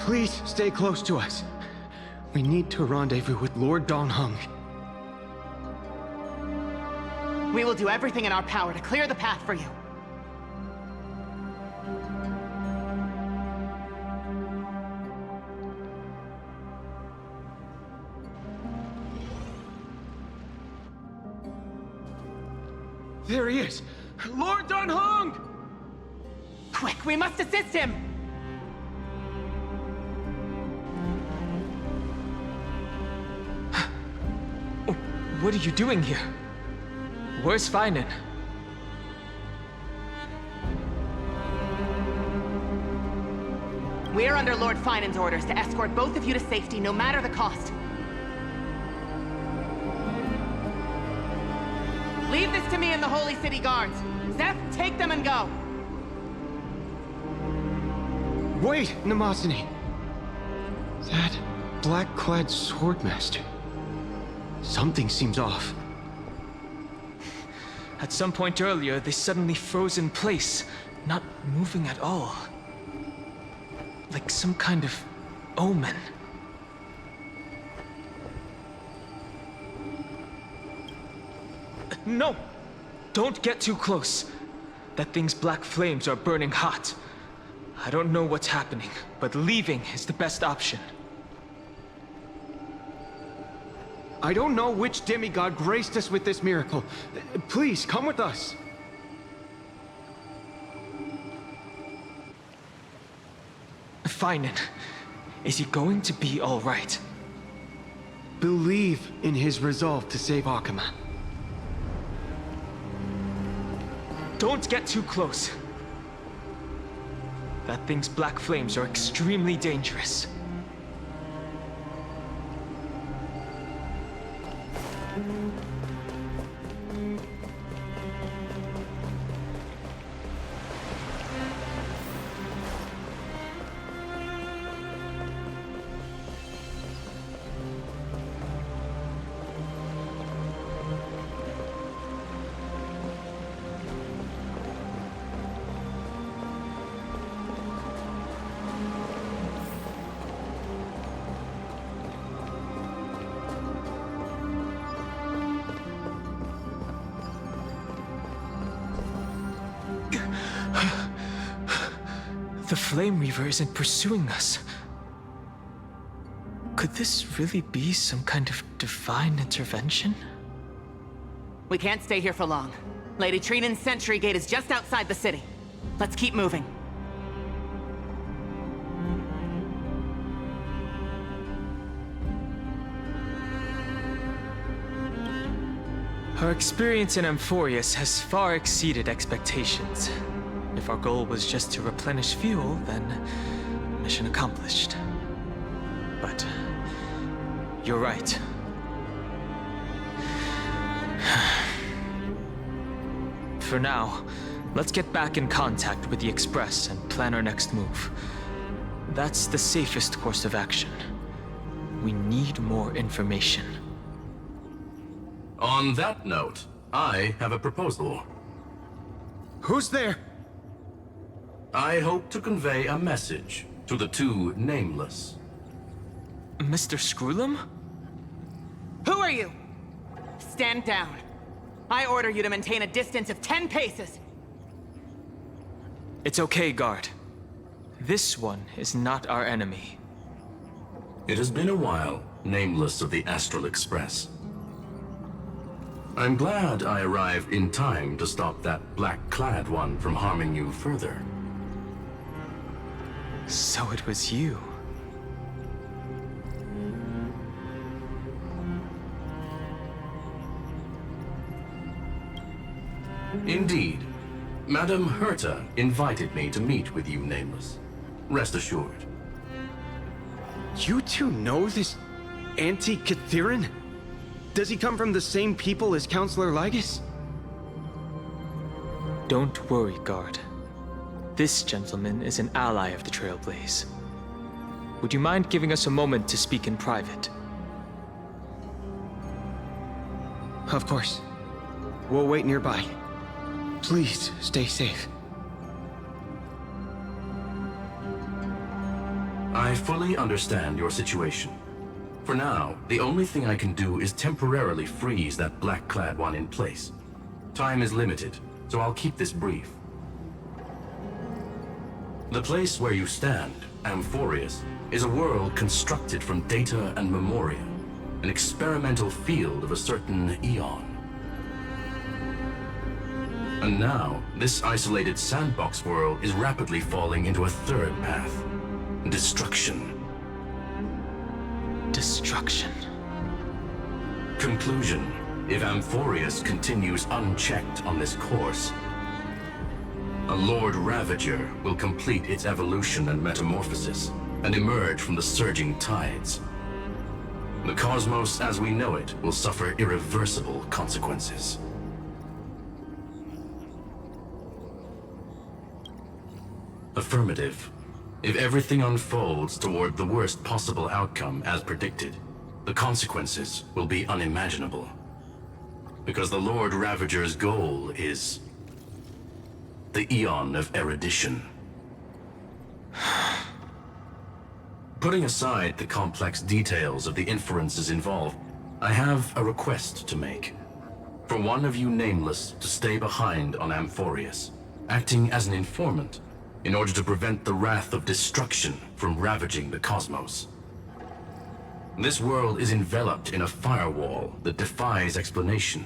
Please stay close to us. We need to rendezvous with Lord Dongheng. We will do everything in our power to clear the path for you. There he is! Lord Dongheng! Quick, we must assist him! What are you doing here? Where's Feinen? We're under Lord Feinen's orders to escort both of you to safety, no matter the cost. Leave this to me and the Holy City Guards. Zeph, take them and go. Wait, Namazani. That black-clad swordmaster. Something seems off. At some point earlier, they suddenly froze in place, not moving at all. Like some kind of omen. No! Don't get too close. That thing's black flames are burning hot. I don't know what's happening, but leaving is the best option. I don't know which demigod graced us with this miracle. Please, come with us. Feinen, is he going to be all right? Believe in his resolve to save Akama. Don't get too close. That thing's black flames are extremely dangerous. The Flame Reaver isn't pursuing us. Could this really be some kind of divine intervention? We can't stay here for long. Lady Trinan's sentry gate is just outside the city. Let's keep moving. Our experience in Amphoreus has far exceeded expectations. If our goal was just to replenish fuel, then mission accomplished. But you're right. For now, let's get back in contact with the Express and plan our next move. That's the safest course of action. We need more information. On that note, I have a proposal. Who's there? I hope to convey a message to the two nameless. Mr. Screwlum? Who are you? Stand down. I order you to maintain a distance of 10 paces. It's okay, guard. This one is not our enemy. It has been a while, nameless of the Astral Express. I'm glad I arrived in time to stop that black-clad one from harming you further. So it was you. Indeed. Madame Herta invited me to meet with you, Nameless. Rest assured. You two know this anti-Catharin? Does he come from the same people as Counselor Lygus? Don't worry, guard. This gentleman is an ally of the Trailblaze. Would you mind giving us a moment to speak in private? Of course. We'll wait nearby. Please, stay safe. I fully understand your situation. For now, the only thing I can do is temporarily freeze that black-clad one in place. Time is limited, so I'll keep this brief. The place where you stand, Amphoreus, is a world constructed from data and memoria, an experimental field of a certain eon. And now, this isolated sandbox world is rapidly falling into a third path. Destruction. Destruction. Conclusion. If Amphoreus continues unchecked on this course, a Lord Ravager will complete its evolution and metamorphosis, and emerge from the surging tides. The cosmos as we know it will suffer irreversible consequences. Affirmative. If everything unfolds toward the worst possible outcome as predicted, the consequences will be unimaginable. Because the Lord Ravager's goal is the Eon of Erudition. Putting aside the complex details of the inferences involved, I have a request to make. For one of you nameless to stay behind on Amphoreus, acting as an informant, in order to prevent the wrath of destruction from ravaging the cosmos. This world is enveloped in a firewall that defies explanation,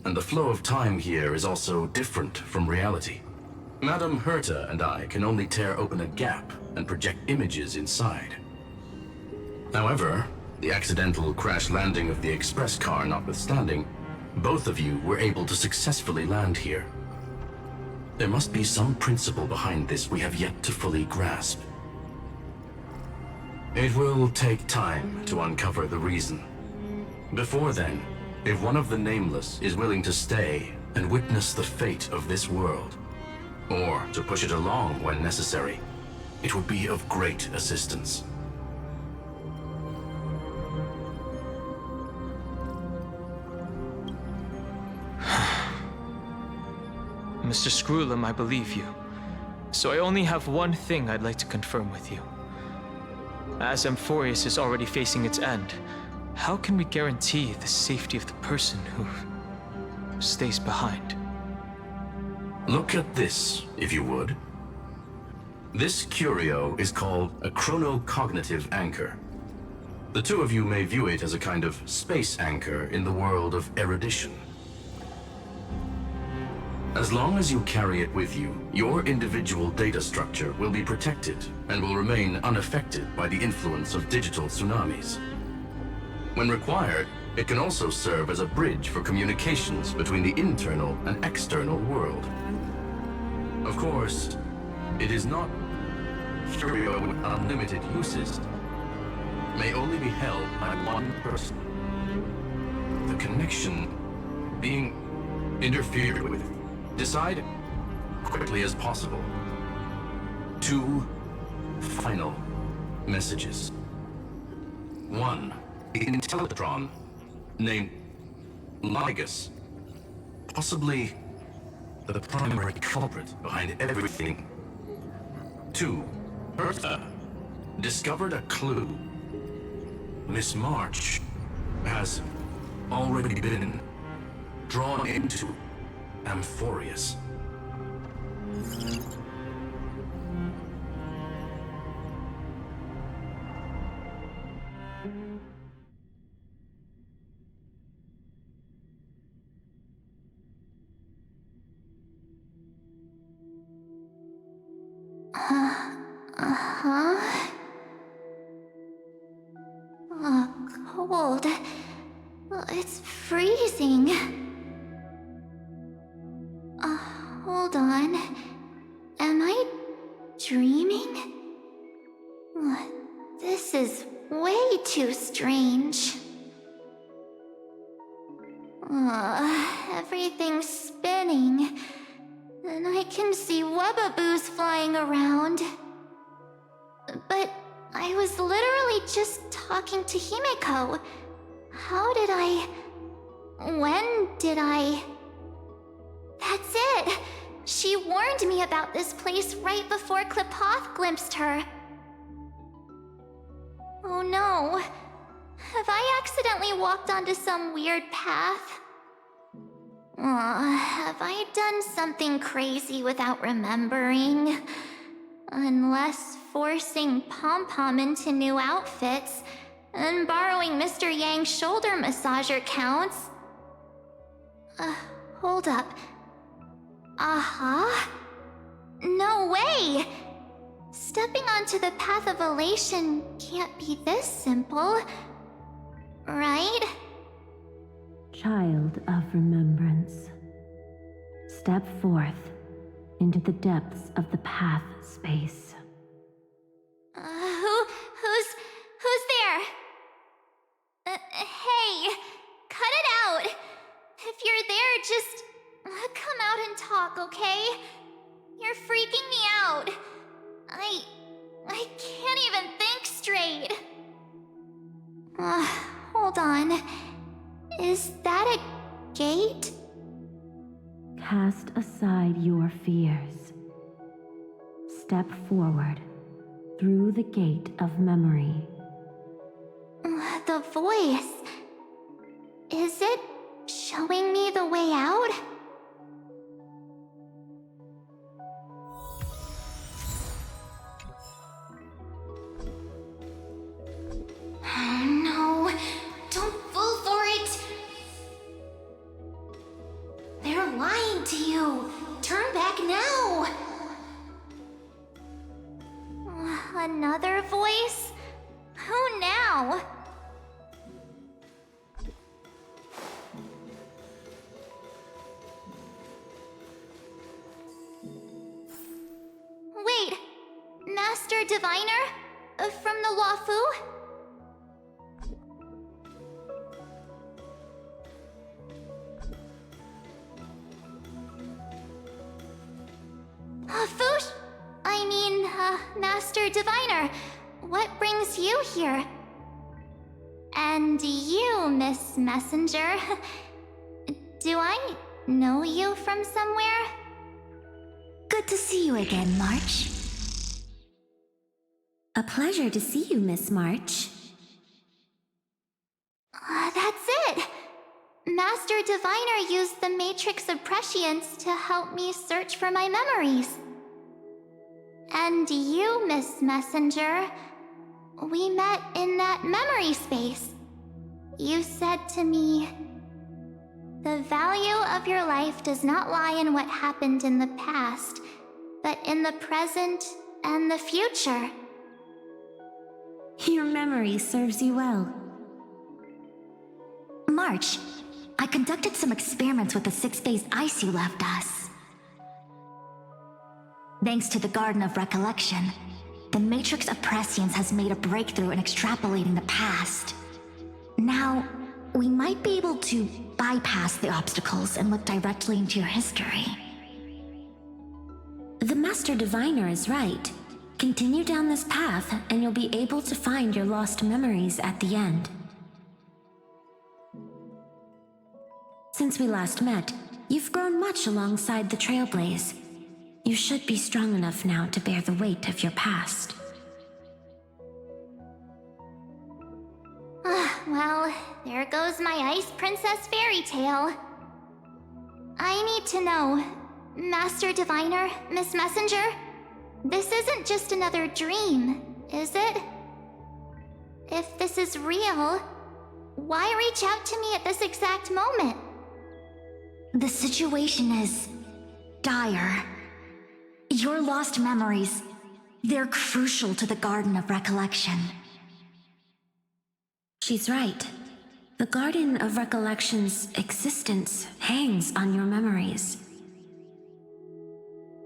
and the flow of time here is also different from reality. Madame Herta and I can only tear open a gap and project images inside. However, the accidental crash landing of the express car notwithstanding, both of you were able to successfully land here. There must be some principle behind this we have yet to fully grasp. It will take time to uncover the reason. Before then, if one of the Nameless is willing to stay and witness the fate of this world, or to push it along when necessary, it would be of great assistance. Mr. Screwlum, I believe you. So I only have one thing I'd like to confirm with you. As Amphoreus is already facing its end, how can we guarantee the safety of the person who stays behind? Look at this, if you would. This curio is called a chronocognitive anchor. The two of you may view it as a kind of space anchor in the world of erudition. As long as you carry it with you, your individual data structure will be protected and will remain unaffected by the influence of digital tsunamis. When required, it can also serve as a bridge for communications between the internal and external world. Of course, it is not curio with unlimited uses. May only be held by one person. The connection being interfered with. Decide quickly as possible. 2 final messages. 1. The Intellitron, named Ligus, possibly the primary culprit behind everything. 2. Herta discovered a clue. Miss March has already been drawn into Amphoreus. Cold. It's freezing. Hold on. Am I dreaming? This is way too strange. Everything's spinning. And I can see webaboos flying around. But I was literally just talking to Himeko. How did I... When did I... That's it! She warned me about this place right before Klipoth glimpsed her. no. Have I accidentally walked onto some weird path? Have I done something crazy without remembering? Unless forcing Pom-Pom into new outfits and borrowing Mr. Yang's shoulder massager counts. Hold up. No way! Stepping onto the path of elation can't be this simple, right? Child of remembrance, step forth into the depths of the path space. Who's there? Hey, cut it out. If you're there, just come out and talk, okay? You're freaking me out. I can't even think straight. Hold on. Is that a gate? Cast aside your fears. Step forward through the gate of memory. The voice. Is it showing me the way out? No, don't fall for it. They're lying to you. Turn back now. Another voice? Who now? Wait, Master Diviner? From the Wafu? Fush? Master Diviner, what brings you here? And you, Miss Messenger. Do I know you from somewhere? Good to see you again, March. A pleasure to see you, Miss March. That's it! Master Diviner used the Matrix of Prescience to help me search for my memories. And you, Miss Messenger, we met in that memory space. You said to me, "The value of your life does not lie in what happened in the past, but in the present and the future." Your memory serves you well. March, I conducted some experiments with the 6-phase ice you left us. Thanks to the Garden of Recollection, the Matrix of Prescience has made a breakthrough in extrapolating the past. Now, we might be able to bypass the obstacles and look directly into your history. The Master Diviner is right. Continue down this path, and you'll be able to find your lost memories at the end. Since we last met, you've grown much alongside the Trailblaze. You should be strong enough now to bear the weight of your past. Well, there goes my Ice Princess fairy tale. I need to know, Master Diviner, Miss Messenger, this isn't just another dream, is it? If this is real, why reach out to me at this exact moment? The situation is dire. Your lost memories, they're crucial to the Garden of Recollection. She's right. The Garden of Recollection's existence hangs on your memories.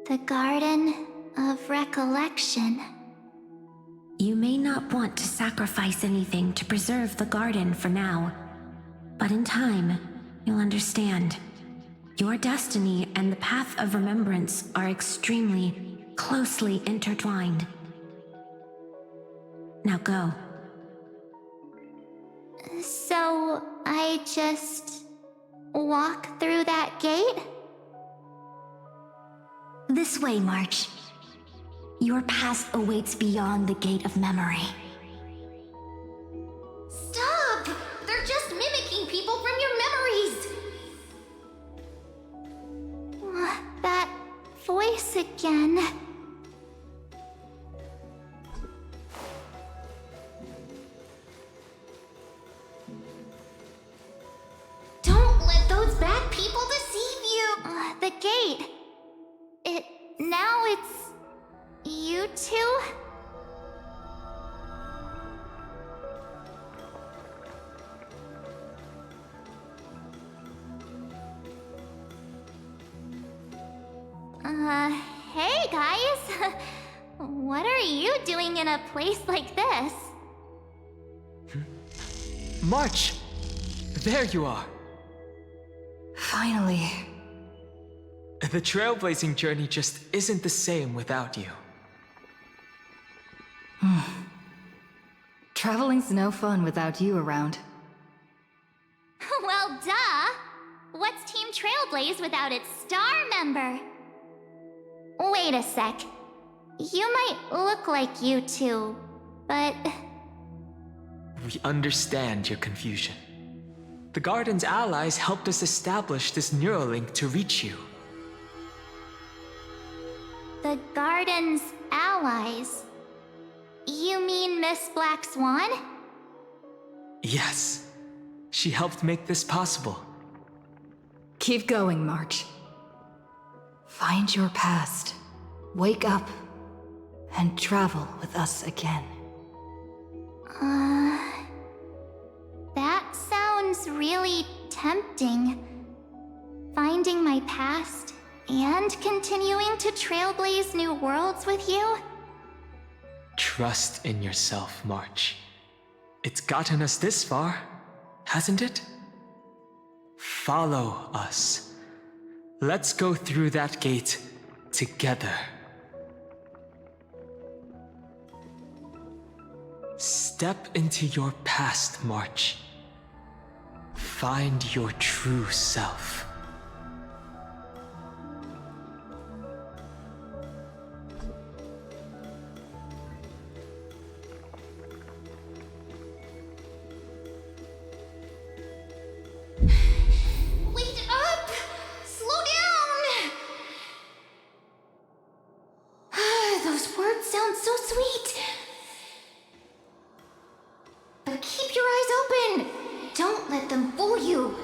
The Garden of Recollection. You may not want to sacrifice anything to preserve the garden for now, but in time, you'll understand. Your destiny and the path of remembrance are extremely, closely intertwined. Now go. So, I just walk through that gate? This way, March. Your past awaits beyond the Gate of Memory. once again. Don't let those bad people deceive you! The gate. Now it's... you two? Hey guys! What are you doing in a place like this? March! There you are! Finally. The trailblazing journey just isn't the same without you. Traveling's no fun without you around. Well, duh! What's Team Trailblaze without its star member? Wait a sec. You might look like you two, but... We understand your confusion. The Garden's allies helped us establish this Neuralink to reach you. The Garden's allies? You mean Miss Black Swan? Yes. She helped make this possible. Keep going, March. Find your past, wake up, and travel with us again. That sounds really tempting. Finding my past and continuing to trailblaze new worlds with you? Trust in yourself, March. It's gotten us this far, hasn't it? Follow us. Let's go through that gate together. Step into your past, March. Find your true self. Wait up! Slow down! Those words sound so sweet. But keep your eyes open! Don't let them fool you!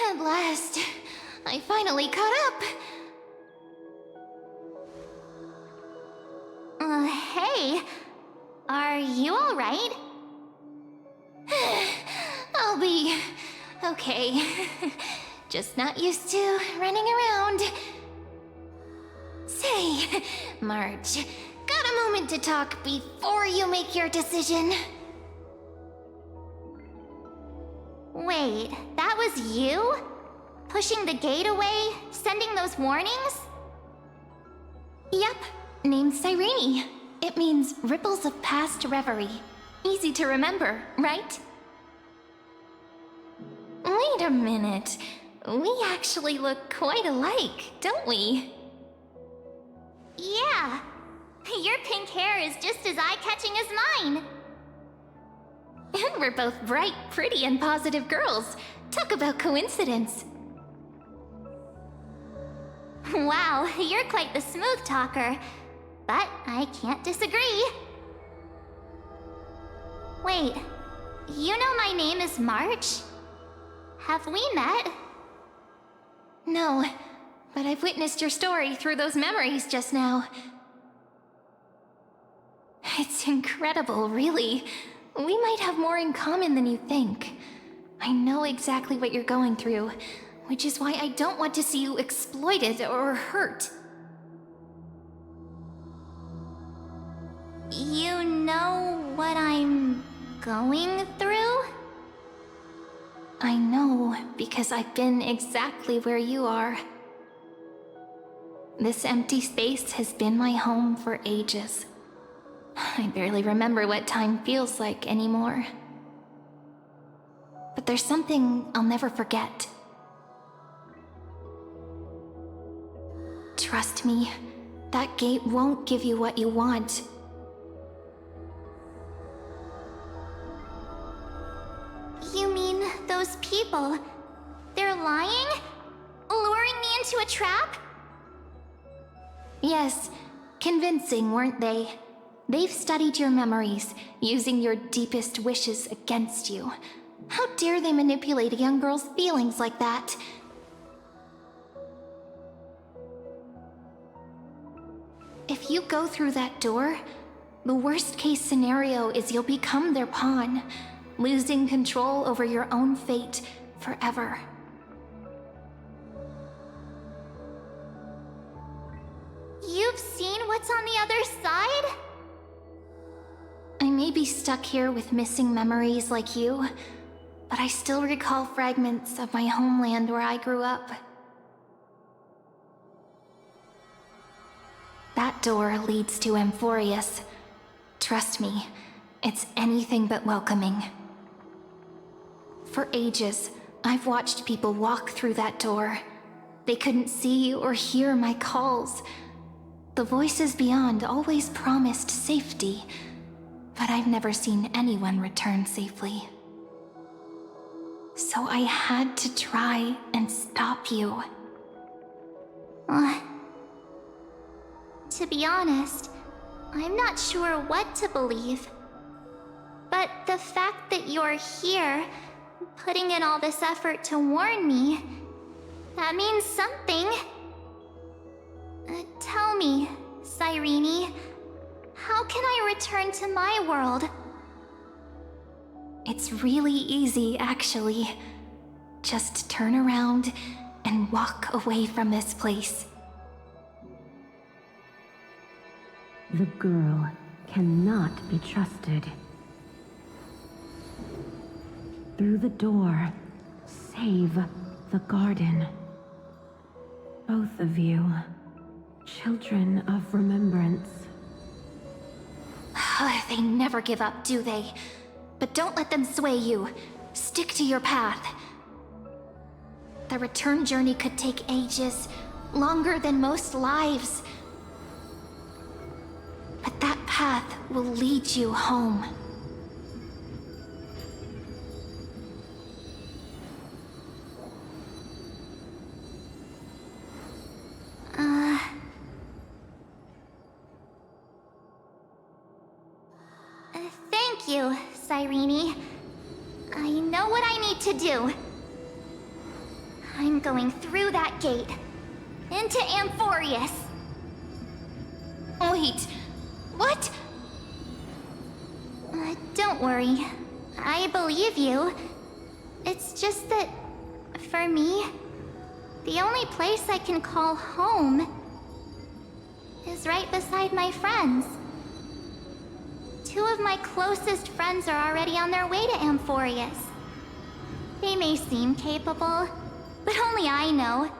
At last, I finally caught up. Hey, are you all right? I'll be okay. Just not used to running around. Say, March, got a moment to talk before you make your decision? Wait, that was you? Pushing the gate away? Sending those warnings? Yep, named Cyrene. It means ripples of past reverie. Easy to remember, right? Wait a minute. We actually look quite alike, don't we? Yeah. Your pink hair is just as eye-catching as mine. And we're both bright, pretty, and positive girls. Talk about coincidence. Wow, you're quite the smooth talker. But I can't disagree. Wait, you know my name is March? Have we met? No, but I've witnessed your story through those memories just now. It's incredible, really. We might have more in common than you think. I know exactly what you're going through, which is why I don't want to see you exploited or hurt. You know what I'm going through? I know, because I've been exactly where you are. This empty space has been my home for ages. I barely remember what time feels like anymore. But there's something I'll never forget. Trust me, that gate won't give you what you want. You mean those people? They're lying? Luring me into a trap? Yes, convincing, weren't they? They've studied your memories, using your deepest wishes against you. How dare they manipulate a young girl's feelings like that? If you go through that door, the worst case scenario is you'll become their pawn, losing control over your own fate forever. You've seen what's on the other side? I may be stuck here with missing memories like you, but I still recall fragments of my homeland where I grew up. That door leads to Amphoreus. Trust me, it's anything but welcoming. For ages, I've watched people walk through that door. They couldn't see or hear my calls. The voices beyond always promised safety, but I've never seen anyone return safely. So I had to try and stop you. To be honest, I'm not sure what to believe. But the fact that you're here, putting in all this effort to warn me, that means something. Tell me, Cyrene, how can I return to my world? It's really easy, actually. Just turn around and walk away from this place. The girl cannot be trusted. Through the door, save the garden. Both of you, children of remembrance. They never give up, do they? But don't let them sway you. Stick to your path. The return journey could take ages, longer than most lives. But that path will lead you home. Thank you, Cyrene. I know what I need to do. I'm going through that gate. Into Amphoreus. Wait, what? Don't worry. I believe you. It's just that, for me, the only place I can call home is right beside my friends. Two of my closest friends are already on their way to Amphoreus. They may seem capable, but only I know.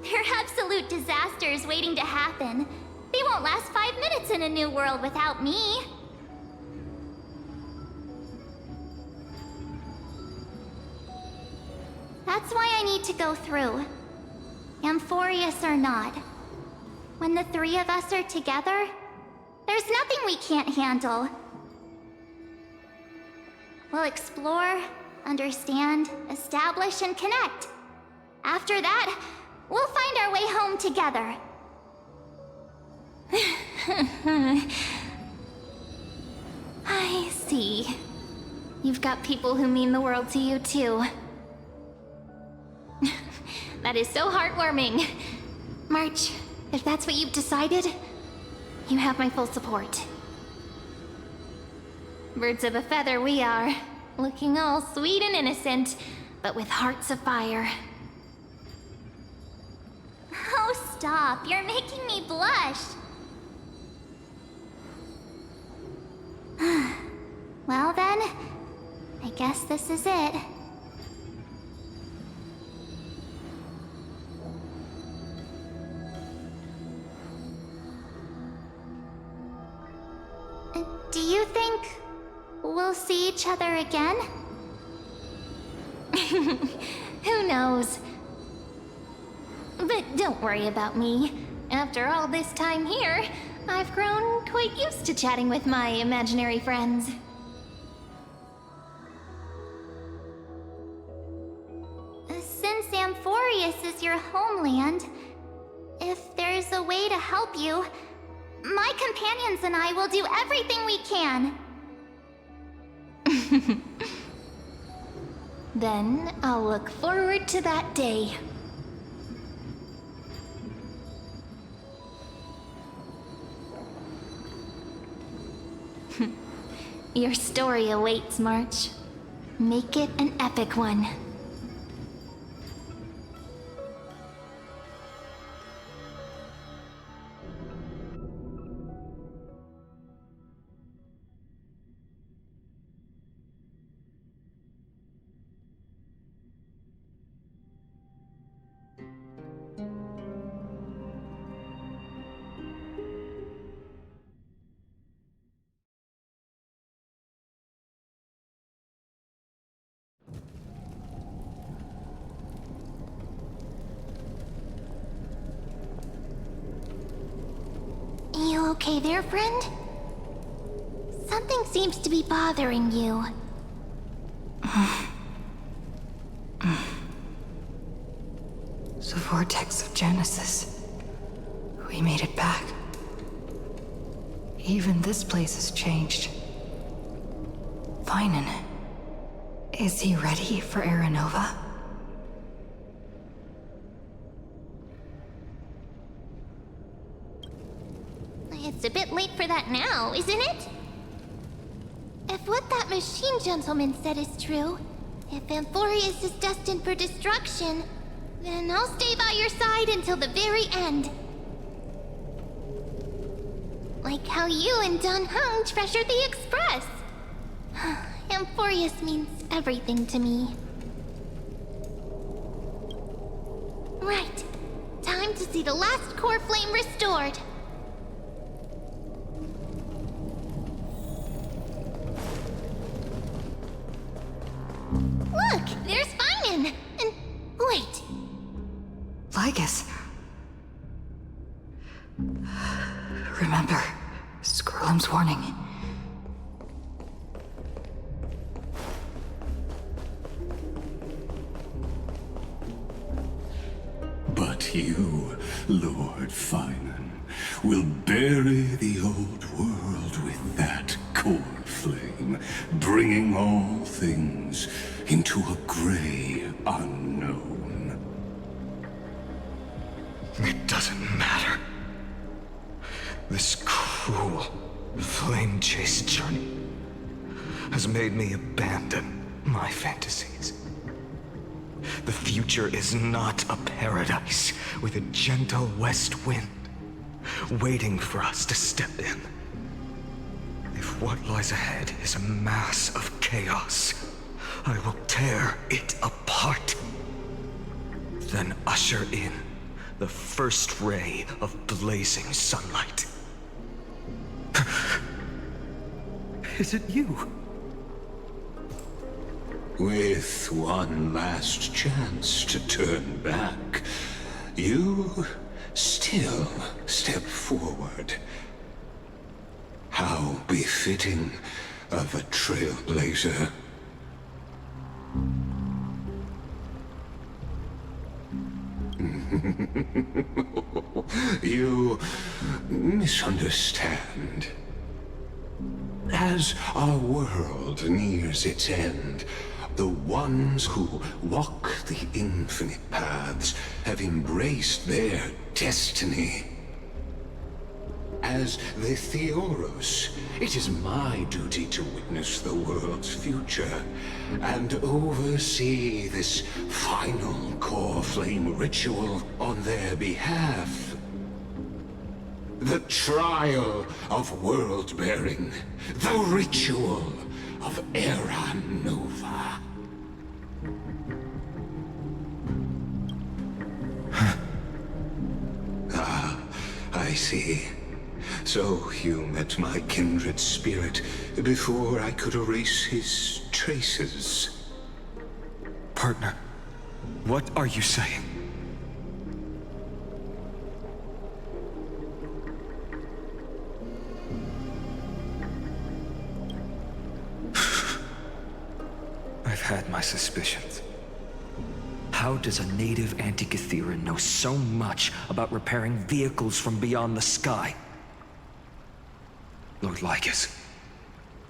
They're absolute disasters waiting to happen. They won't last 5 minutes in a new world without me. That's why I need to go through. Amphoreus or not. When the three of us are together, there's nothing we can't handle. We'll explore, understand, establish, and connect. After that, we'll find our way home together. I see. You've got people who mean the world to you, too. That is so heartwarming. March, if that's what you've decided, you have my full support. Birds of a feather we are, looking all sweet and innocent, but with hearts of fire. Oh, stop. You're making me blush. Well then, I guess this is it. Do you think we'll see each other again? Who knows? But don't worry about me. After all this time here, I've grown quite used to chatting with my imaginary friends. Since Amphoreus is your homeland, if there's a way to help you, my companions and I will do everything we can. Then I'll look forward to that day. Your story awaits, March. Make it an epic one. You okay there, friend? Something seems to be bothering you. The vortex of Genesis. We made it back. Even this place has changed. Finan. Is he ready for Aranova? It's a bit late for that now, isn't it? If what that machine gentleman said is true, if Amphoreus is destined for destruction, then I'll stay by your side until the very end. Like how you and Dun Hung treasured the Express. Amphoreus means everything to me. Right. Time to see the last core flame restored. Look! There's Finan! And wait. Lygus. Remember, Scrollum's warning. But you, Lord Finan, will bury the old world with that core flame, bringing all things into a gray unknown. It doesn't matter. This cruel, flame-chased journey has made me abandon my fantasies. The future is not a paradise with a gentle west wind waiting for us to step in. If what lies ahead is a mass of chaos, I will tear it apart. Then usher in the first ray of blazing sunlight. Is it you? With one last chance to turn back, you still step forward. How befitting of a trailblazer. You misunderstand. As our world nears its end, the ones who walk the infinite paths have embraced their destiny. As the Theoros, it is my duty to witness the world's future and oversee this final core flame ritual on their behalf. The trial of world-bearing, the ritual of Aranova. Ah, I see. So you met my kindred spirit before I could erase his traces. Partner, what are you saying? my suspicions. How does a native Antikytheran know so much about repairing vehicles from beyond the sky? Lord Lycus,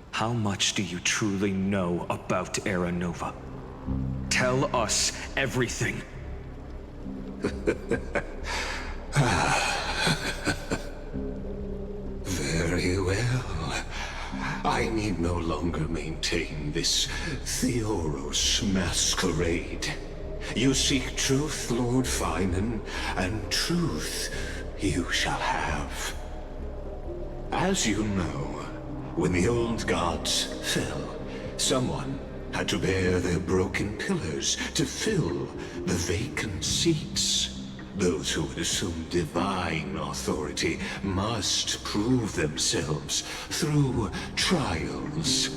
how much do you truly know about Era Nova? Tell us everything. Very well. I need no longer maintain this Theoros masquerade. You seek truth, Lord Finan, and truth you shall have. As you know, when the old gods fell, someone had to bear their broken pillars to fill the vacant seats. Those who would assume divine authority must prove themselves through trials.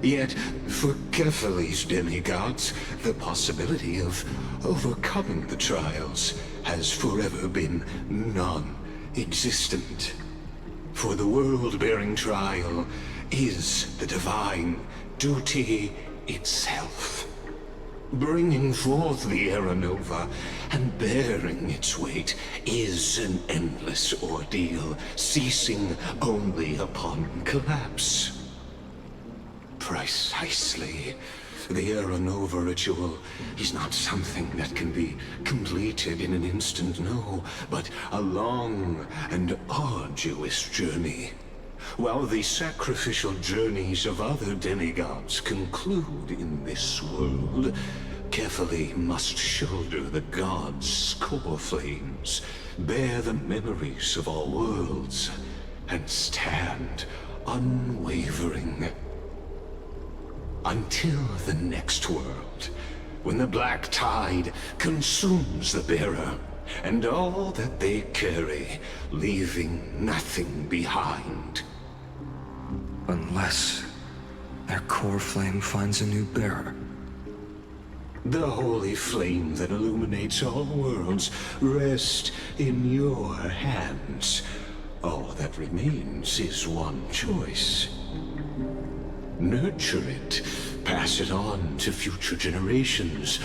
Yet, for Kephales's demigods, the possibility of overcoming the trials has forever been non-existent. For the world-bearing trial is the divine duty itself. Bringing forth the Era Nova and bearing its weight is an endless ordeal, ceasing only upon collapse. Precisely. The Era Nova ritual is not something that can be completed in an instant, no, but a long and arduous journey. While the sacrificial journeys of other demigods conclude in this world, Kephale must shoulder the gods' core flames, bear the memories of all worlds, and stand unwavering. Until the next world, when the black tide consumes the bearer, and all that they carry, leaving nothing behind. Unless their core flame finds a new bearer. The holy flame that illuminates all worlds rests in your hands. All that remains is one choice. Nurture it, pass it on to future generations,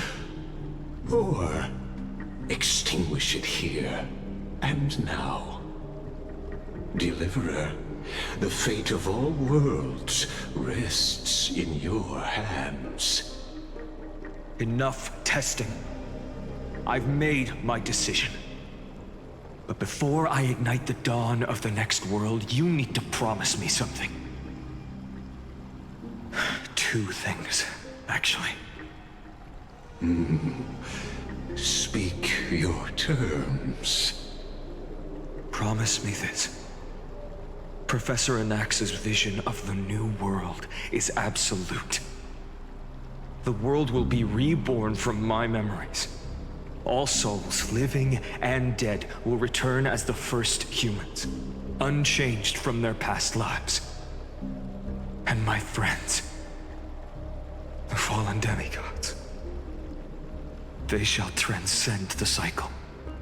or extinguish it here and now. Deliverer, the fate of all worlds rests in your hands. Enough testing. I've made my decision. But before I ignite the dawn of the next world, you need to promise me something. Two things, actually. Speak your terms. Promise me this. Professor Anax's vision of the new world is absolute. The world will be reborn from my memories. All souls, living and dead, will return as the first humans, unchanged from their past lives. And my friends, the fallen demigods, they shall transcend the cycle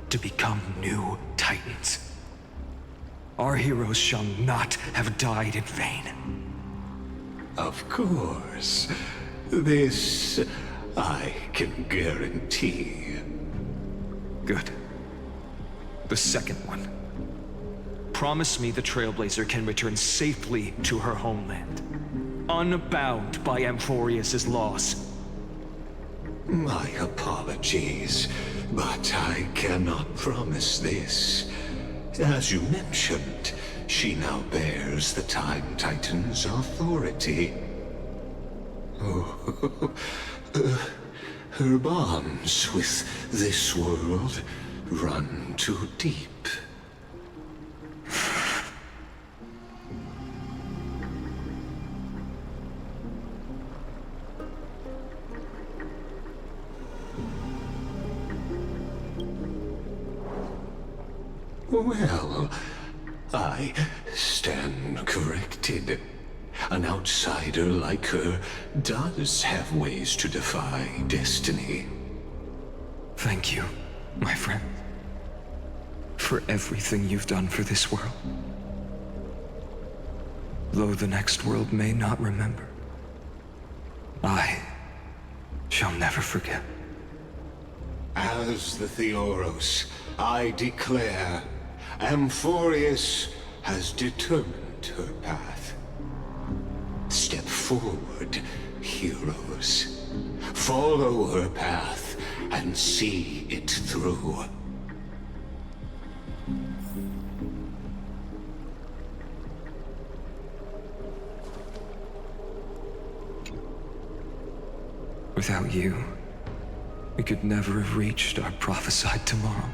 to become new titans. Our heroes shall not have died in vain. Of course. This I can guarantee. Good. The second one. Promise me the Trailblazer can return safely to her homeland, unbound by Amphoreus' loss. My apologies, but I cannot promise this. As you mentioned, she now bears the Time Titan's authority. Oh, her bonds with this world run too deep. Well, I stand corrected. An outsider like her does have ways to defy destiny. Thank you, my friend, for everything you've done for this world. Though the next world may not remember, I shall never forget. As the Theoros, I declare, Amphoreus has determined her path. Step forward, heroes. Follow her path and see it through. Without you, we could never have reached our prophesied tomorrow.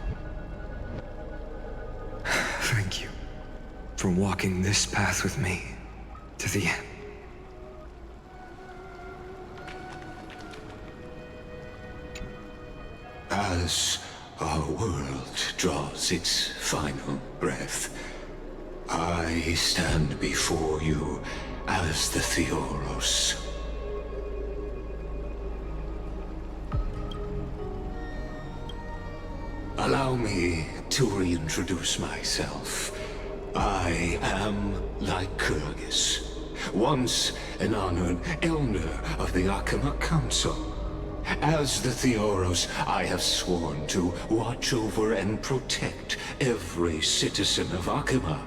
Thank you for walking this path with me to the end. As our world draws its final breath, I stand before you as the Theoros. Allow me to reintroduce myself. I am Lycurgus, once an honored elder of the Akama Council. As the Theoros, I have sworn to watch over and protect every citizen of Akama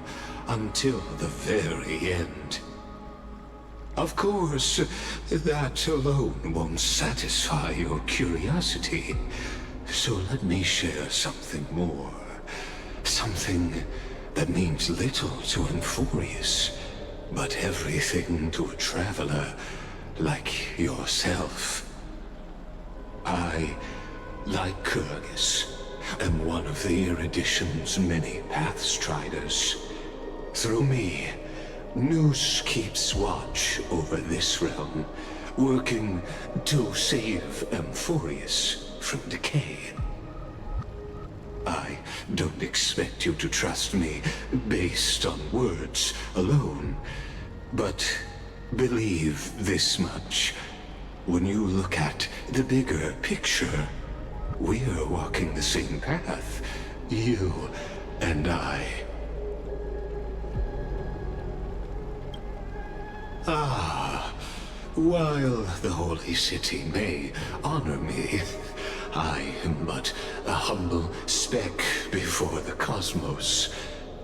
until the very end. Of course, that alone won't satisfy your curiosity. So let me share something more. Something that means little to Amphoreus, but everything to a traveler like yourself. I, Lycurgus, am one of the Erudition's many Pathstriders. Through me, Nous keeps watch over this realm, working to save Amphoreus from decay. I don't expect you to trust me based on words alone, but believe this much. When you look at the bigger picture, we're walking the same path, you and I. Ah, while the Holy City may honor me, I am but a humble speck before the cosmos.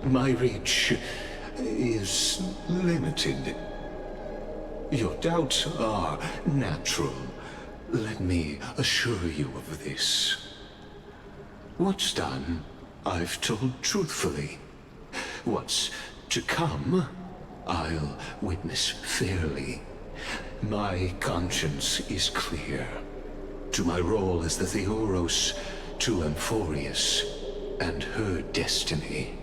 My reach is limited. Your doubts are natural. Let me assure you of this. What's done, I've told truthfully. What's to come, I'll witness fairly. My conscience is clear. To my role as the Theoros, to Amphoreus, and her destiny.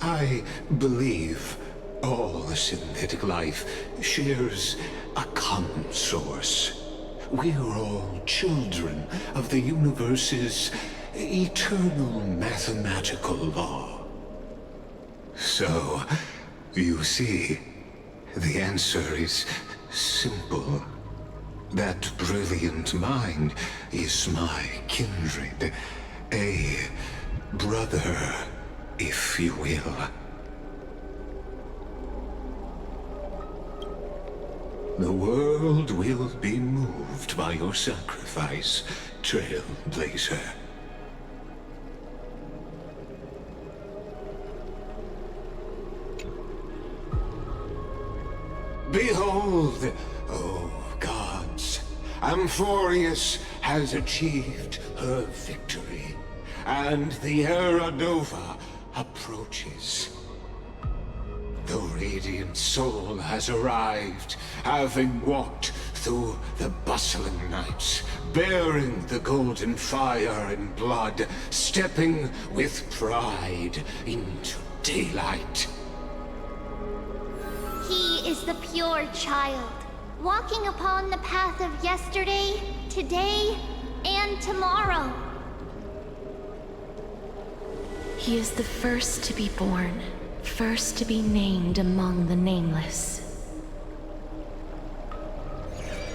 I believe all synthetic life shares a common source. We're all children of the universe's eternal mathematical law. So, you see, the answer is simple. That brilliant mind is my kindred, a brother, if you will. The world will be moved by your sacrifice, Trailblazer. Behold, oh gods, Amphoreus has achieved her victory, and the Era Nova approaches. The radiant soul has arrived, having walked through the bustling nights, bearing the golden fire and blood, stepping with pride into daylight. He is the pure child, walking upon the path of yesterday, today, and tomorrow. He is the first to be born, first to be named among the nameless.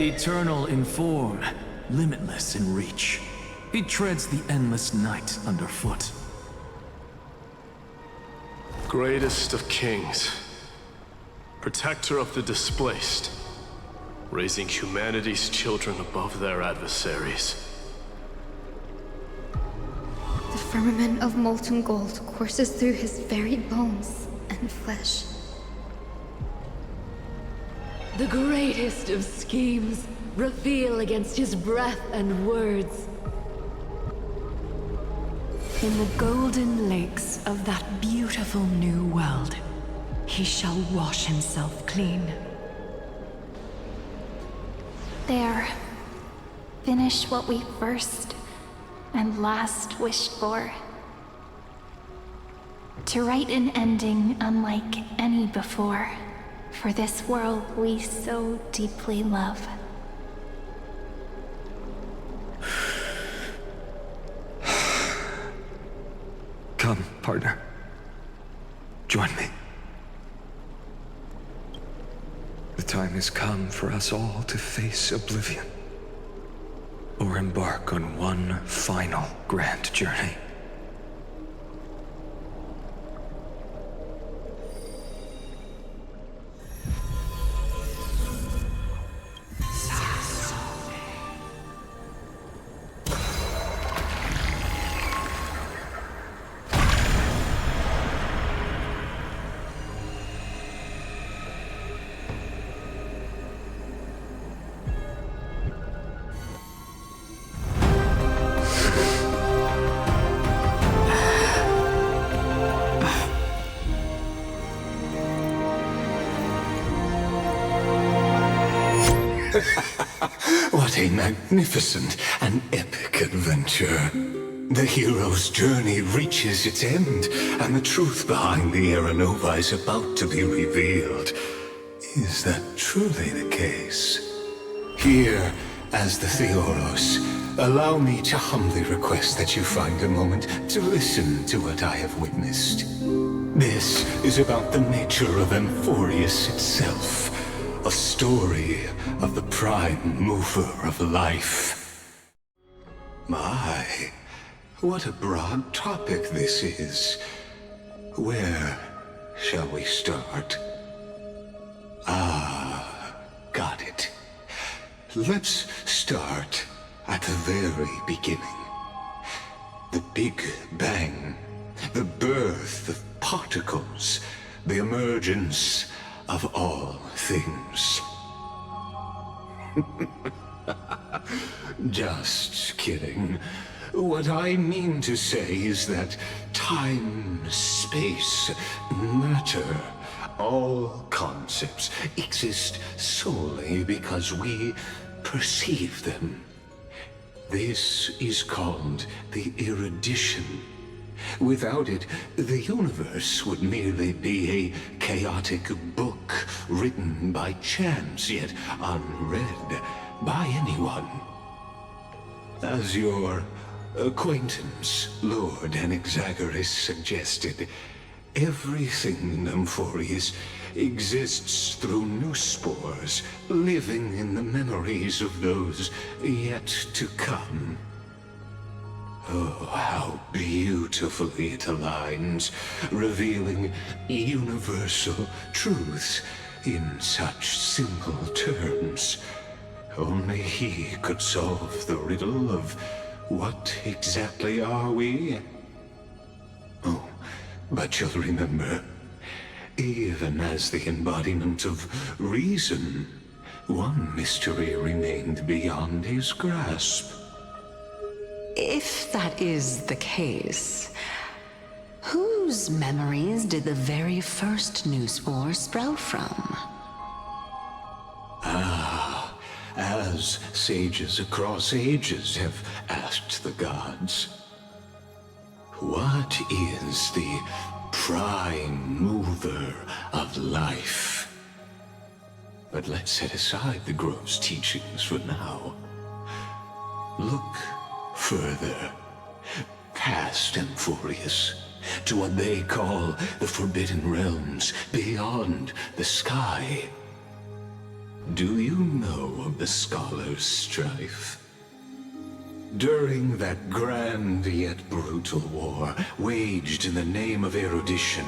Eternal in form, limitless in reach. He treads the endless night underfoot. Greatest of kings. Protector of the displaced, raising humanity's children above their adversaries. The firmament of molten gold courses through his very bones and flesh. The greatest of schemes reveal against his breath and words. In the golden lakes of that beautiful new world, he shall wash himself clean. There. Finish what we first and last wished for. To write an ending unlike any before, for this world we so deeply love. Come, partner. Join me. The time has come for us all to face oblivion, or embark on one final grand journey. What a magnificent and epic adventure. The hero's journey reaches its end, and the truth behind the Era Nova is about to be revealed. Is that truly the case? Here, as the Theoros, allow me to humbly request that you find a moment to listen to what I have witnessed. This is about the nature of Amphoreus itself. A story of the prime mover of life. My, what a broad topic this is. Where shall we start? Ah, got it. Let's start at the very beginning. The Big Bang, the birth of particles, the emergence of all things. Just kidding. What I mean to say is that time, space, matter, all concepts exist solely because we perceive them. This is called the erudition. Without it, the universe would merely be a chaotic book written by chance, yet unread by anyone. As your acquaintance, Lord Anaxagoras, suggested, everything in Amphoreus exists through new spores, living in the memories of those yet to come. Oh, how beautifully it aligns, revealing universal truths in such simple terms. Only he could solve the riddle of what exactly are we? Oh, but you'll remember, even as the embodiment of reason, one mystery remained beyond his grasp. If that is the case, whose memories did the very first new spore sprout from? Ah, as sages across ages have asked the gods, what is the prime mover of life? But let's set aside the gross teachings for now. Look further, past Amphoreus, to what they call the Forbidden Realms beyond the sky. Do you know of the Scholar's strife? During that grand yet brutal war, waged in the name of erudition,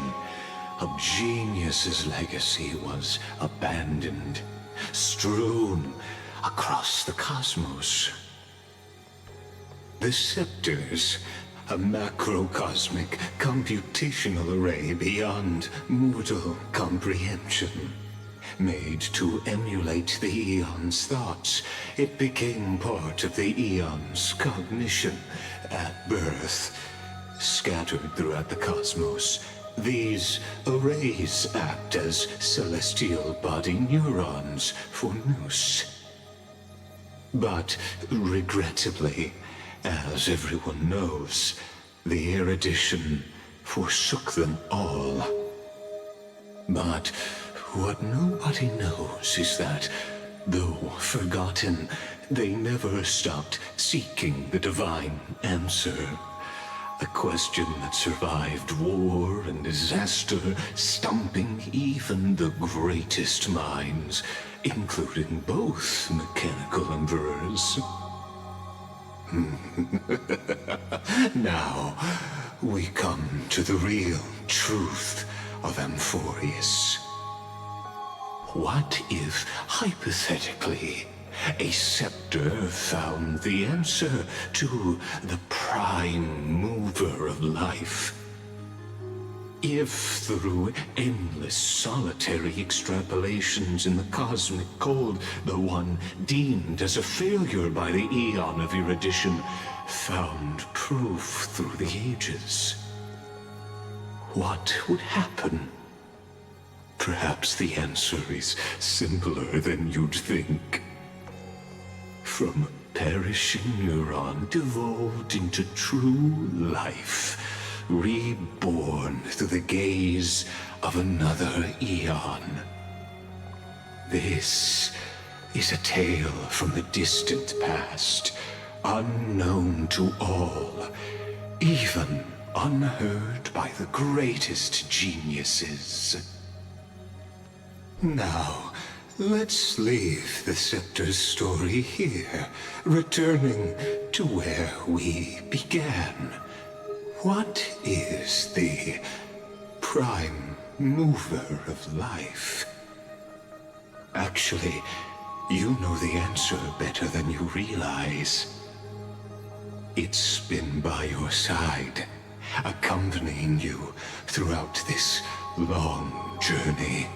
a genius's legacy was abandoned, strewn across the cosmos. The scepters, a macrocosmic computational array beyond mortal comprehension. Made to emulate the Eon's thoughts, it became part of the Eon's cognition at birth. Scattered throughout the cosmos, these arrays act as celestial body neurons for Nous. But regrettably, as everyone knows, the erudition forsook them all. But what nobody knows is that, though forgotten, they never stopped seeking the divine answer. A question that survived war and disaster, stumping even the greatest minds, including both mechanical emperors. Now, we come to the real truth of Amphoreus. What if, hypothetically, a scepter found the answer to the prime mover of life? If, through endless solitary extrapolations in the cosmic cold, the one deemed as a failure by the Eon of erudition found proof through the ages, what would happen? Perhaps the answer is simpler than you'd think. From a perishing neuron devolved into true life, reborn through the gaze of another Eon. This is a tale from the distant past, unknown to all, even unheard by the greatest geniuses. Now, let's leave the Scepter's story here, returning to where we began. What is the prime mover of life? Actually, you know the answer better than you realize. It's been by your side, accompanying you throughout this long journey.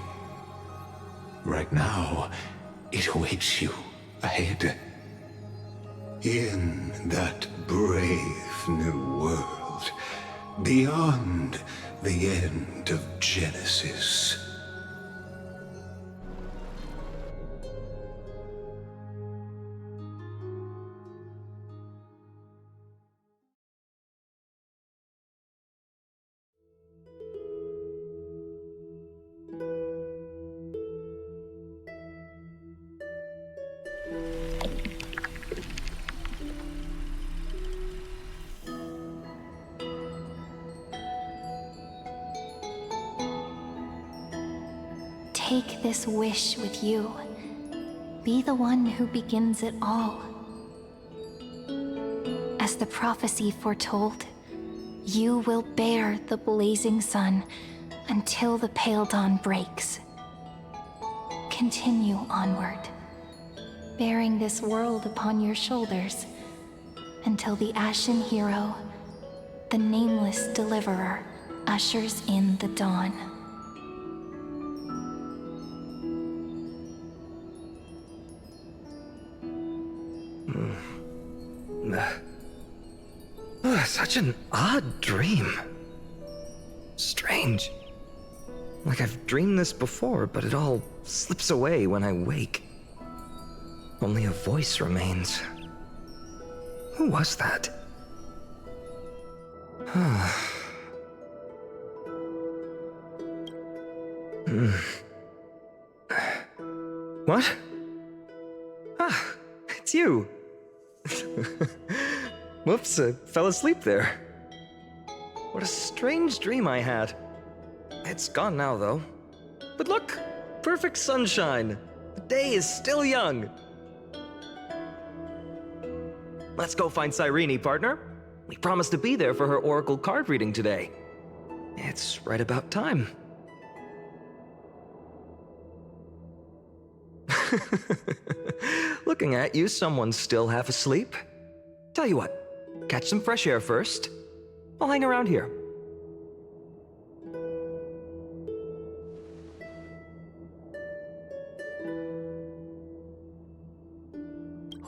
Right now, it awaits you ahead. In that brave new world, beyond the end of Genesis. Take this wish with you. Be the one who begins it all. As the prophecy foretold, you will bear the blazing sun until the pale dawn breaks. Continue onward, bearing this world upon your shoulders until the Ashen Hero, the nameless deliverer, ushers in the dawn. Such an odd dream. Strange. Like I've dreamed this before, but it all slips away when I wake. Only a voice remains. Who was that? What? Ah, it's you. Whoops, I fell asleep there. What a strange dream I had. It's gone now, though. But look, perfect sunshine. The day is still young. Let's go find Cyrene, partner. We promised to be there for her oracle card reading today. It's right about time. Looking at you, someone's still half asleep. Tell you what, catch some fresh air first. I'll hang around here.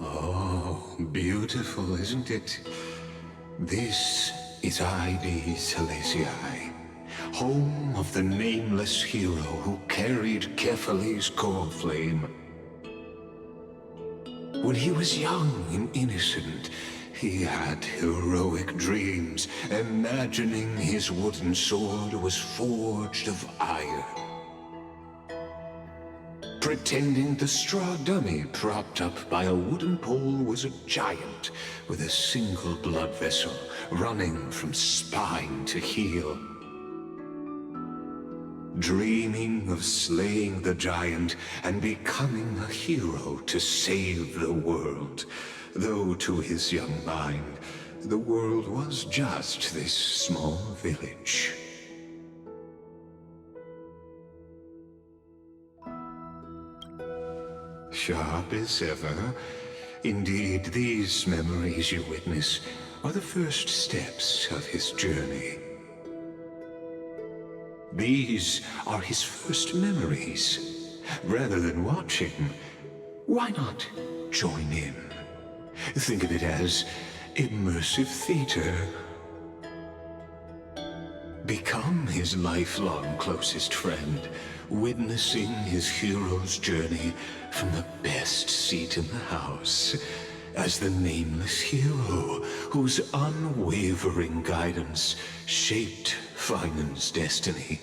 Oh, beautiful, isn't it? This is Ides Halesii, home of the nameless hero who carried Kephales's core flame. When he was young and innocent, he had heroic dreams, imagining his wooden sword was forged of iron. Pretending the straw dummy propped up by a wooden pole was a giant with a single blood vessel running from spine to heel. Dreaming of slaying the giant and becoming a hero to save the world, though to his young mind, the world was just this small village. Sharp as ever. Indeed, these memories you witness are the first steps of his journey. These are his first memories. Rather than watch him, why not join in? Think of it as immersive theater. Become his lifelong closest friend, witnessing his hero's journey from the best seat in the house, as the nameless hero whose unwavering guidance shaped Finan's destiny,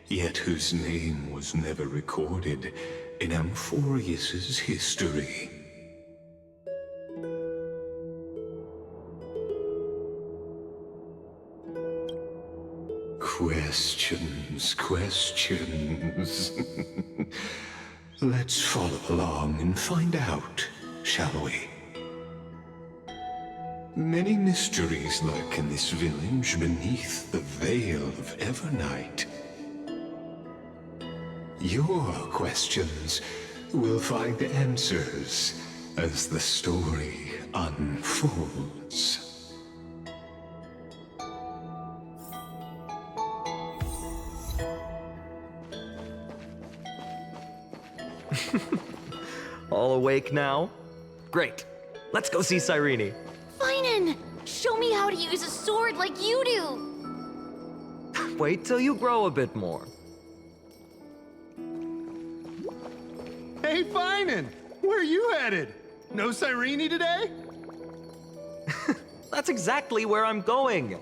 yet whose name was never recorded in Amphoreus's history. Questions, questions. Let's follow along and find out, shall we? Many mysteries lurk in this village beneath the veil of Evernight. Your questions will find answers as the story unfolds. All awake now? Great. Let's go see Cyrene. Finan! Show me how to use a sword like you do! Wait till you grow a bit more. Hey, Finan! Where are you headed? No Cyrene today? That's exactly where I'm going.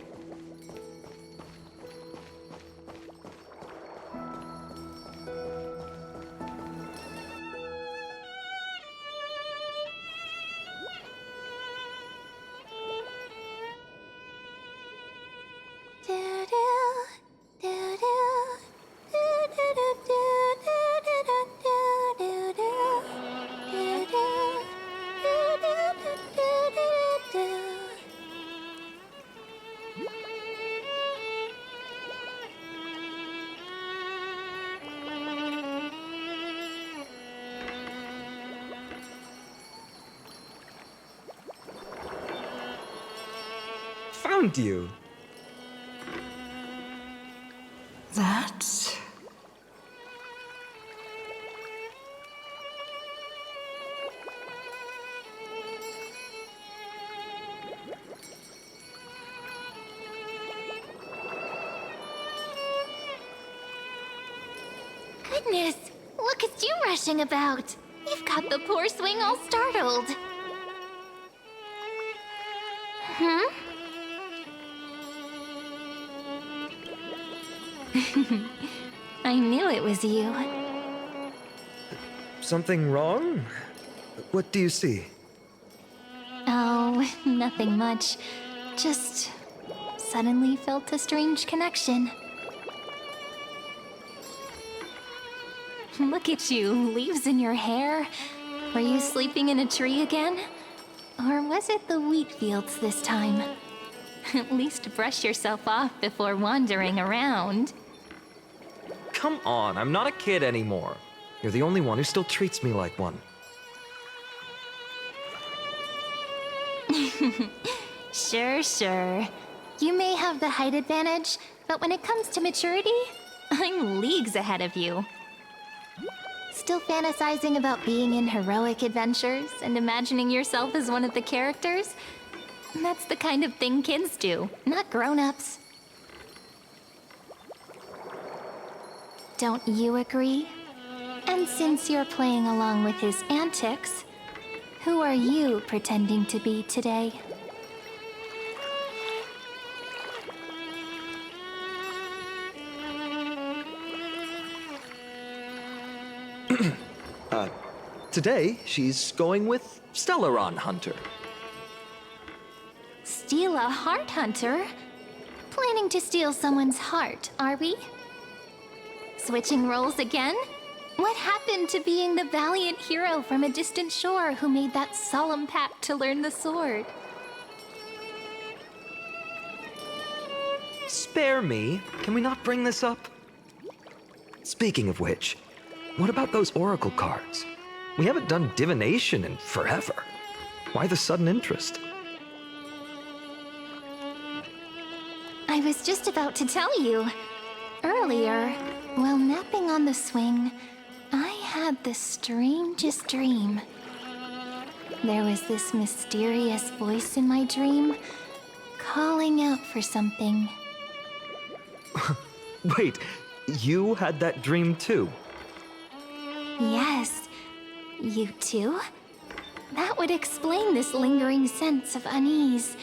Found you. That... Goodness, look at you rushing about. You've got the poor swing all startled. Hmm? I knew it was you. Something wrong? What do you see? Oh, nothing much. Just suddenly felt a strange connection. Look at you, leaves in your hair. Were you sleeping in a tree again? Or was it the wheat fields this time? At least brush yourself off before wandering around. Come on, I'm not a kid anymore. You're the only one who still treats me like one. Sure. You may have the height advantage, but when it comes to maturity, I'm leagues ahead of you. Still fantasizing about being in heroic adventures and imagining yourself as one of the characters? That's the kind of thing kids do, not grown-ups. Don't you agree? And since you're playing along with his antics, who are you pretending to be today? Today, she's going with Stellaron Hunter. Steal a heart hunter? Planning to steal someone's heart, are we? Switching roles again? What happened to being the valiant hero from a distant shore who made that solemn pact to learn the sword? Spare me. Can we not bring this up? Speaking of which, what about those oracle cards? We haven't done divination in forever. Why the sudden interest? I was just about to tell you. Earlier, while napping on the swing, I had the strangest dream. There was this mysterious voice in my dream, calling out for something. Wait, you had that dream too? Yes, you too? That would explain this lingering sense of unease.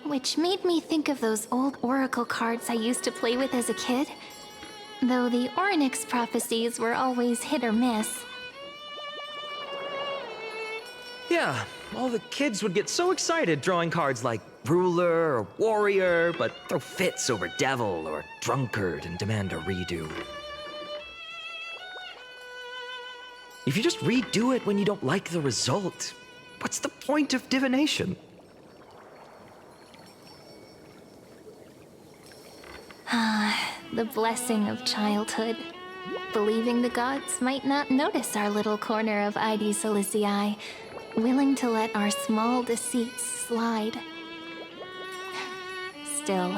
Which made me think of those old oracle cards I used to play with as a kid. Though the Ornyx prophecies were always hit or miss. Yeah, all the kids would get so excited drawing cards like ruler or warrior, but throw fits over devil or drunkard and demand a redo. If you just redo it when you don't like the result, what's the point of divination? The blessing of childhood. Believing the gods might not notice our little corner of ID Silicii, willing to let our small deceits slide. Still,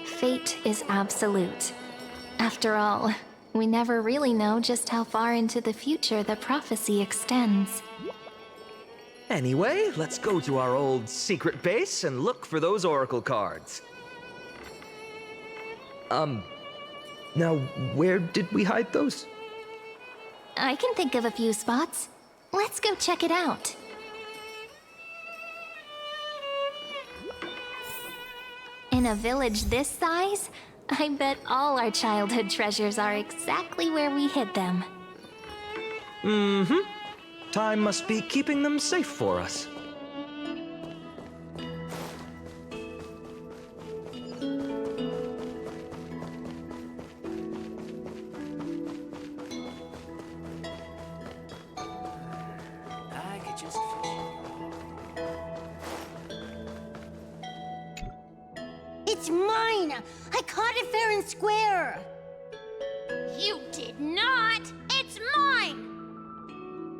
fate is absolute. After all, we never really know just how far into the future the prophecy extends. Anyway, let's go to our old secret base and look for those oracle cards. Now, where did we hide those? I can think of a few spots. Let's go check it out. In a village this size, I bet all our childhood treasures are exactly where we hid them. Mm-hmm. Time must be keeping them safe for us. It's mine! I caught it fair and square! You did not! It's mine!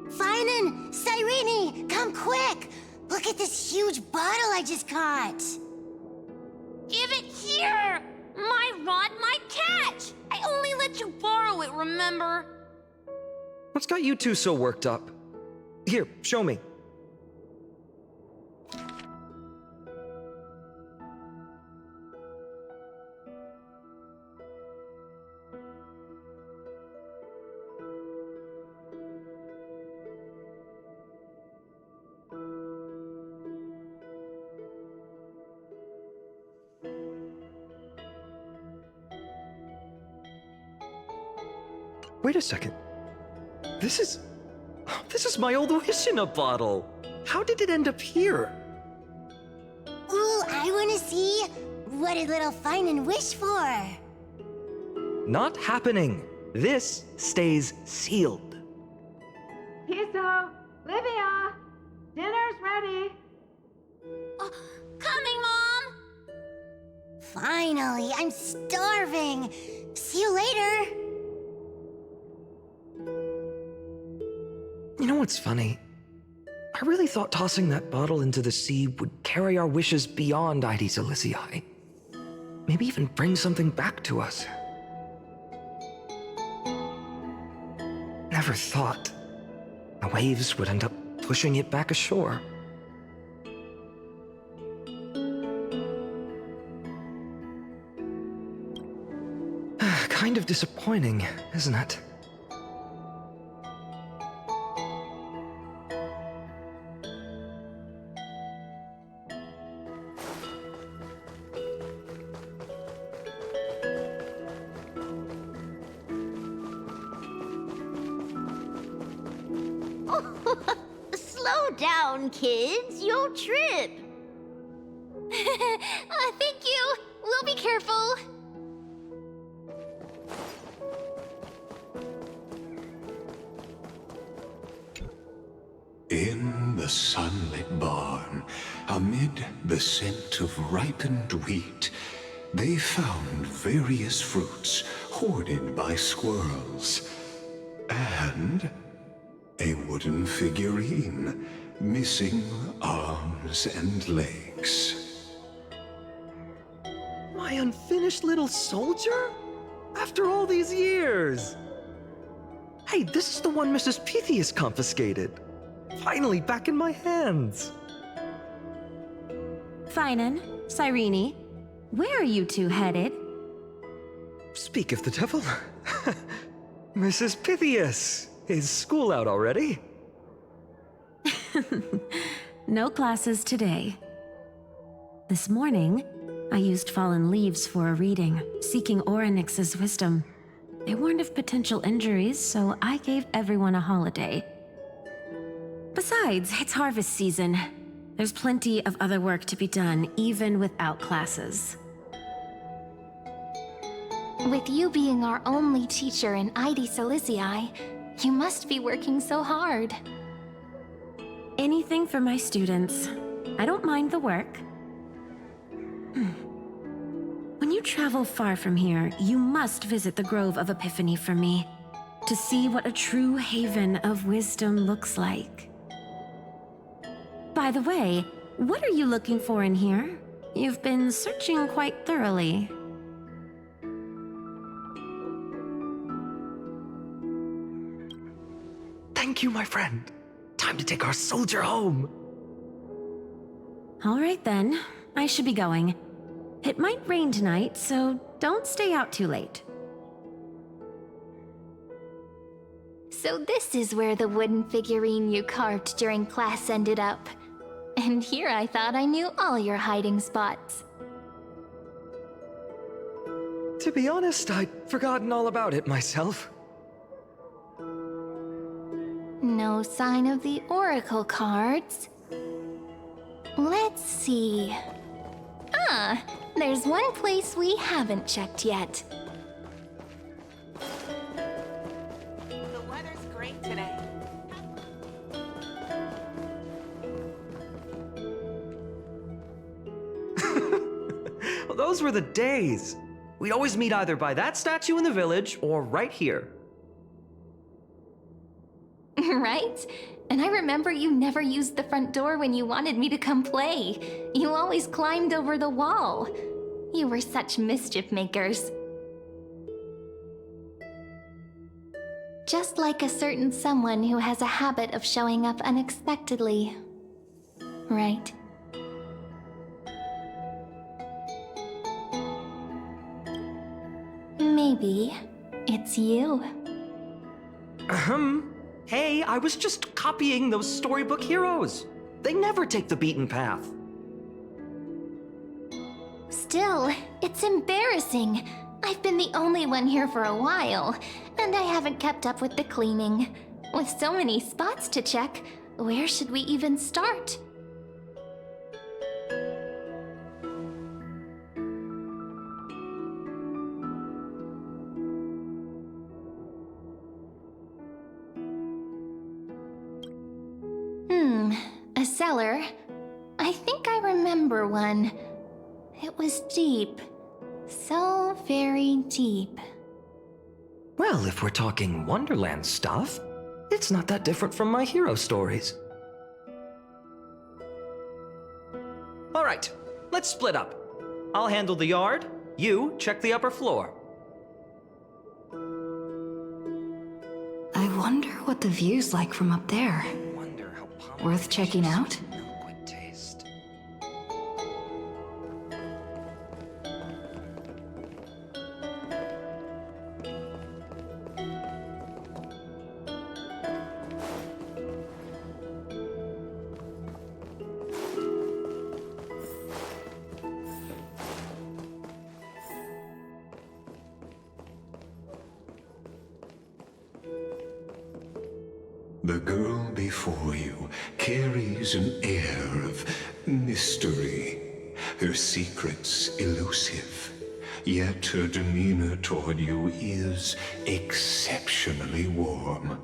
Finan! Cyrene! Come quick! Look at this huge bottle I just caught! Give it here! My rod, my catch! I only let you borrow it, remember? What's got you two so worked up? Here, show me. Wait a second. This is my old wish in a bottle. How did it end up here? Ooh, I wanna see what did little Finan wish for? Not happening. This stays sealed. Piso, Livia, dinner's ready. Coming, Mom! Finally, I'm starving. See you later. what's funny? I really thought tossing that bottle into the sea would carry our wishes beyond Ides Elysiae. Maybe even bring something back to us. Never thought the waves would end up pushing it back ashore. Kind of disappointing, isn't it? Slow down, kids. You'll trip. Thank you. We'll be careful. In the sunlit barn, amid the scent of ripened wheat, they found various fruits hoarded by squirrels, and a wooden figurine missing arms and legs. My unfinished little soldier? After all these years! Hey, this is the one Mrs. Pythias confiscated. Finally back in my hands. Finan, Cyrene, where are you two headed? Speak of the devil. Mrs. Pythias, is school out already? No classes today. This morning, I used fallen leaves for a reading, seeking Orynyx's wisdom. They warned of potential injuries, so I gave everyone a holiday. Besides, it's harvest season. There's plenty of other work to be done, even without classes. With you being our only teacher in Ides Elysiae, you must be working so hard. Anything for my students. I don't mind the work. When you travel far from here, you must visit the Grove of Epiphany for me, to see what a true haven of wisdom looks like. By the way, what are you looking for in here? You've been searching quite thoroughly. Thank you, my friend. Time to take our soldier home. All right then, I should be going. It might rain tonight, so don't stay out too late. So this is where the wooden figurine you carved during class ended up. And here I thought I knew all your hiding spots. To be honest, I'd forgotten all about it myself. No sign of the oracle cards. Let's see. Ah, there's one place we haven't checked yet. The weather's great today. Well, those were the days. We'd always meet either by that statue in the village or right here. Right? And I remember you never used the front door when you wanted me to come play. You always climbed over the wall. You were such mischief makers. Just like a certain someone who has a habit of showing up unexpectedly. Right? Maybe it's you. Hey, I was just copying those storybook heroes. They never take the beaten path. Still, it's embarrassing. I've been the only one here for a while, and I haven't kept up with the cleaning. With so many spots to check, where should we even start? A cellar. I think I remember one. It was deep. So very deep. Well, if we're talking Wonderland stuff, It's not that different from my hero stories. All right, let's split up. I'll handle the yard, you check the upper floor. I wonder what the view's like from up there. Worth checking out? The girl before you carries an air of mystery, her secrets elusive, yet her demeanor toward you is exceptionally warm.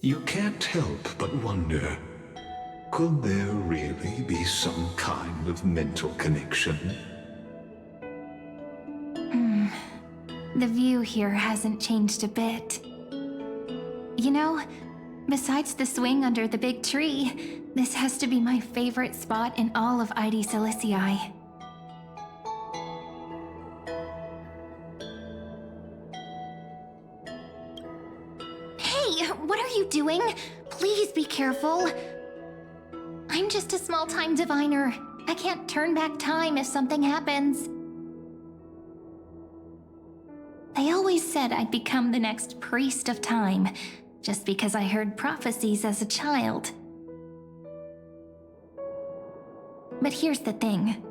You can't help but wonder, could there really be some kind of mental connection? The view here hasn't changed a bit. You know, besides the swing under the big tree, this has to be my favorite spot in all of ID Silicii. Hey, what are you doing? Please be careful. I'm just a small-time diviner. I can't turn back time if something happens. They always said I'd become the next priest of time, just because I heard prophecies as a child. But here's the thing.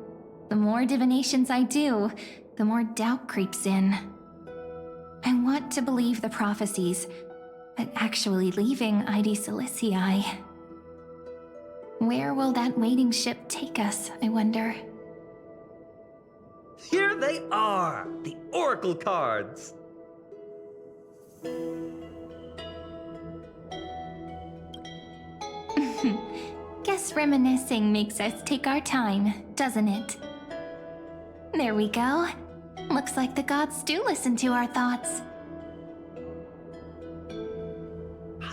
The more divinations I do, the more doubt creeps in. I want to believe the prophecies, but actually leaving ID Silicii. Where will that waiting ship take us, I wonder? Here they are, the Oracle cards. Guess reminiscing makes us take our time, doesn't it? There we go. Looks like the gods do listen to our thoughts.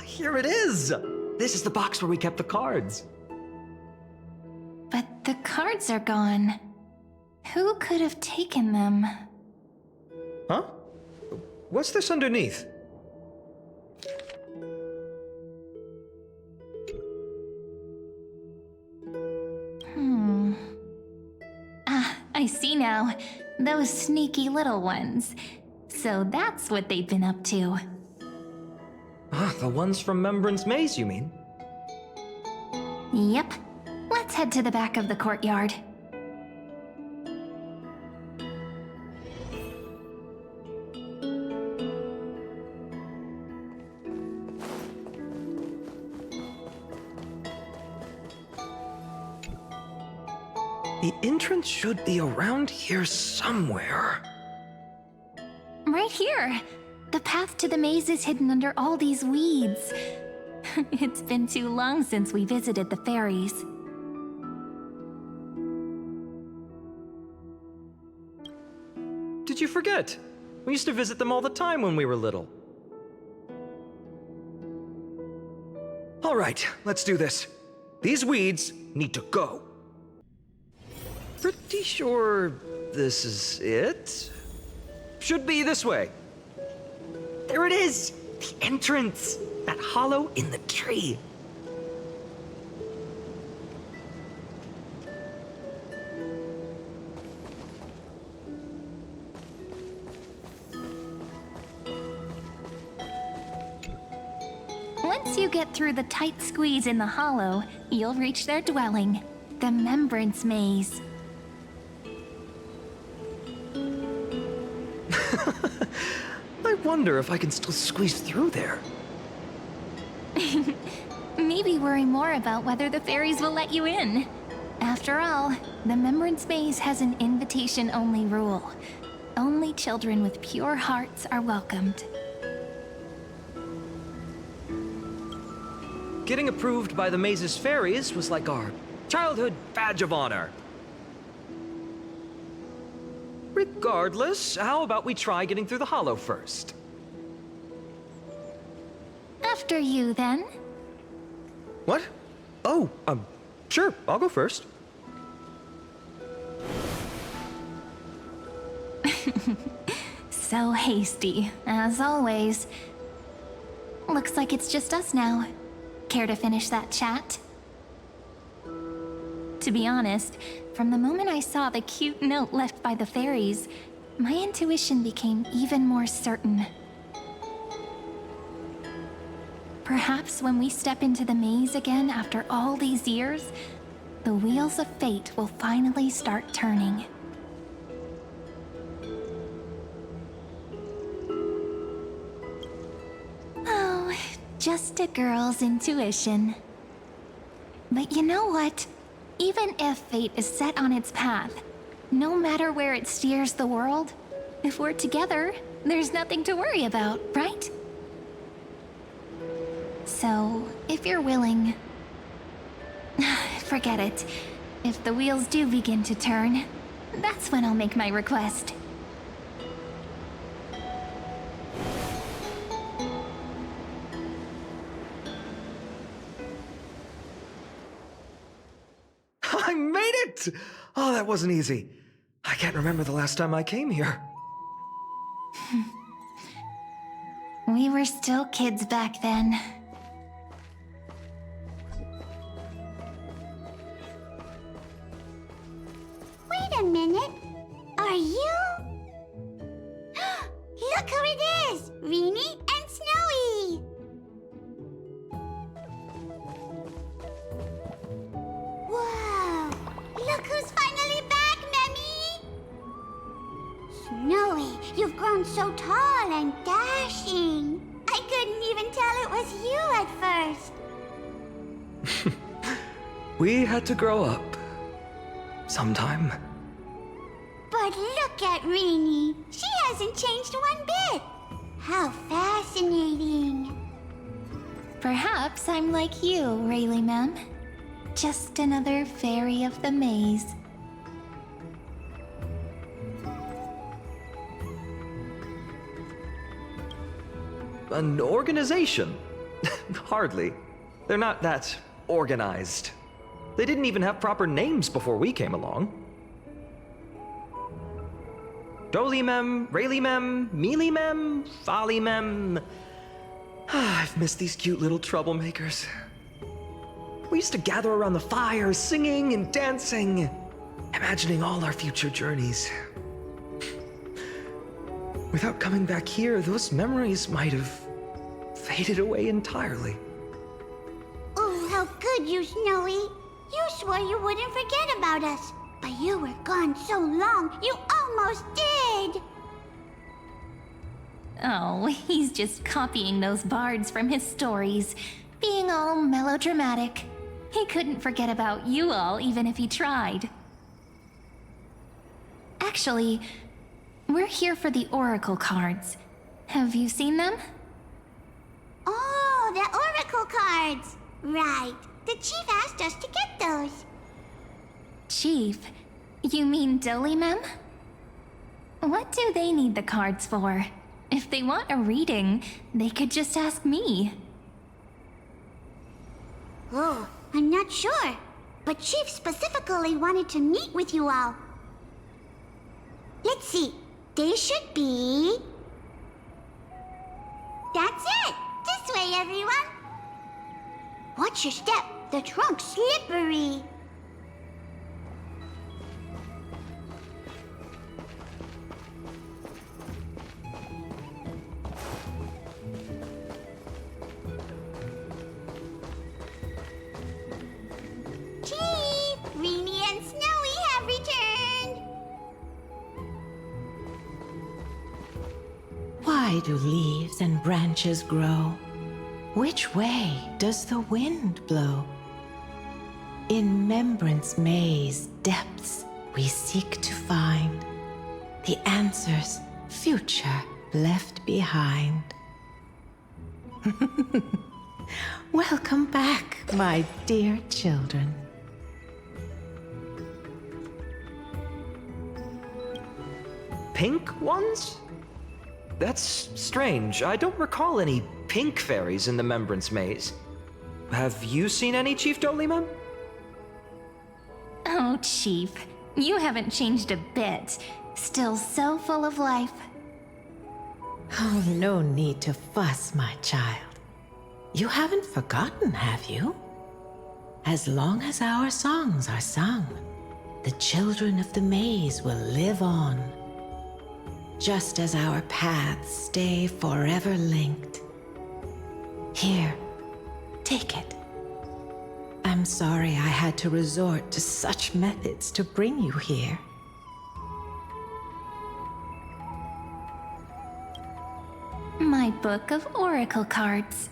Here it is! This is the box where we kept the cards. But the cards are gone. Who could have taken them? Huh? What's this underneath? I see now. Those sneaky little ones. So that's what they've been up to. The ones from Membrance Maze, you mean? Yep. Let's head to the back of the courtyard. The entrance should be around here somewhere. Right here. The path to the maze is hidden under all these weeds. It's been too long since we visited the fairies. Did you forget? We used to visit them all the time when we were little. All right, let's do this. These weeds need to go. Pretty sure this is it? Should be this way. There it is! The entrance! That hollow in the tree. Once you get through the tight squeeze in the hollow, you'll reach their dwelling, the Membrance Maze. I wonder if I can still squeeze through there. Maybe worry more about whether the fairies will let you in. After all, the Membrance Maze has an invitation-only rule. Only children with pure hearts are welcomed. Getting approved by the maze's fairies was like our childhood badge of honor. Regardless, how about we try getting through the hollow first? After you, then. What? Oh, sure, I'll go first. So hasty, as always. Looks like it's just us now. Care to finish that chat? To be honest, from the moment I saw the cute note left by the fairies, my intuition became even more certain. Perhaps when we step into the maze again after all these years, the wheels of fate will finally start turning. Oh, just a girl's intuition. But you know what? Even if fate is set on its path, no matter where it steers the world, if we're together, there's nothing to worry about, right? So, if you're willing... Forget it. If the wheels do begin to turn, that's when I'll make my request. I made it! Oh, that wasn't easy. I can't remember the last time I came here. We were still kids back then. Wait a minute. Are you? Look who it is! Rini and Snowy! Whoa! Look who's finally back, Memmy! Snowy, you've grown so tall and dashing. I couldn't even tell it was you at first. We had to grow up. Sometime. But look at Rini. She hasn't changed one bit. How fascinating. Perhaps I'm like you, Rayleigh Mem. Just another fairy of the maze. An organization? Hardly. They're not that organized. They didn't even have proper names before we came along. Dolimem, Rayleigh-mem, Mealy-mem, Folly-mem. I've missed these cute little troublemakers. We used to gather around the fire, singing and dancing, imagining all our future journeys. Without coming back here, those memories might have faded away entirely. Oh, how could you, Snowy? You swore you wouldn't forget about us, but you were gone so long, you almost did! Oh, he's just copying those bards from his stories, being all melodramatic. He couldn't forget about you all, even if he tried. Actually, we're here for the Oracle cards. Have you seen them? Oh, the Oracle cards! Right. The chief asked us to get those. Chief? You mean Dolimem? What do they need the cards for? If they want a reading, they could just ask me. Oh, I'm not sure. But Chief specifically wanted to meet with you all. Let's see. They should be... That's it! This way, everyone! Watch your step. The trunk's slippery. Chief! Rini and Snowy have returned! Why do leaves and branches grow? Which way does the wind blow? In Membrance Maze depths we seek to find the answers future left behind. Welcome back, my dear children. Pink ones? That's strange. I don't recall any pink fairies in the Membrance Maze. Have you seen any, Chief Dolymem? Oh, Chief, you haven't changed a bit. Still so full of life. Oh, no need to fuss, my child. You haven't forgotten, have you? As long as our songs are sung, the children of the maze will live on. Just as our paths stay forever linked. Here, take it. I'm sorry I had to resort to such methods to bring you here. My book of oracle cards.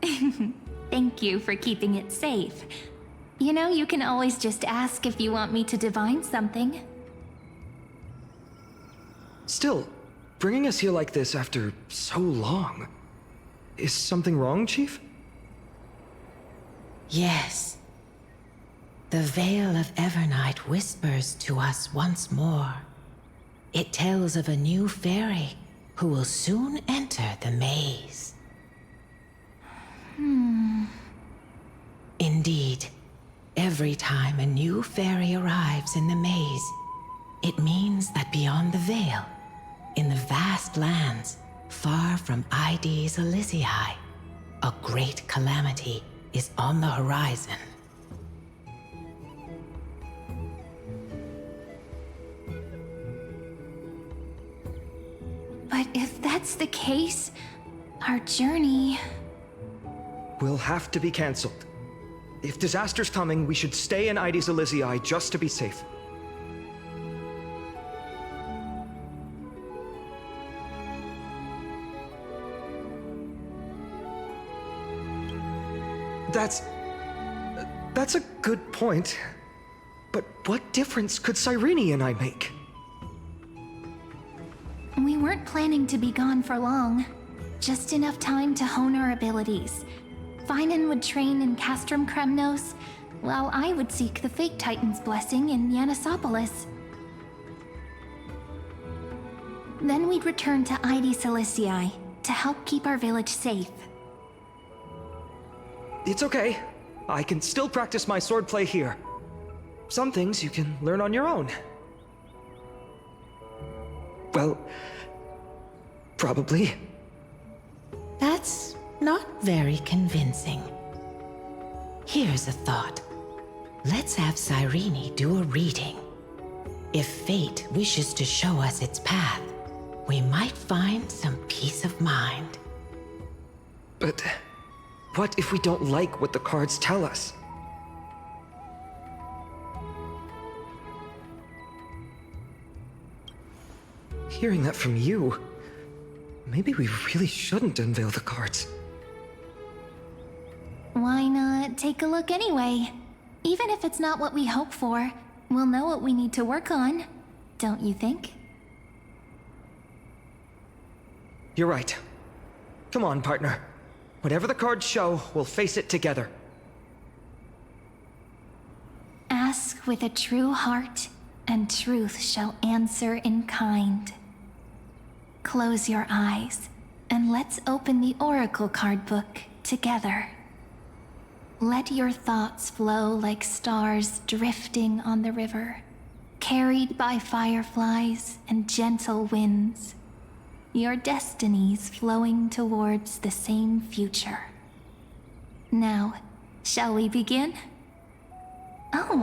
Thank you for keeping it safe. You know, you can always just ask if you want me to divine something. Still, bringing us here like this after so long. Is something wrong, Chief? Yes. The Veil of Evernight whispers to us once more. It tells of a new fairy who will soon enter the maze. Indeed, every time a new fairy arrives in the maze, it means that beyond the veil, in the vast lands far from Ides Elysiae, a great calamity is on the horizon. But if that's the case, our journey... Will have to be cancelled. If disaster's coming, we should stay in Ides Elysiae just to be safe. That's a good point. But what difference could Cyrene and I make? We weren't planning to be gone for long. Just enough time to hone our abilities. Finan would train in Castrum Kremnos, while I would seek the Fake Titan's blessing in Yanisopolis. Then we'd return to Ides Elysiae to help keep our village safe. It's okay. I can still practice my swordplay here. Some things you can learn on your own. Well, probably. That's not very convincing. Here's a thought. Let's have Cyrene do a reading. If fate wishes to show us its path, we might find some peace of mind. But what if we don't like what the cards tell us? Hearing that from you, maybe we really shouldn't unveil the cards. Why not take a look anyway? Even if it's not what we hope for, we'll know what we need to work on, don't you think? You're right. Come on, partner. Whatever the cards show, we'll face it together. Ask with a true heart, and truth shall answer in kind. Close your eyes, and let's open the Oracle card book together. Let your thoughts flow like stars drifting on the river, carried by fireflies and gentle winds. Your destinies flowing towards the same future. Now, shall we begin? Oh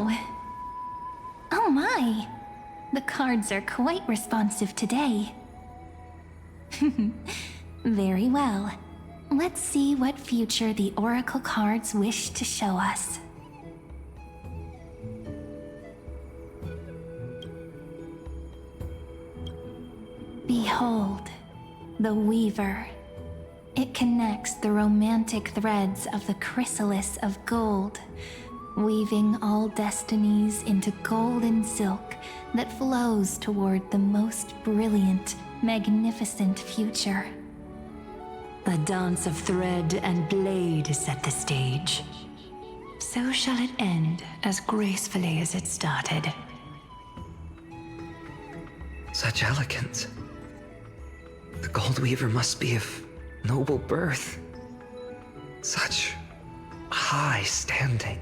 my! The cards are quite responsive today. Very well. Let's see what future the Oracle cards wish to show us. Behold, the Weaver. It connects the romantic threads of the chrysalis of gold, weaving all destinies into golden silk that flows toward the most brilliant, magnificent future. The dance of thread and blade set the stage. So shall it end as gracefully as it started. Such elegance. The Gold Weaver must be of noble birth. Such high standing.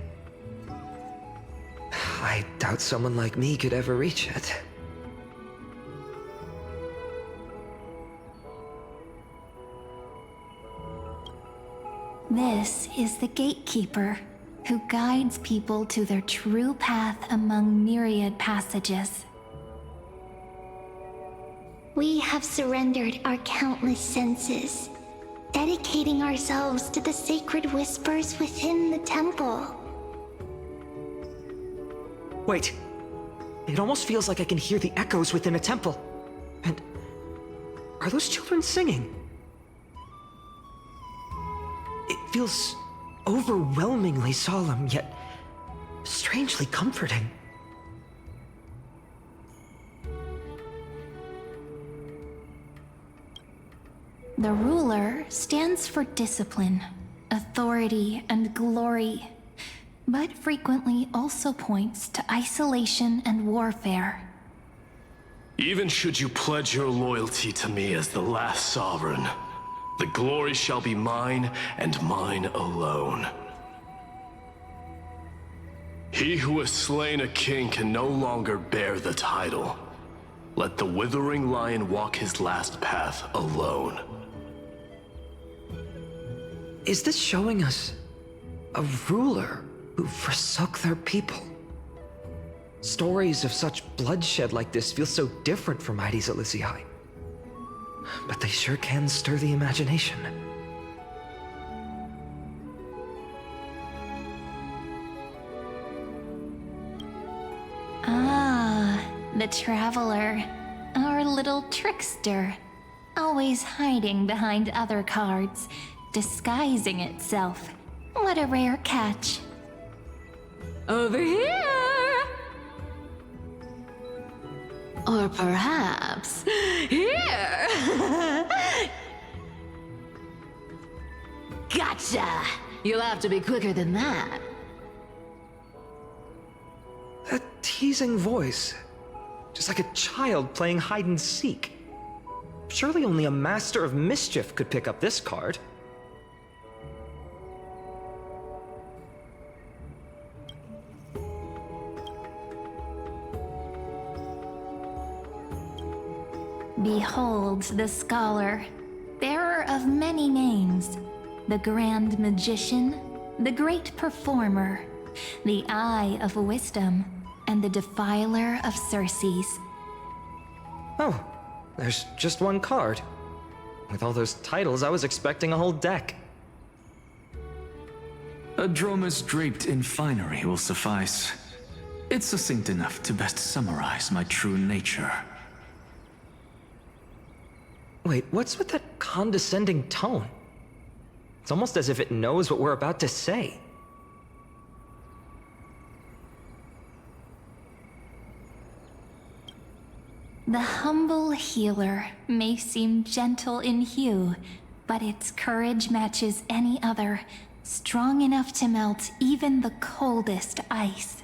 I doubt someone like me could ever reach it. This is the Gatekeeper, who guides people to their true path among myriad passages. We have surrendered our countless senses, dedicating ourselves to the sacred whispers within the temple. Wait. It almost feels like I can hear the echoes within a temple. And are those children singing? It feels overwhelmingly solemn, yet strangely comforting. The ruler stands for discipline, authority, and glory, but frequently also points to isolation and warfare. Even should you pledge your loyalty to me as the last sovereign, the glory shall be mine and mine alone. He who has slain a king can no longer bear the title. Let the withering lion walk his last path alone. Is this showing us a ruler who forsook their people? Stories of such bloodshed like this feel so different from Heidi's Elysiae. But they sure can stir the imagination. Ah, the Traveler, our little trickster, always hiding behind other cards, disguising itself. What a rare catch. Over here! Or perhaps here! Gotcha! You'll have to be quicker than that. That teasing voice. Just like a child playing hide and seek. Surely only a master of mischief could pick up this card. Behold the scholar, bearer of many names, the grand magician, the great performer, the eye of wisdom, and the defiler of Circes. Oh, there's just one card. With all those titles, I was expecting a whole deck. A dromus draped in finery will suffice. It's succinct enough to best summarize my true nature. Wait, what's with that condescending tone? It's almost as if it knows what we're about to say. The humble healer may seem gentle in hue, but its courage matches any other, strong enough to melt even the coldest ice.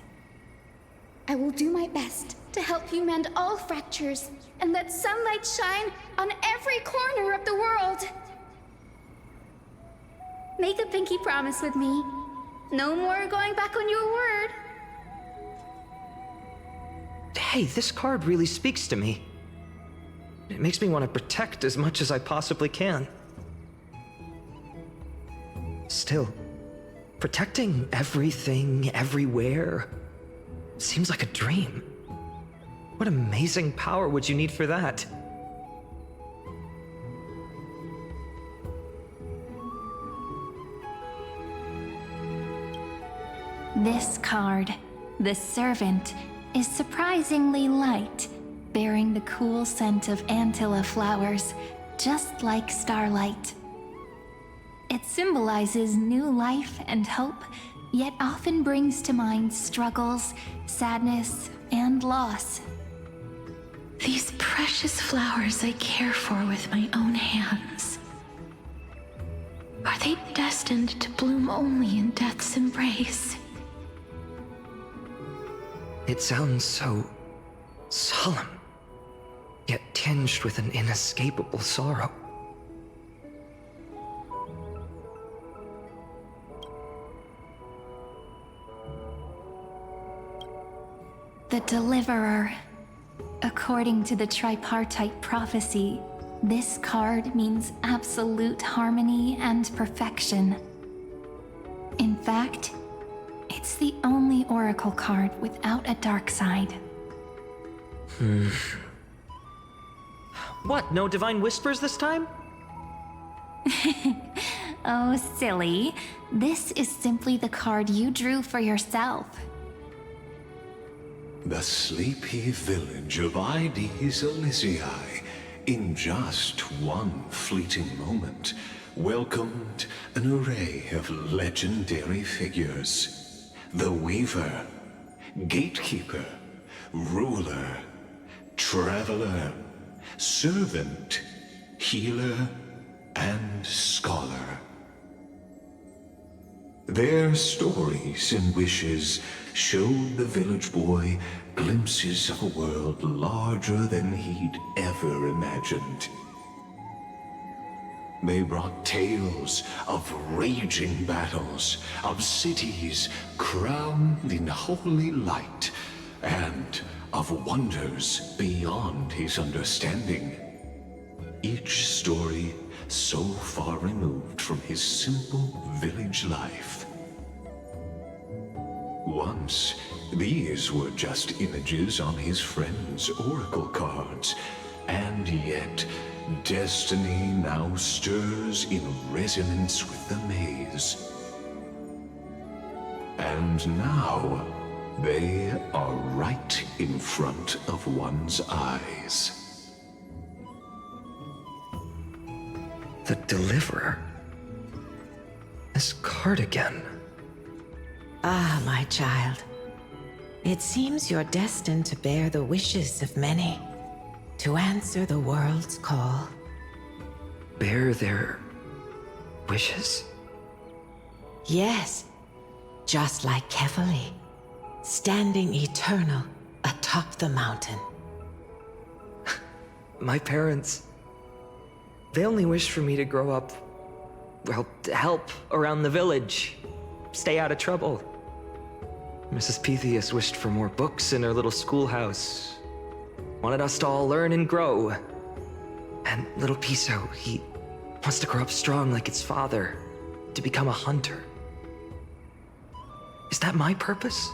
I will do my best to help you mend all fractures and let sunlight shine on every corner of the world. Make a pinky promise with me. No more going back on your word. Hey, this card really speaks to me. It makes me want to protect as much as I possibly can. Still, protecting everything, everywhere, seems like a dream. What amazing power would you need for that? This card, the Servant, is surprisingly light, bearing the cool scent of Antilla flowers, just like starlight. It symbolizes new life and hope, yet often brings to mind struggles, sadness, and loss. These precious flowers I care for with my own hands. Are they destined to bloom only in death's embrace? It sounds so solemn, yet tinged with an inescapable sorrow. The Deliverer. According to the tripartite prophecy, this card means absolute harmony and perfection. In fact, it's the only oracle card without a dark side. What, no divine whispers this time? Oh, silly. This is simply the card you drew for yourself. The sleepy village of Ides Elysiae, in just one fleeting moment, welcomed an array of legendary figures. The Weaver, Gatekeeper, Ruler, Traveler, Servant, Healer, and Scholar. Their stories and wishes showed the village boy glimpses of a world larger than he'd ever imagined. They brought tales of raging battles, of cities crowned in holy light, and of wonders beyond his understanding. Each story so far removed from his simple village life. Once, these were just images on his friend's oracle cards, and yet destiny now stirs in resonance with the maze. And now, they are right in front of one's eyes. The Deliverer? This card again. Ah, my child. It seems you're destined to bear the wishes of many, to answer the world's call. Bear their wishes? Yes, just like Kefali, standing eternal atop the mountain. My parents, they only wished for me to grow up, well, to help around the village, stay out of trouble. Mrs. Pythias wished for more books in her little schoolhouse, wanted us to all learn and grow. And little Piso, he wants to grow up strong like its father, to become a hunter. Is that my purpose?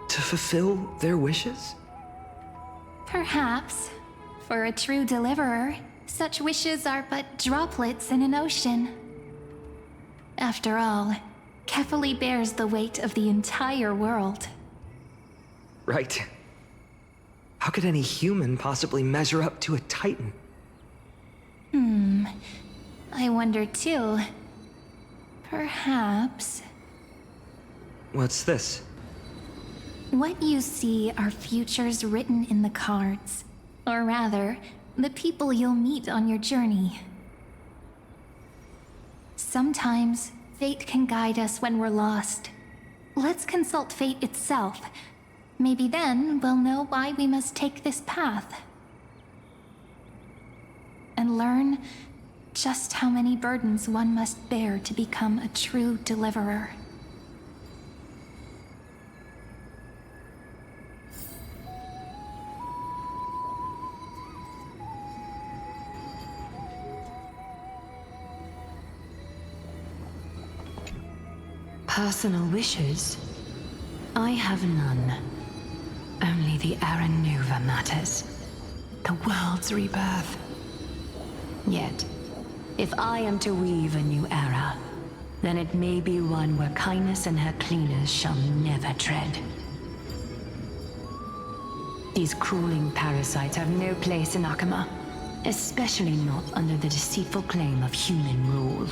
To fulfill their wishes? Perhaps. For a true deliverer, such wishes are but droplets in an ocean. After all, Kefali bears the weight of the entire world. Right. How could any human possibly measure up to a Titan? I wonder too. Perhaps... What's this? What you see are futures written in the cards. Or rather, the people you'll meet on your journey. Sometimes, fate can guide us when we're lost. Let's consult fate itself. Maybe then we'll know why we must take this path. And learn just how many burdens one must bear to become a true deliverer. Personal wishes? I have none. Only the Aranuva matters. The world's rebirth. Yet, if I am to weave a new era, then it may be one where kindness and her cleaners shall never tread. These crawling parasites have no place in Akama, especially not under the deceitful claim of human rule.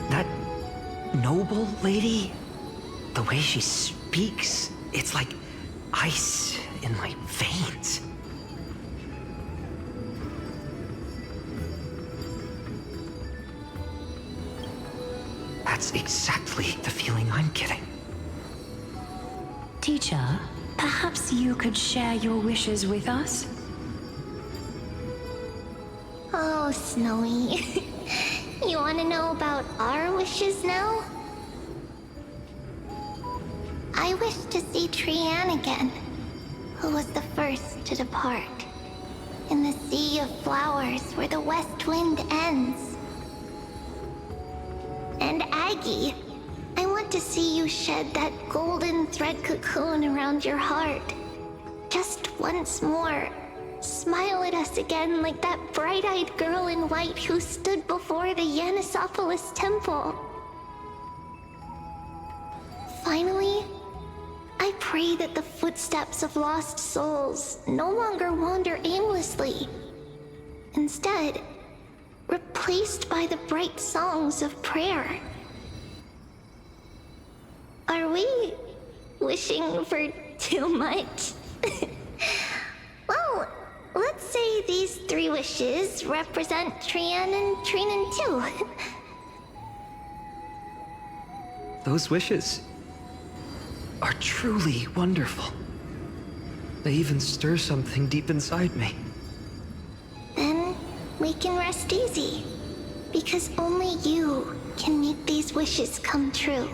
That noble lady? The way she speaks, it's like ice in my veins. That's exactly the feeling I'm getting. Teacher, Perhaps you could share your wishes with us? Oh, Snowy. You want to know about our wishes now? I wish to see Trianne again, who was the first to depart. In the sea of flowers where the west wind ends. And Aggie, I want to see you shed that golden thread cocoon around your heart. Just once more. Smile at us again like that bright-eyed girl in white who stood before the Yanisopolis temple. Finally, I pray that the footsteps of lost souls no longer wander aimlessly. Instead, replaced by the bright songs of prayer. Are we wishing for too much? Well, let's say these 3 wishes represent Trianne and Trinan too. Those wishes are truly wonderful. They even stir something deep inside me. Then we can rest easy, because only you can make these wishes come true.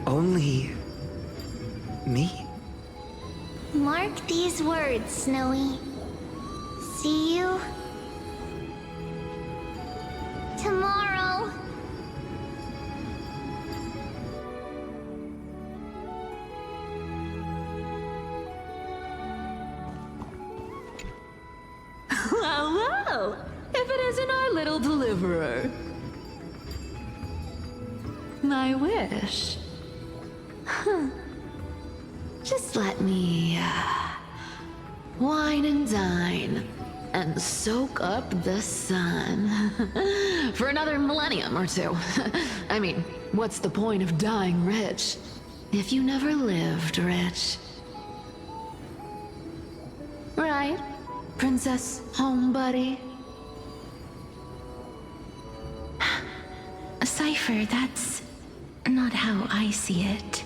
Only me? Mark these words, Snowy. See you tomorrow. Well, well, if it isn't our little deliverer. My wish. Huh. Just let me, wine and dine, and soak up the sun. For another millennium or 2. I mean, what's the point of dying rich if you never lived rich? Right, Princess Homebuddy? Cypher, that's not how I see it.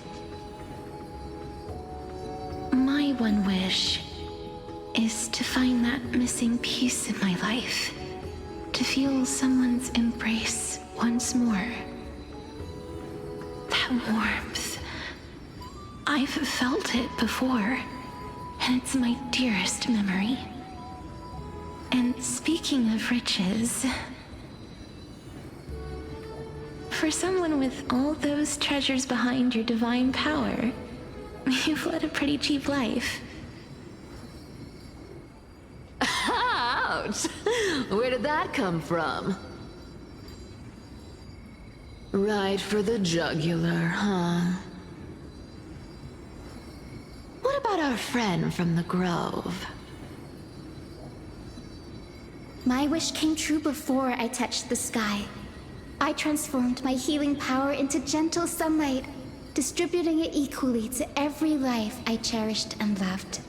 My one wish is to find that missing piece in my life. To feel someone's embrace once more. That warmth. I've felt it before, and it's my dearest memory. And speaking of riches, for someone with all those treasures behind your divine power, you've led a pretty cheap life. Ouch! Where did that come from? Right for the jugular, huh? What about our friend from the Grove? My wish came true before I touched the sky. I transformed my healing power into gentle sunlight, distributing it equally to every life I cherished and loved.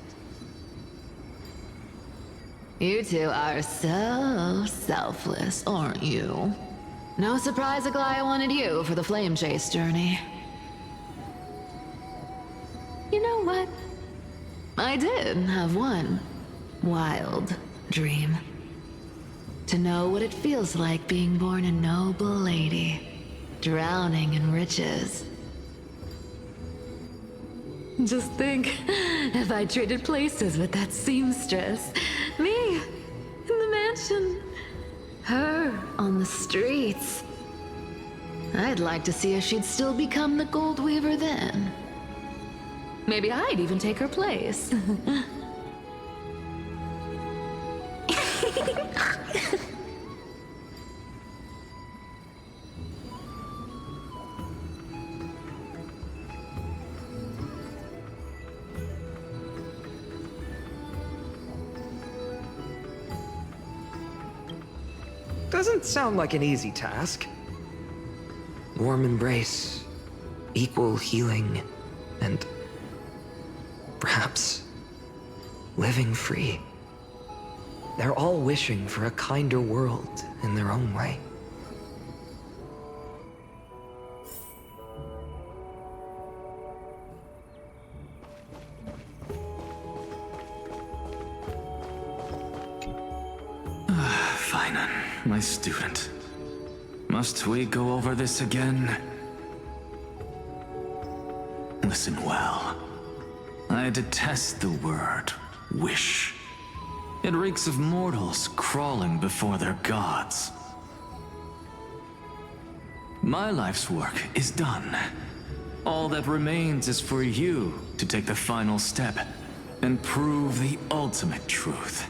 You two are so selfless, aren't you? No surprise Aglaya wanted you for the flame chase journey. You know what? I did have one wild dream. To know what it feels like being born a noble lady, drowning in riches. Just think, if I traded places with that seamstress, me in the mansion, her on the streets. I'd like to see if she'd still become the gold weaver then. Maybe I'd even take her place. Doesn't sound like an easy task. Warm embrace, equal healing, and perhaps living free. They're all wishing for a kinder world in their own way. student. Must we go over this again? Listen well. I detest the word wish. It reeks of mortals crawling before their gods. My life's work is done. All that remains is for you to take the final step and prove the ultimate truth.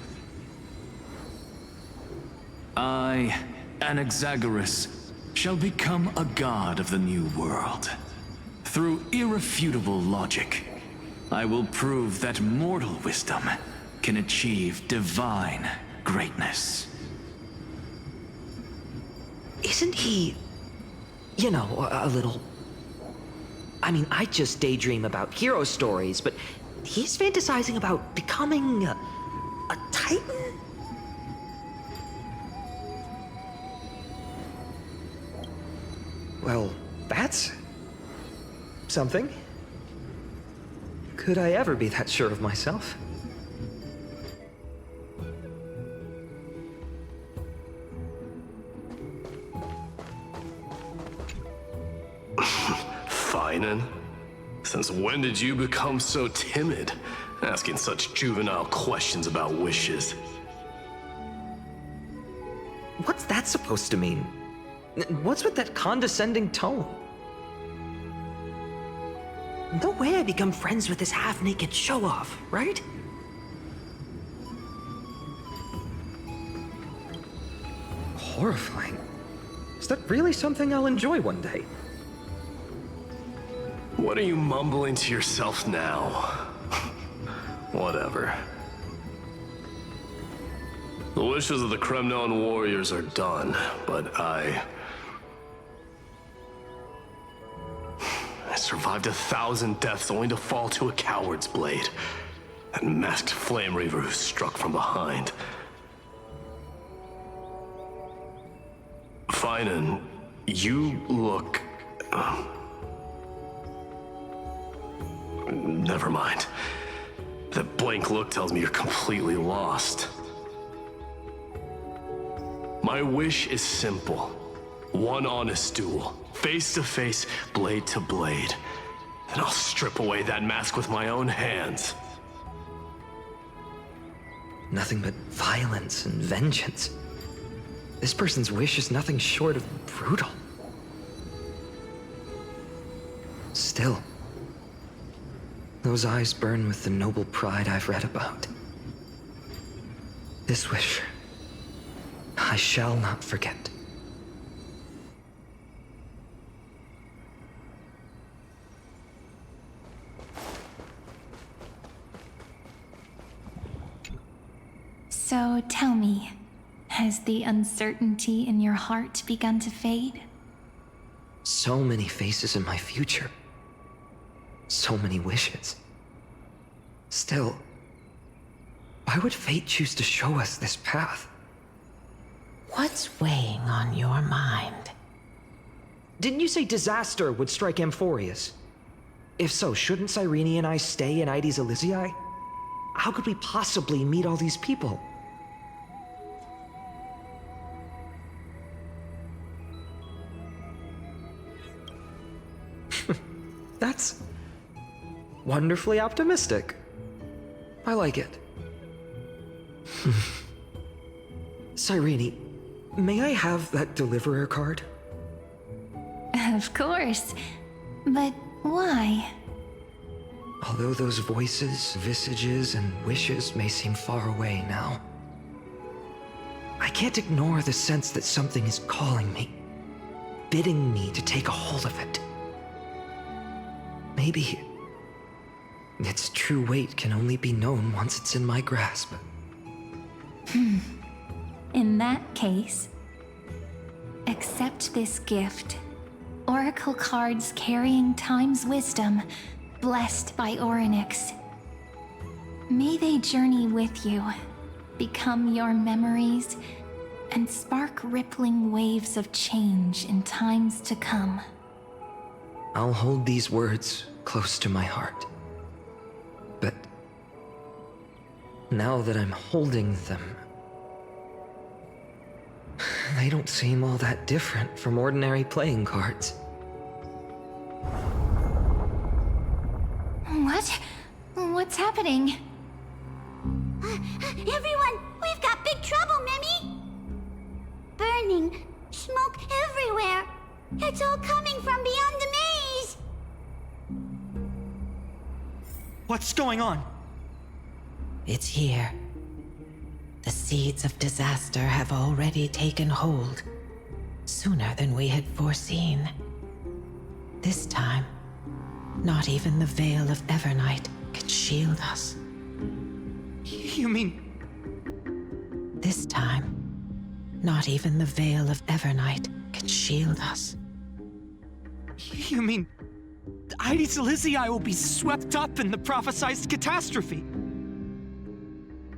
I, Anaxagoras, shall become a god of the new world. Through irrefutable logic, I will prove that mortal wisdom can achieve divine greatness. Isn't he, you know, a little... I mean, I just daydream about hero stories, but he's fantasizing about becoming a titan? Well, that's something. Could I ever be that sure of myself? Finan? Since when did you become so timid, asking such juvenile questions about wishes? What's that supposed to mean? What's with that condescending tone? No way I become friends with this half-naked show-off, right? Horrifying. Is that really something I'll enjoy one day? What are you mumbling to yourself now? Whatever. The wishes of the Kremnon warriors are done, but I survived 1,000 deaths only to fall to a coward's blade. That masked flame reaver who struck from behind. Finan, you look... Never mind. That blank look tells me you're completely lost. My wish is simple. One honest duel. Face to face, blade to blade. Then I'll strip away that mask with my own hands. Nothing but violence and vengeance. This person's wish is nothing short of brutal. Still, those eyes burn with the noble pride I've read about. This wish, I shall not forget. So tell me, has the uncertainty in your heart begun to fade? So many faces in my future. So many wishes. Still, why would fate choose to show us this path? What's weighing on your mind? Didn't you say disaster would strike Amphoreus? If so, shouldn't Cyrene and I stay in Ides Elysiae? How could we possibly meet all these people? That's wonderfully optimistic. I like it. Cyrene, may I have that deliverer card? Of course. But why? Although those voices, visages, and wishes may seem far away now, I can't ignore the sense that something is calling me, bidding me to take a hold of it. Maybe its true weight can only be known once it's in my grasp. In that case, accept this gift. Oracle cards carrying time's wisdom, blessed by Orynyx. May they journey with you, become your memories, and spark rippling waves of change in times to come. I'll hold these words close to my heart. But now that I'm holding them, They don't seem all that different from ordinary playing cards. What? What's happening? Everyone, we've got big trouble, Mimi! Burning, smoke everywhere. It's all coming from beyond the maze! What's going on? It's here. The seeds of disaster have already taken hold, sooner than we had foreseen. This time, not even the Veil of Evernight can shield us. You mean... This time, not even the Veil of Evernight can shield us. You mean... Ides Elysiae will be swept up in the prophesized catastrophe?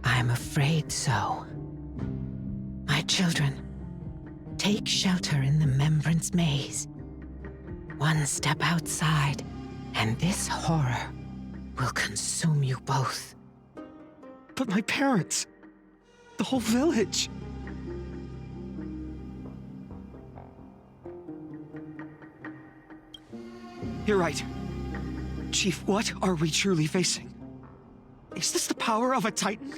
I'm afraid so. My children, take shelter in the Membrance Maze. One step outside, and this horror will consume you both. But my parents, the whole village... You're right. Chief, what are we truly facing? Is this the power of a Titan?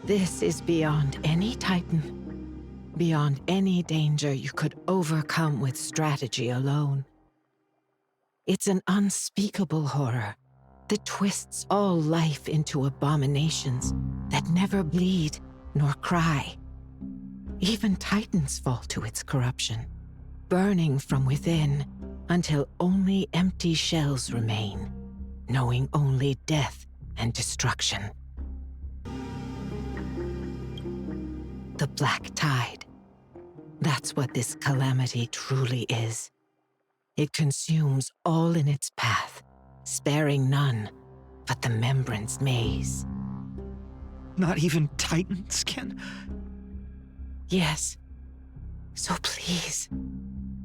This is beyond any Titan. Beyond any danger you could overcome with strategy alone. It's an unspeakable horror that twists all life into abominations that never bleed nor cry. Even Titans fall to its corruption, burning from within until only empty shells remain, knowing only death and destruction. The Black Tide. That's what this calamity truly is. It consumes all in its path, sparing none but the Membrance Maze. Not even Titans can... Yes. So please,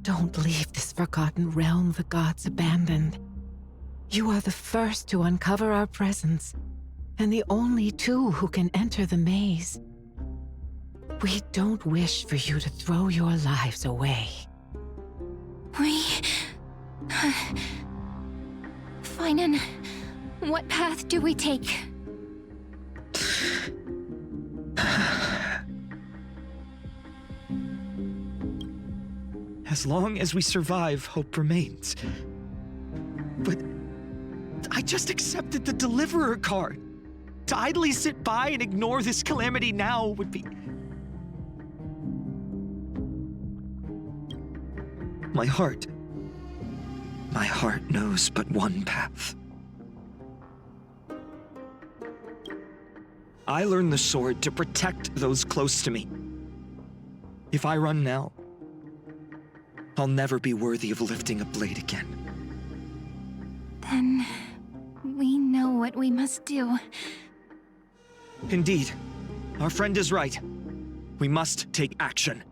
don't leave this forgotten realm the gods abandoned. You are the first to uncover our presence, and the only two who can enter the maze. We don't wish for you to throw your lives away. Finan, what path do we take? As long as we survive, hope remains. But I just accepted the Deliverer card. To idly sit by and ignore this calamity now would be... My heart knows but one path. I learned the sword to protect those close to me. If I run now, I'll never be worthy of lifting a blade again. Then we know what we must do. Indeed, our friend is right. We must take action.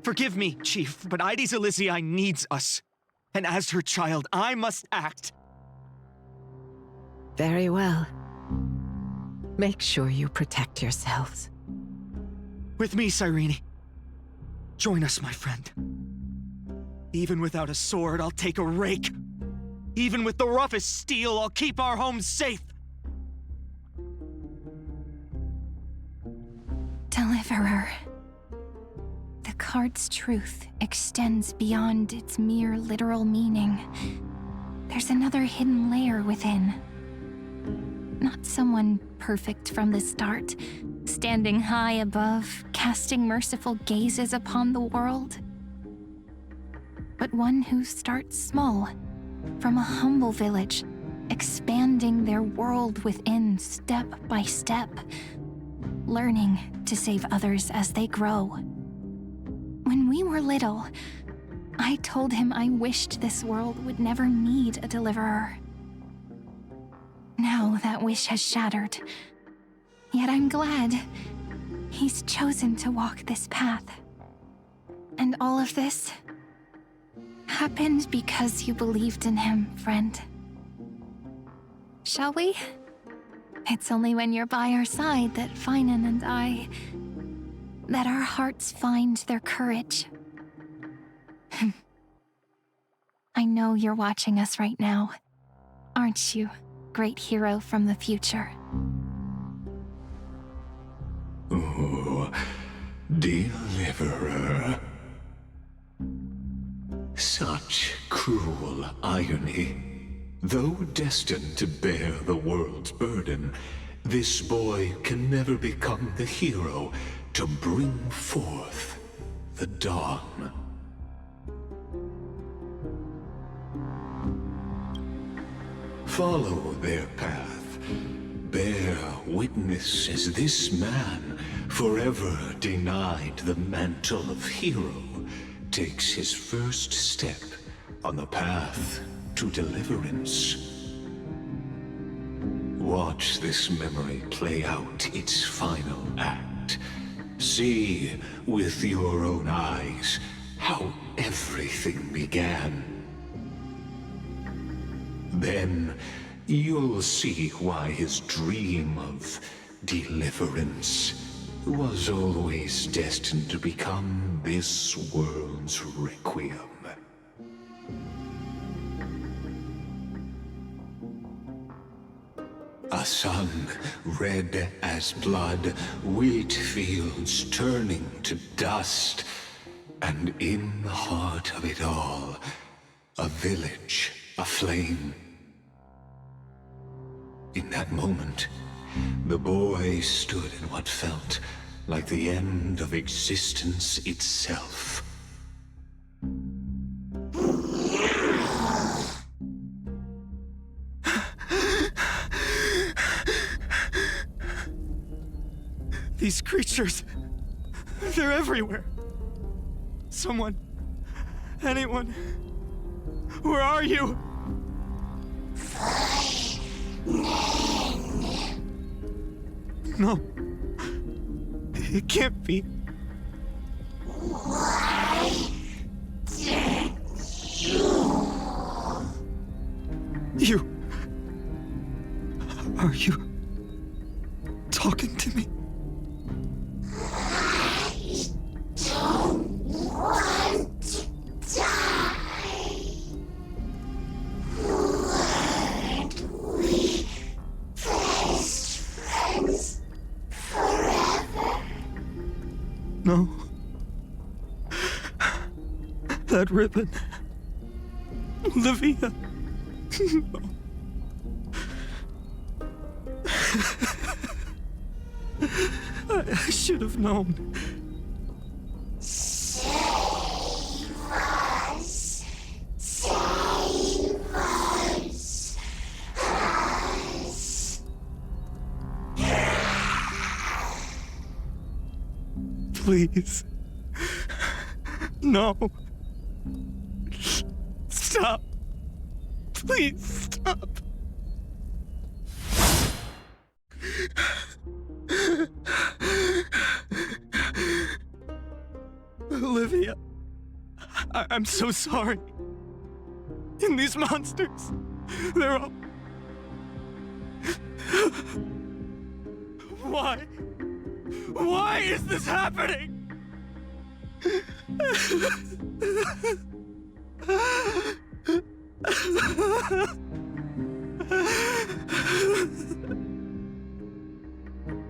Forgive me, Chief, but Ides Elysiae needs us. And as her child, I must act. Very well. Make sure you protect yourselves. With me, Cyrene. Join us, my friend. Even without a sword, I'll take a rake. Even with the roughest steel, I'll keep our home safe. Deliverer. The card's truth extends beyond its mere literal meaning. There's another hidden layer within. Not someone perfect from the start, standing high above, casting merciful gazes upon the world. But one who starts small, from a humble village, expanding their world within step by step, learning to save others as they grow. When we were little, I told him I wished this world would never need a deliverer. Now that wish has shattered. Yet I'm glad he's chosen to walk this path. And all of this happened because you believed in him, friend. Shall we? It's only when you're by our side that Finan and I... that our hearts find their courage. I know you're watching us right now, aren't you, great hero from the future? Oh, deliverer. Such cruel irony. Though destined to bear the world's burden, this boy can never become the hero to bring forth the dawn. Follow their path. Bear witness as this man, forever denied the mantle of hero, takes his first step on the path to deliverance. Watch this memory play out its final act. See with your own eyes how everything began. Then you'll see why his dream of deliverance was always destined to become this world's requiem. A sun red as blood, wheat fields turning to dust, and in the heart of it all, a village aflame. In that moment, the boy stood in what felt like the end of existence itself. These creatures, they're everywhere. Someone, anyone, where are you? No, it can't be. Are you talking to me? No. That ribbon. Olivia. No. I should have known. Save us. Save us. Please. No. Stop. Please stop. Olivia, I'm so sorry. And these monsters, they're all... Why? Why is this happening?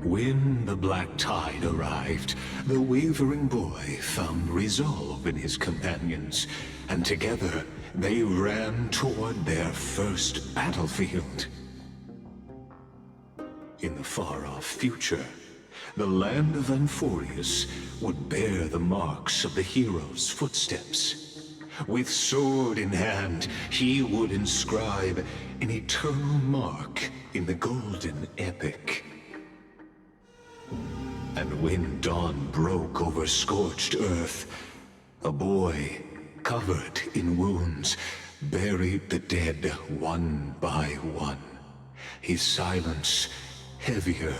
When the black tide arrived, the wavering boy found resolve in his companions, and together they ran toward their first battlefield. In the far-off future, the land of Amphoreus would bear the marks of the hero's footsteps. With sword in hand, he would inscribe an eternal mark in the golden epic. And when dawn broke over scorched earth, a boy, covered in wounds, buried the dead one by one. His silence heavier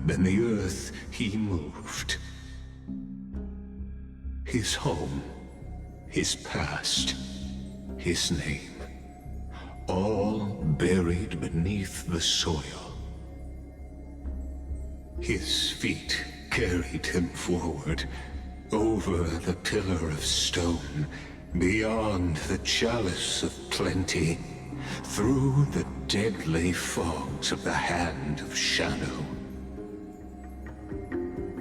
than the earth he moved. His home, his past, his name, all buried beneath the soil. His feet carried him forward, over the pillar of stone, beyond the chalice of plenty, through the deadly fogs of the Hand of Shadow.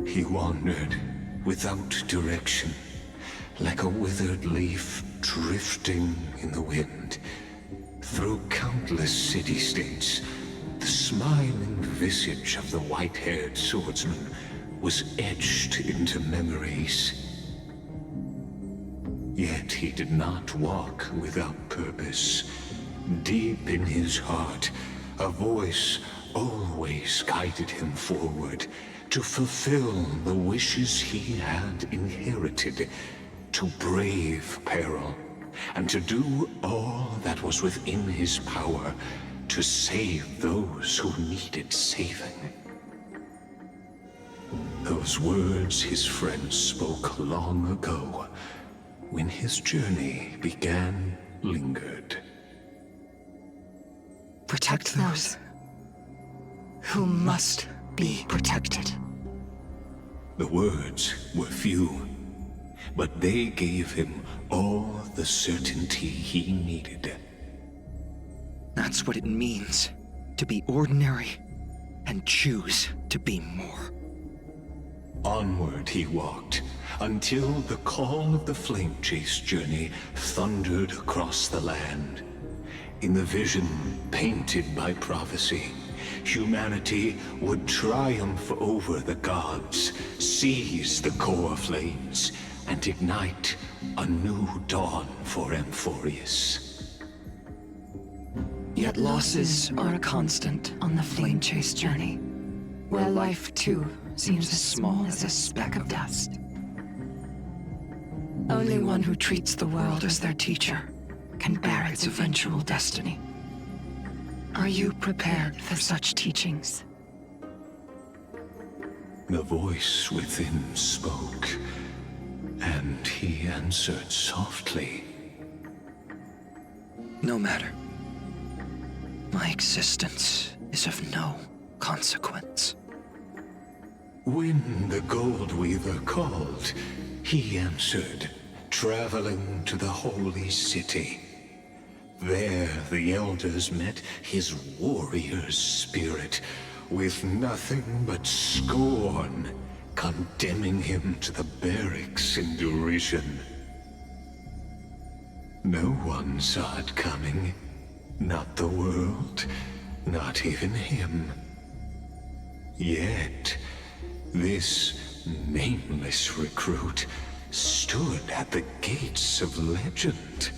He wandered without direction, like a withered leaf drifting in the wind. Through countless city-states, the smiling visage of the white-haired swordsman was etched into memories. Yet he did not walk without purpose. Deep in his heart, a voice always guided him forward to fulfill the wishes he had inherited, to brave peril, and to do all that was within his power to save those who needed saving. Those words his friend spoke long ago, when his journey began, lingered. Protect those who must be protected. The words were few, but they gave him all the certainty he needed. That's what it means to be ordinary and choose to be more. Onward he walked, until the call of the Flame Chase journey thundered across the land. In the vision painted by prophecy, humanity would triumph over the gods, seize the core flames, and ignite a new dawn for Amphoreus. Yet losses are a constant on the Flame Chase journey, where life too seems as small as a speck of dust. Only one who treats the world as their teacher can bear its eventual destiny. Are you prepared for such teachings? The voice within spoke, and he answered softly. No matter. My existence is of no consequence. When the Gold Weaver called, he answered, traveling to the holy city. There the elders met his warrior's spirit, with nothing but scorn, condemning him to the barracks in derision. No one saw it coming. Not the world, not even him. Yet, this nameless recruit stood at the gates of legend.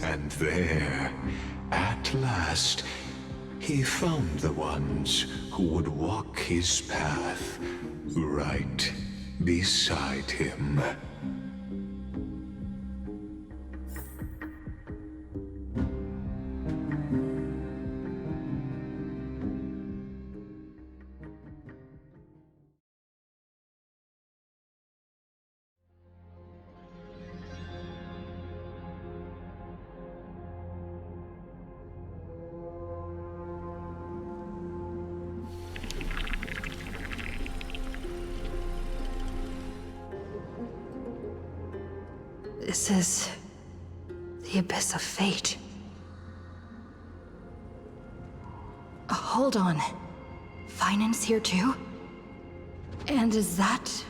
And there, at last, he found the ones who would walk his path right beside him. This is the abyss of fate. Hold on. Finance here too? And is that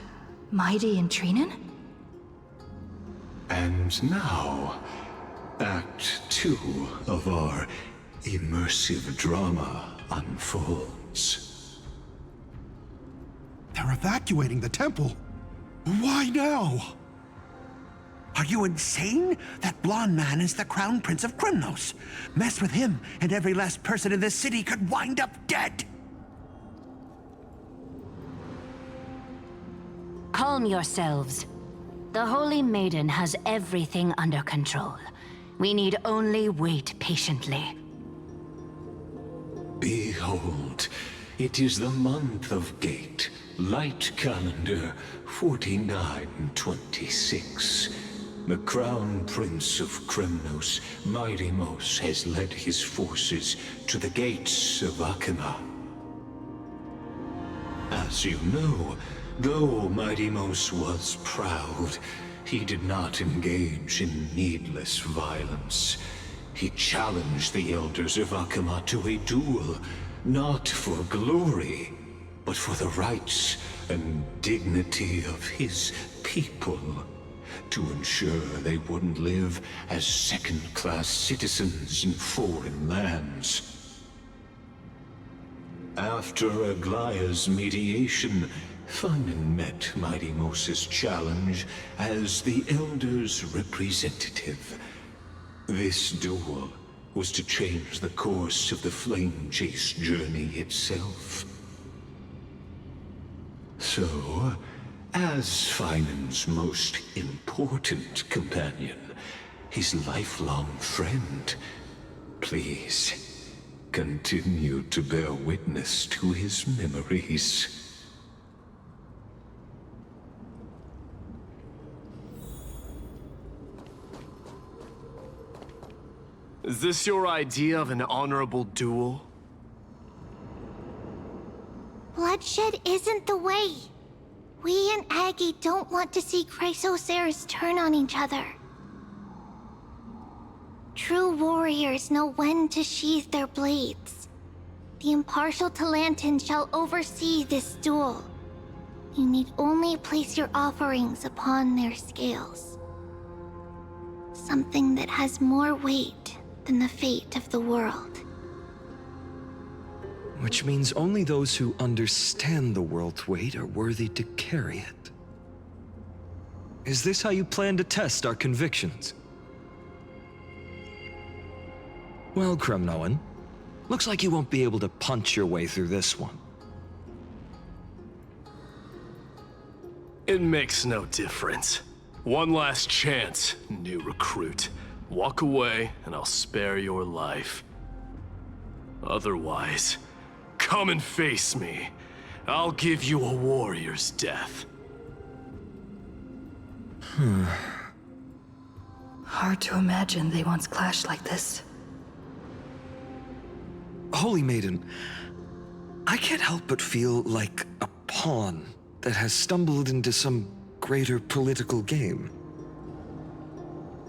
Mighty and Trinen? And now, Act 2 of our immersive drama unfolds. They're evacuating the temple. Why now? Are you insane? That blonde man is the Crown Prince of Krymnos. Mess with him, and every last person in this city could wind up dead. Calm yourselves. The Holy Maiden has everything under control. We need only wait patiently. Behold, it is the month of Gate, Light Calendar 4926. The Crown Prince of Krymnos, Mightymos, has led his forces to the gates of Akima. As you know, though Mighty-Mos was proud, he did not engage in needless violence. He challenged the elders of Akama to a duel, not for glory, but for the rights and dignity of his people, to ensure they wouldn't live as second-class citizens in foreign lands. After Aglaya's mediation, Finan met Mighty-Mos' challenge as the Elder's representative. This duel was to change the course of the Flame Chase journey itself. So, as Finan's most important companion, his lifelong friend, please continue to bear witness to his memories. Is this your idea of an honorable duel? Bloodshed isn't the way. We and Aggie don't want to see Chrysoceres turn on each other. True warriors know when to sheathe their blades. The impartial Talantin shall oversee this duel. You need only place your offerings upon their scales. Something that has more weight than the fate of the world. Which means only those who understand the world's weight are worthy to carry it. Is this how you plan to test our convictions? Well, Kremnoan, looks like you won't be able to punch your way through this one. It makes no difference. One last chance, new recruit. Walk away, and I'll spare your life. Otherwise, come and face me. I'll give you a warrior's death. Hard to imagine they once clashed like this. Holy Maiden, I can't help but feel like a pawn that has stumbled into some greater political game.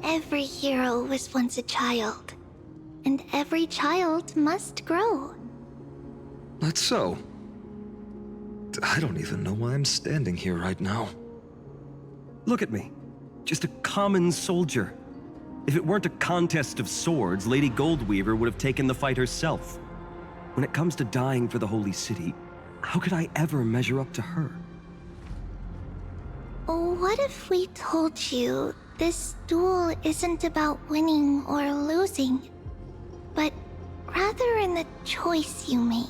Every hero was once a child, and every child must grow. That's so. I don't even know why I'm standing here right now. Look at me. Just a common soldier. If it weren't a contest of swords, Lady Goldweaver would have taken the fight herself. When it comes to dying for the Holy City, how could I ever measure up to her? What if we told you this duel isn't about winning or losing, but rather in the choice you make?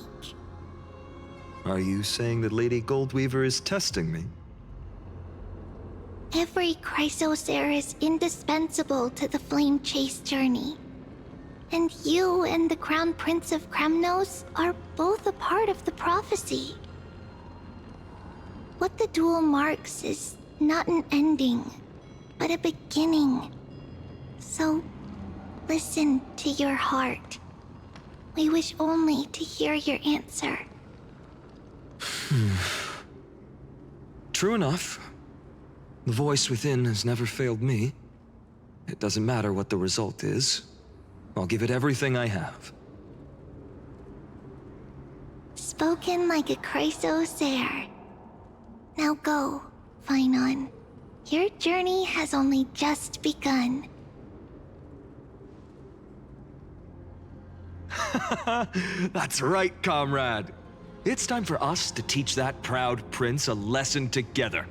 Are you saying that Lady Goldweaver is testing me? Every Chrysosere is indispensable to the Flame Chase journey. And you and the Crown Prince of Kremnos are both a part of the prophecy. What the duel marks is not an ending, but a beginning. So, listen to your heart. We wish only to hear your answer. True enough. The voice within has never failed me. It doesn't matter what the result is. I'll give it everything I have. Spoken like a Chrysosere. Now go, Finon. Your journey has only just begun. That's right, comrade. It's time for us to teach that proud prince a lesson together.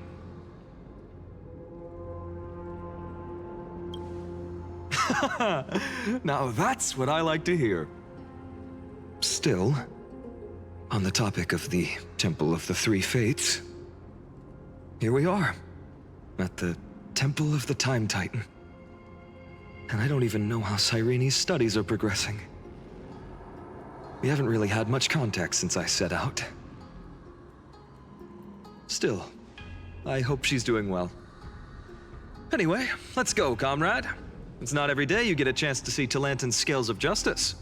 Now that's what I like to hear. Still, on the topic of the Temple of the Three Fates, here we are, at the Temple of the Time Titan. And I don't even know how Cyrene's studies are progressing. We haven't really had much contact since I set out. Still, I hope she's doing well. Anyway, let's go, comrade. It's not every day you get a chance to see Talantin's scales of justice.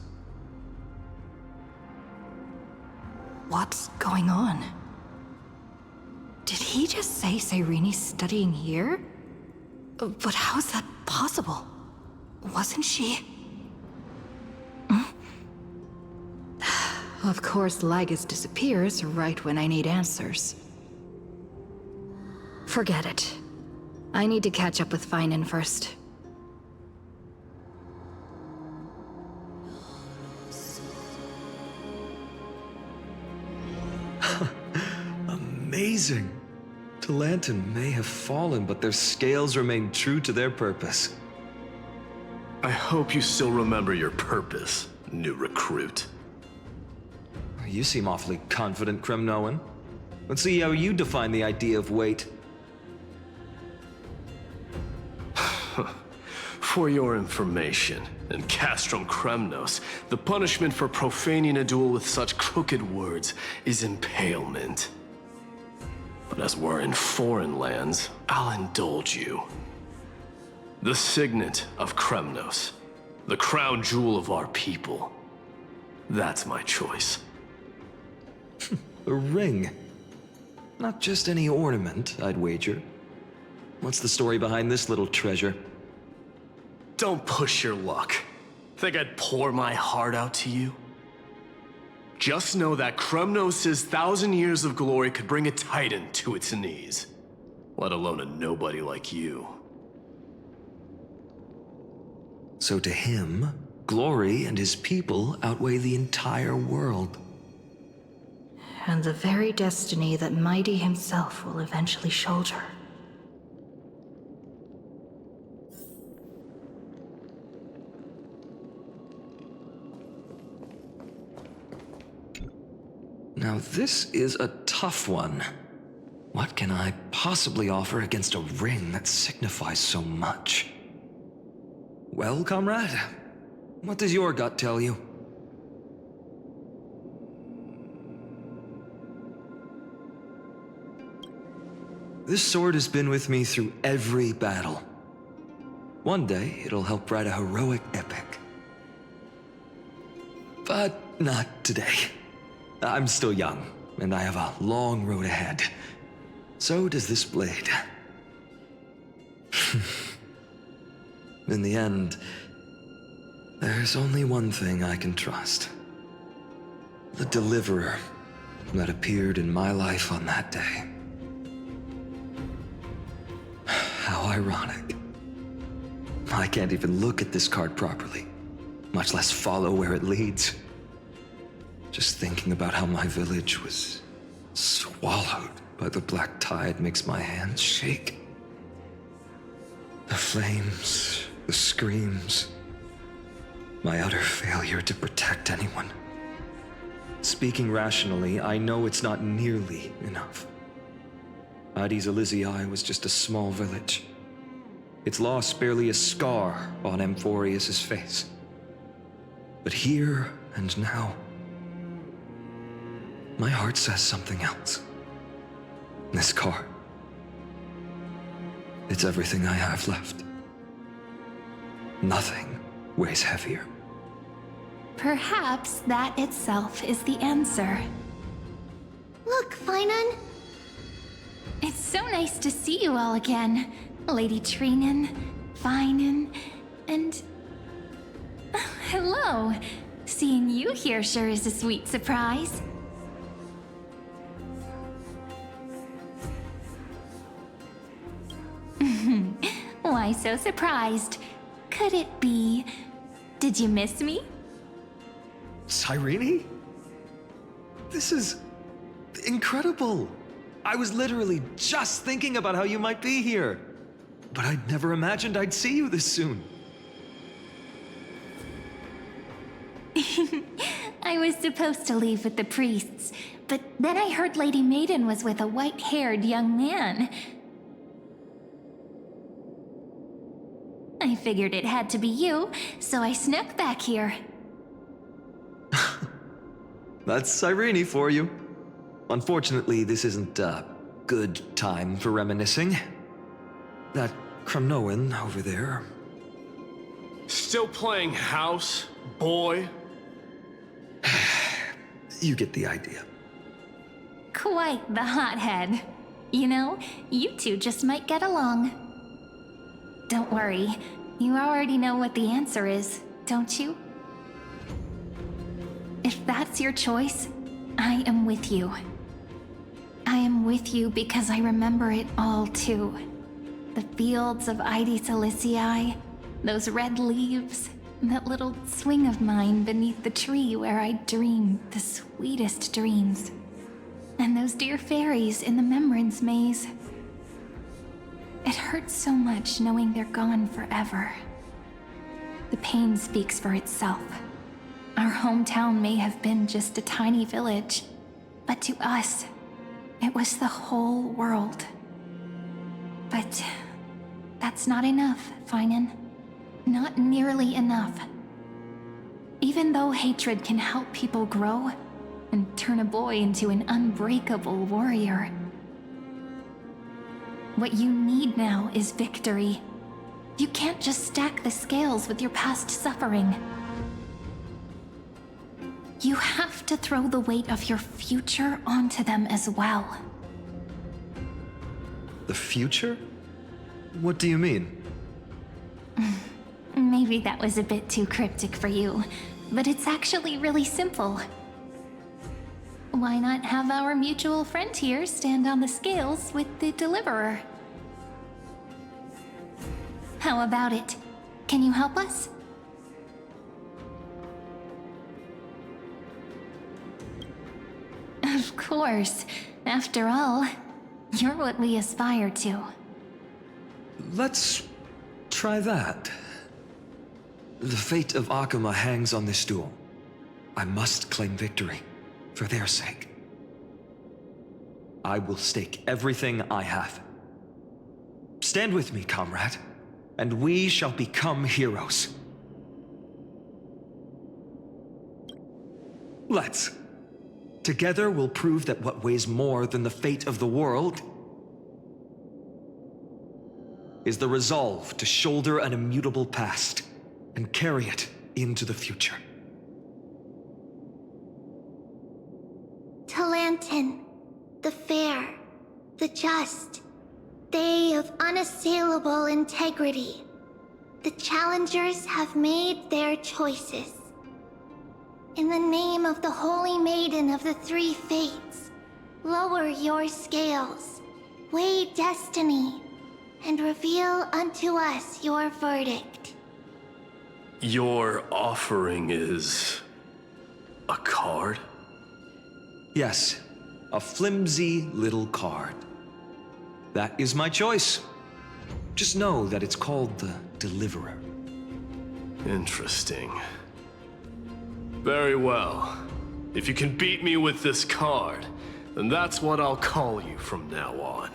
What's going on? Did he just say Cyrene's studying here? But how is that possible? Wasn't she? Of course, Lygus disappears right when I need answers. Forget it. I need to catch up with Finan first. Amazing! Talantin may have fallen, but their scales remain true to their purpose. I hope you still remember your purpose, new recruit. You seem awfully confident, Kremnoan. Let's see how you define the idea of weight. For your information, in Castrum Kremnos, the punishment for profaning a duel with such crooked words is impalement. But as we're in foreign lands, I'll indulge you. The signet of Kremnos, the crown jewel of our people. That's my choice. A ring. Not just any ornament, I'd wager. What's the story behind this little treasure? Don't push your luck. Think I'd pour my heart out to you? Just know that Kremnos' 1,000 years of glory could bring a titan to its knees. Let alone a nobody like you. So to him, glory and his people outweigh the entire world. And the very destiny that Mighty himself will eventually shoulder. Now this is a tough one. What can I possibly offer against a ring that signifies so much? Well, comrade, what does your gut tell you? This sword has been with me through every battle. One day, it'll help write a heroic epic. But not today. I'm still young, and I have a long road ahead. So does this blade. In the end, there's only one thing I can trust. The deliverer that appeared in my life on that day. How ironic. I can't even look at this card properly, much less follow where it leads. Just thinking about how my village was swallowed by the black tide makes my hands shake. The flames, the screams, my utter failure to protect anyone. Speaking rationally, I know it's not nearly enough. Addis Elysiae was just a small village. Its loss barely a scar on Amphoreus' face. But here and now, my heart says something else. This card. It's everything I have left. Nothing weighs heavier. Perhaps that itself is the answer. Look, Finan. It's so nice to see you all again. Lady Trinan, Finan, and... hello. Seeing you here sure is a sweet surprise. Why so surprised? Could it be... did you miss me? Cyrene? This is incredible. I was literally just thinking about how you might be here. But I'd never imagined I'd see you this soon. I was supposed to leave with the priests, but then I heard Lady Maiden was with a white-haired young man. I figured it had to be you, so I snuck back here. That's Cyrene for you. Unfortunately, this isn't a good time for reminiscing. That Kremnoan over there. Still playing house, boy? You get the idea. Quite the hothead. You know, you two just might get along. Don't worry, you already know what the answer is, don't you? If that's your choice, I am with you. I am with you because I remember it all too. The fields of Ide Silicii, those red leaves, that little swing of mine beneath the tree where I dreamed the sweetest dreams. And those dear fairies in the Membrance Maze. It hurts so much knowing they're gone forever. The pain speaks for itself. Our hometown may have been just a tiny village, but to us, it was the whole world. But that's not enough, Finan. Not nearly enough. Even though hatred can help people grow and turn a boy into an unbreakable warrior, what you need now is victory. You can't just stack the scales with your past suffering. You have to throw the weight of your future onto them as well. The future? What do you mean? Maybe that was a bit too cryptic for you, but it's actually really simple. Why not have our mutual friend here stand on the scales with the deliverer? How about it? Can you help us? Of course. After all, you're what we aspire to. Let's try that. The fate of Akuma hangs on this duel. I must claim victory, for their sake. I will stake everything I have. Stand with me, comrade, and we shall become heroes. Let's. Together we'll prove that what weighs more than the fate of the world is the resolve to shoulder an immutable past and carry it into the future. Talantin, the fair, the just, they of unassailable integrity. The challengers have made their choices. In the name of the Holy Maiden of the Three Fates, lower your scales, weigh destiny, and reveal unto us your verdict. Your offering is a card? Yes, a flimsy little card. That is my choice. Just know that it's called the Deliverer. Interesting. Very well. If you can beat me with this card, then that's what I'll call you from now on.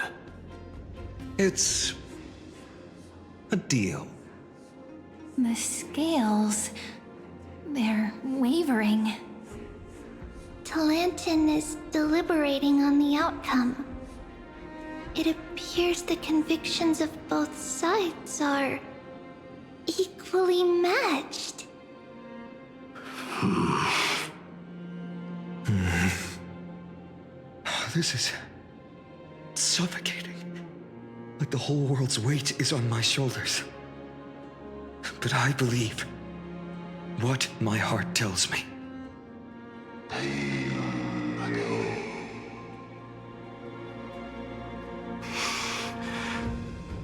It's a deal. The scales... they're wavering. Talantin is deliberating on the outcome. It appears the convictions of both sides are equally matched. This is suffocating. Like the whole world's weight is on my shoulders. But I believe what my heart tells me.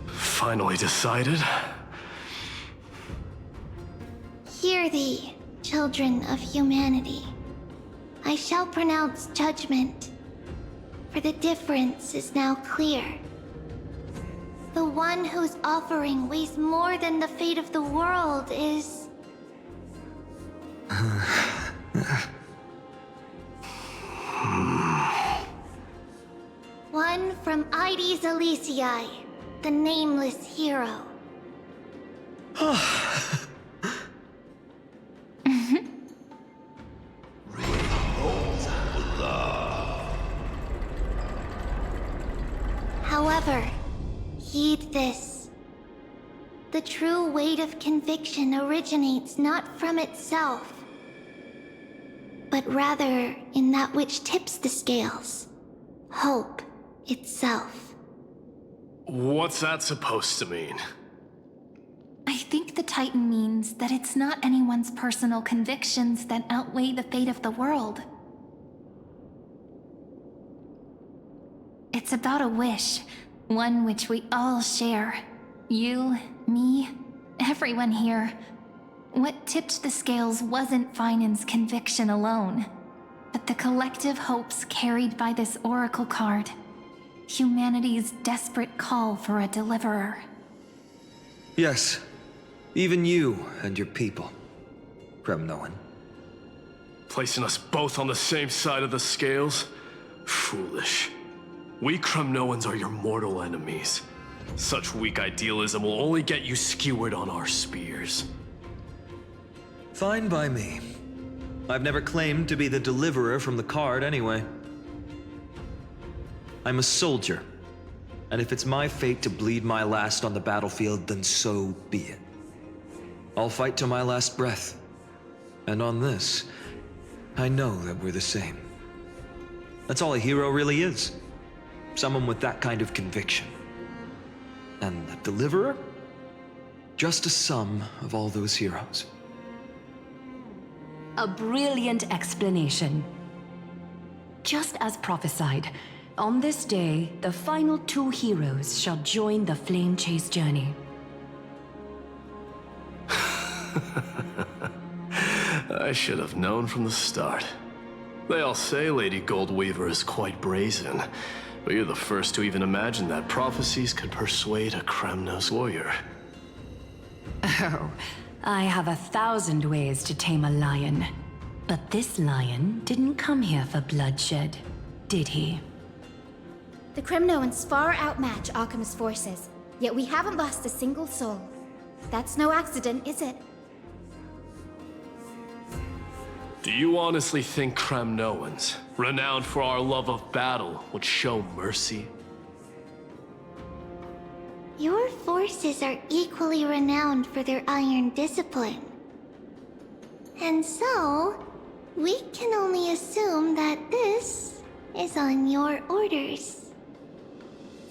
Finally decided? Hear thee, children of humanity. I shall pronounce judgment, for the difference is now clear. The one whose offering weighs more than the fate of the world is... one from Ide Silicii, the nameless hero. However, heed this. The true weight of conviction originates not from itself, but rather in that which tips the scales, hope itself. What's that supposed to mean? I think the Titan means that it's not anyone's personal convictions that outweigh the fate of the world. It's about a wish, one which we all share. You, me, everyone here. What tipped the scales wasn't Finan's conviction alone, but the collective hopes carried by this oracle card. Humanity's desperate call for a deliverer. Yes, even you and your people, Kremnoan. Placing us both on the same side of the scales? Foolish. We Kremnoans are your mortal enemies. Such weak idealism will only get you skewered on our spears. Fine by me. I've never claimed to be the deliverer from the card anyway. I'm a soldier, and if it's my fate to bleed my last on the battlefield, then so be it. I'll fight to my last breath. And on this, I know that we're the same. That's all a hero really is. Someone with that kind of conviction. And the deliverer? Just a sum of all those heroes. A brilliant explanation. Just as prophesied, on this day, the final 2 heroes shall join the Flame Chase journey. I should have known from the start. They all say Lady Goldweaver is quite brazen, but you're the first to even imagine that prophecies could persuade a Kremnos warrior. Oh, I have 1,000 ways to tame a lion. But this lion didn't come here for bloodshed, did he? The Kremnoans far outmatch Akama's forces, yet we haven't lost a single soul. That's no accident, is it? Do you honestly think Kremnoans, renowned for our love of battle, would show mercy? Your forces are equally renowned for their iron discipline. And so, we can only assume that this is on your orders.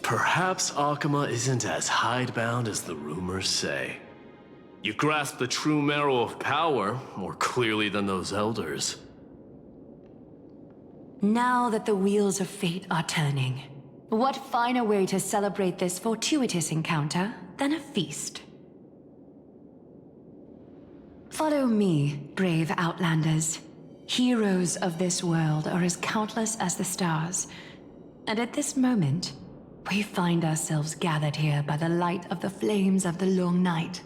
Perhaps Akama isn't as hidebound as the rumors say. You grasp the true marrow of power more clearly than those elders. Now that the wheels of fate are turning, what finer way to celebrate this fortuitous encounter than a feast? Follow me, brave Outlanders. Heroes of this world are as countless as the stars. And at this moment, we find ourselves gathered here by the light of the flames of the long night.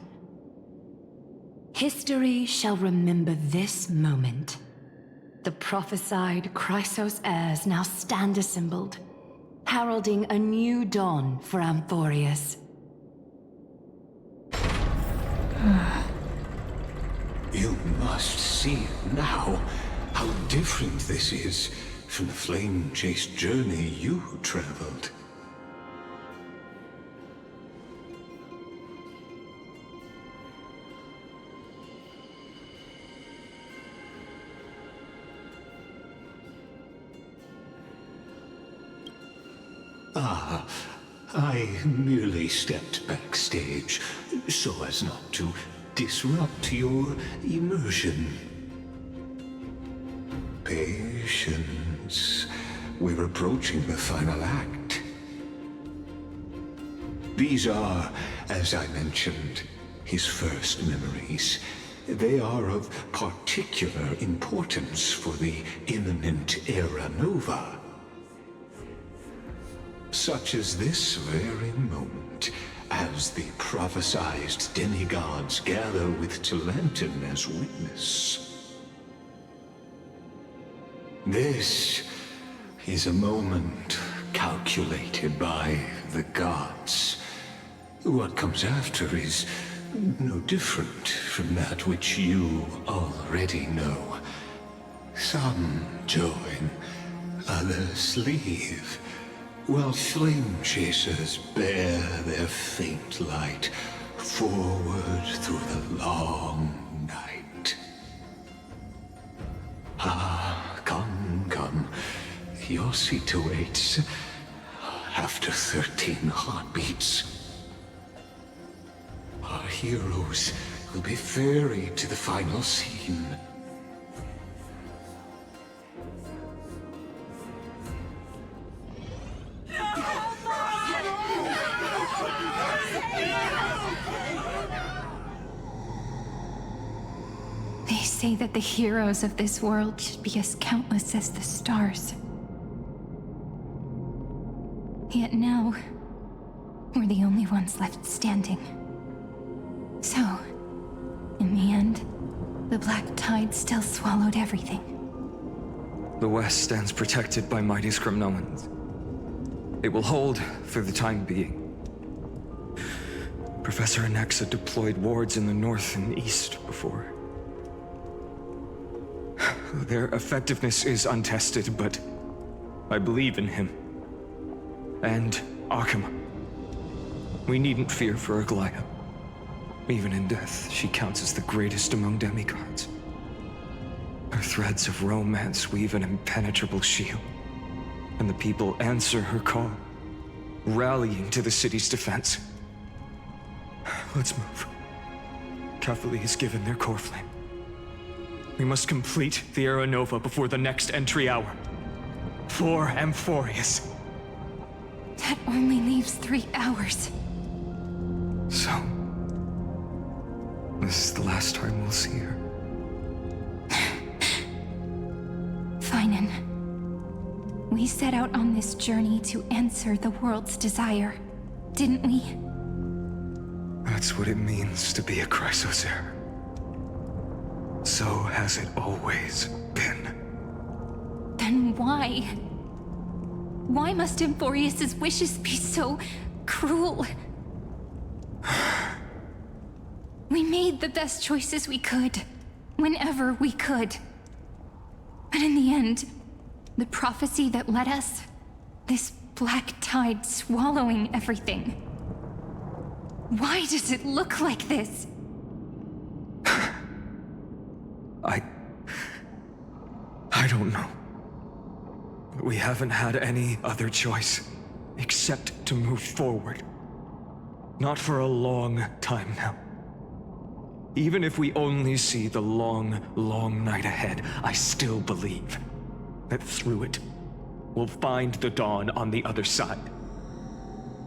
History shall remember this moment. The prophesied Chrysos heirs now stand assembled, heralding a new dawn for Amphoreus. You must see now how different this is from the flame-chased journey you traveled. I merely stepped backstage so as not to disrupt your immersion. Patience. We're approaching the final act. These are, as I mentioned, his first memories. They are of particular importance for the imminent Era Nova. Such as this very moment, as the prophesized demigods gather with Talantin as witness. This is a moment calculated by the gods. What comes after is no different from that which you already know. Some join, others leave, while flame chasers bear their faint light forward through the long night. Ah, come, come. Your seat awaits. Have after 13 heartbeats. Our heroes will be ferried to the final scene. They say that the heroes of this world should be as countless as the stars. Yet now, we're the only ones left standing. So, in the end, the black tide still swallowed everything. The West stands protected by mighty Scrimnoans. It will hold for the time being. Professor Anaxa deployed wards in the north and east before. Their effectiveness is untested, but I believe in him. And Akama. We needn't fear for Aglaya. Even in death, she counts as the greatest among demigods. Her threads of romance weave an impenetrable shield, and the people answer her call, rallying to the city's defense. Let's move. Catholic has given their core flame. We must complete the Era Nova before the next entry hour. For Amphoreus. That only leaves 3 hours. So, this is the last time we'll see her. Finan, we set out on this journey to answer the world's desire, didn't we? That's what it means to be a Chrysosaur. So has it always been. Then why? Why must Amphoreus' wishes be so cruel? We made the best choices we could, whenever we could. But in the end, the prophecy that led us, this black tide swallowing everything. Why does it look like this? I don't know. We haven't had any other choice, except to move forward. Not for a long time now. Even if we only see the long, long night ahead, I still believe that through it, we'll find the dawn on the other side.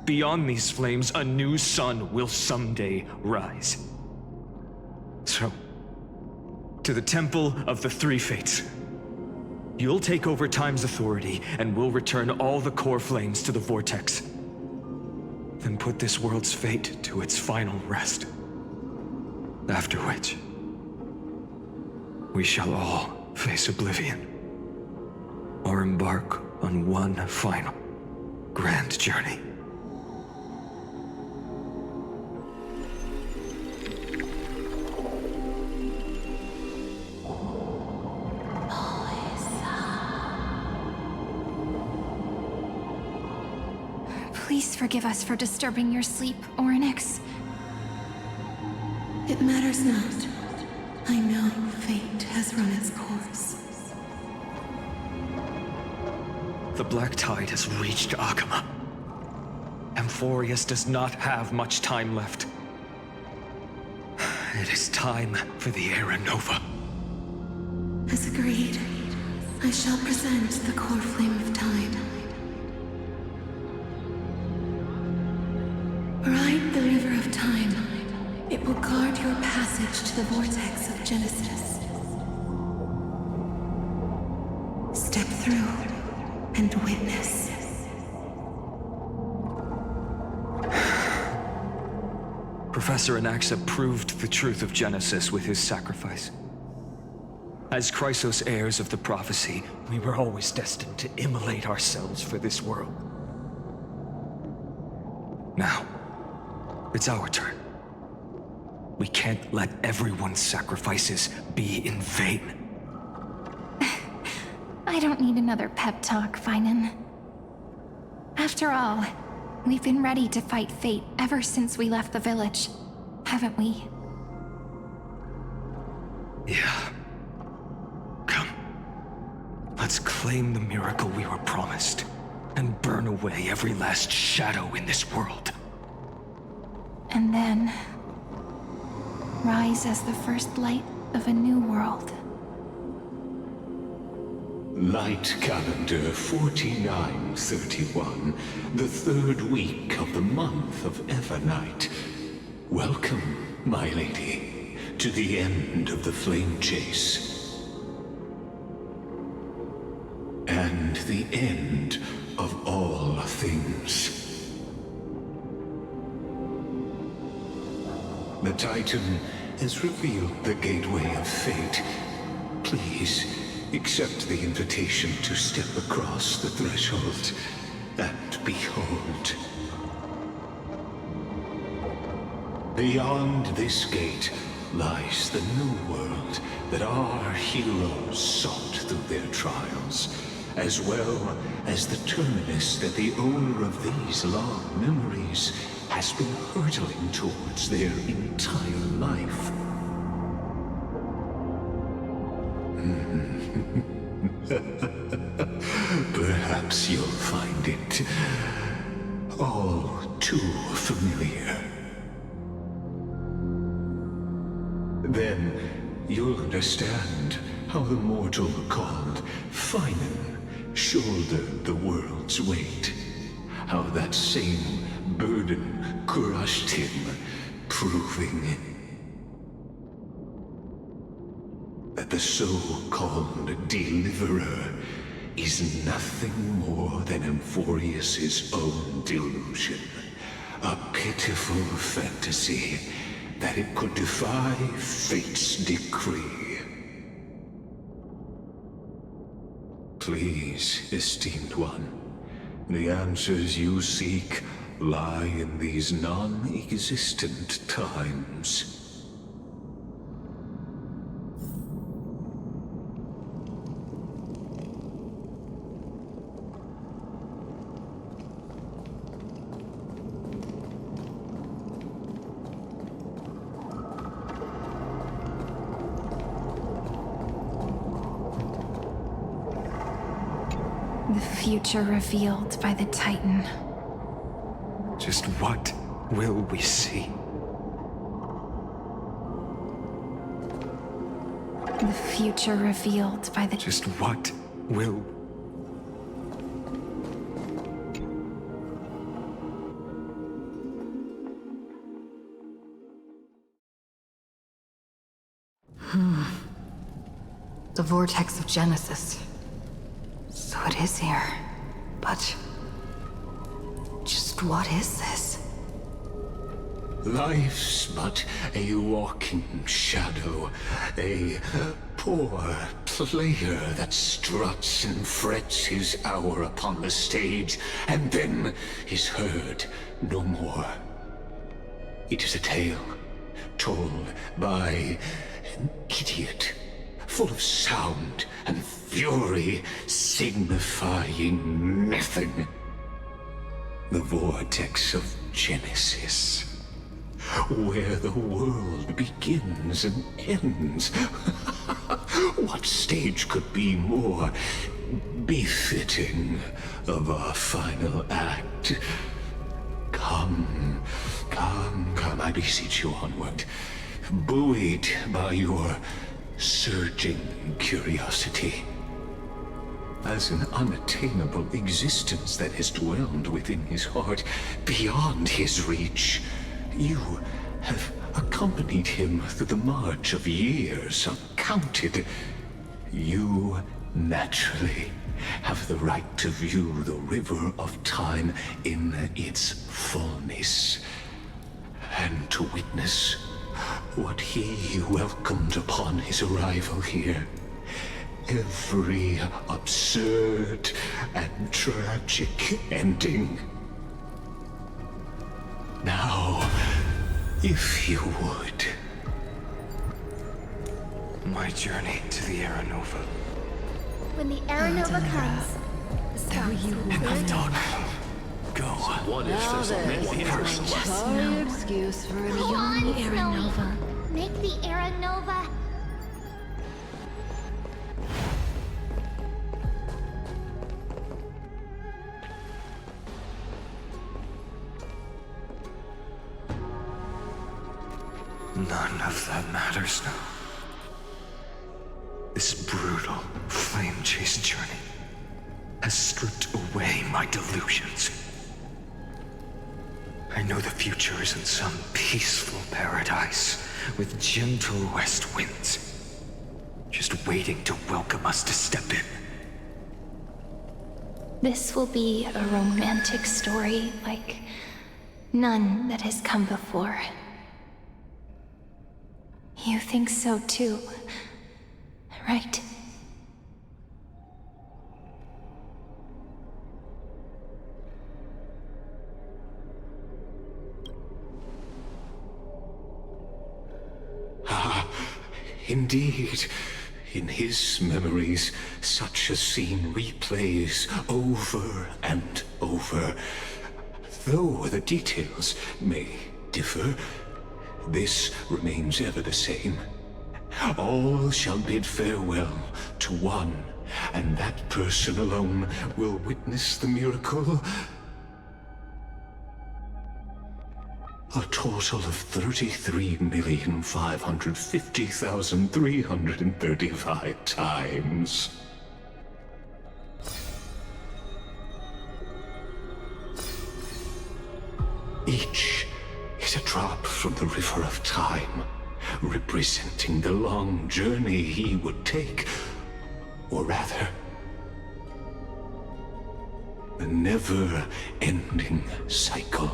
Beyond these flames, a new sun will someday rise. So, to the Temple of the Three Fates. You'll take over Time's authority, and we'll return all the core flames to the Vortex. Then put this world's fate to its final rest. After which, we shall all face oblivion. Or embark on one final, grand journey. Please forgive us for disturbing your sleep, Orynyx. It matters not. I know fate has run its course. The black tide has reached Akama. Amphoreus does not have much time left. It is time for the Era Nova. As agreed, I shall present the core flame of time. Ride the river of time. It will guard your passage to the vortex of Genesis. Step through and witness. Professor Anaxa proved the truth of Genesis with his sacrifice. As Chrysos heirs of the prophecy, we were always destined to immolate ourselves for this world. Now, it's our turn. We can't let everyone's sacrifices be in vain. I don't need another pep talk, Finan. After all, we've been ready to fight fate ever since we left the village, haven't we? Yeah. Come. Let's claim the miracle we were promised. and burn away every last shadow in this world. And then rise as the first light of a new world. Light calendar 4931, the third week of the month of Evernight. Welcome, my lady, to the end of the flame chase. And the end of all things. The Titan has revealed the gateway of fate. Please, accept the invitation to step across the threshold and behold. Beyond this gate lies the new world that our heroes sought through their trials, as well as the terminus that the owner of these long memories has been hurtling towards their entire life. Perhaps you'll find it all too familiar. Then you'll understand how the mortal called Finan shouldered the world's weight. How that same burden crushed him, proving that the so-called Deliverer is nothing more than Amphoreus' own delusion. A pitiful fantasy that it could defy fate's decree. Please, esteemed one, the answers you seek lie in these non-existent times. The future revealed by the Titan. Just what will we see? The future revealed by the... Just what will... The vortex of Genesis. So it is here. But... just what is this? Life's but a walking shadow, a poor player that struts and frets his hour upon the stage, and then is heard no more. It is a tale told by an idiot, full of sound and fury, signifying nothing. The vortex of Genesis, where the world begins and ends. What stage could be more befitting of our final act? Come, I beseech you onward, buoyed by your surging curiosity. As an unattainable existence that has dwelled within his heart, beyond his reach, you have accompanied him through the march of years uncounted. You naturally have the right to view the river of time in its fullness, and to witness what he welcomed upon his arrival here. Every absurd and tragic ending. Now, if you would. My journey to the Era Nova. When the Era Nova comes, the stars will be Enough talk. Go. What if there's a many person left? No excuse for Come beyond on, the Era Snowy. Nova. Make the Era Nova. None of that matters now. This brutal, flame-chased journey has stripped away my delusions. I know the future is in some peaceful paradise with gentle west winds, just waiting to welcome us to step in. This will be a romantic story like none that has come before. You think so too, right? Ah, indeed. In his memories, such a scene replays over and over. Though the details may differ, this remains ever the same. All shall bid farewell to one, and that person alone will witness the miracle. A total of 33,550,335 times. Each is a drop from the river of time, representing the long journey he would take, or rather, the never-ending cycle.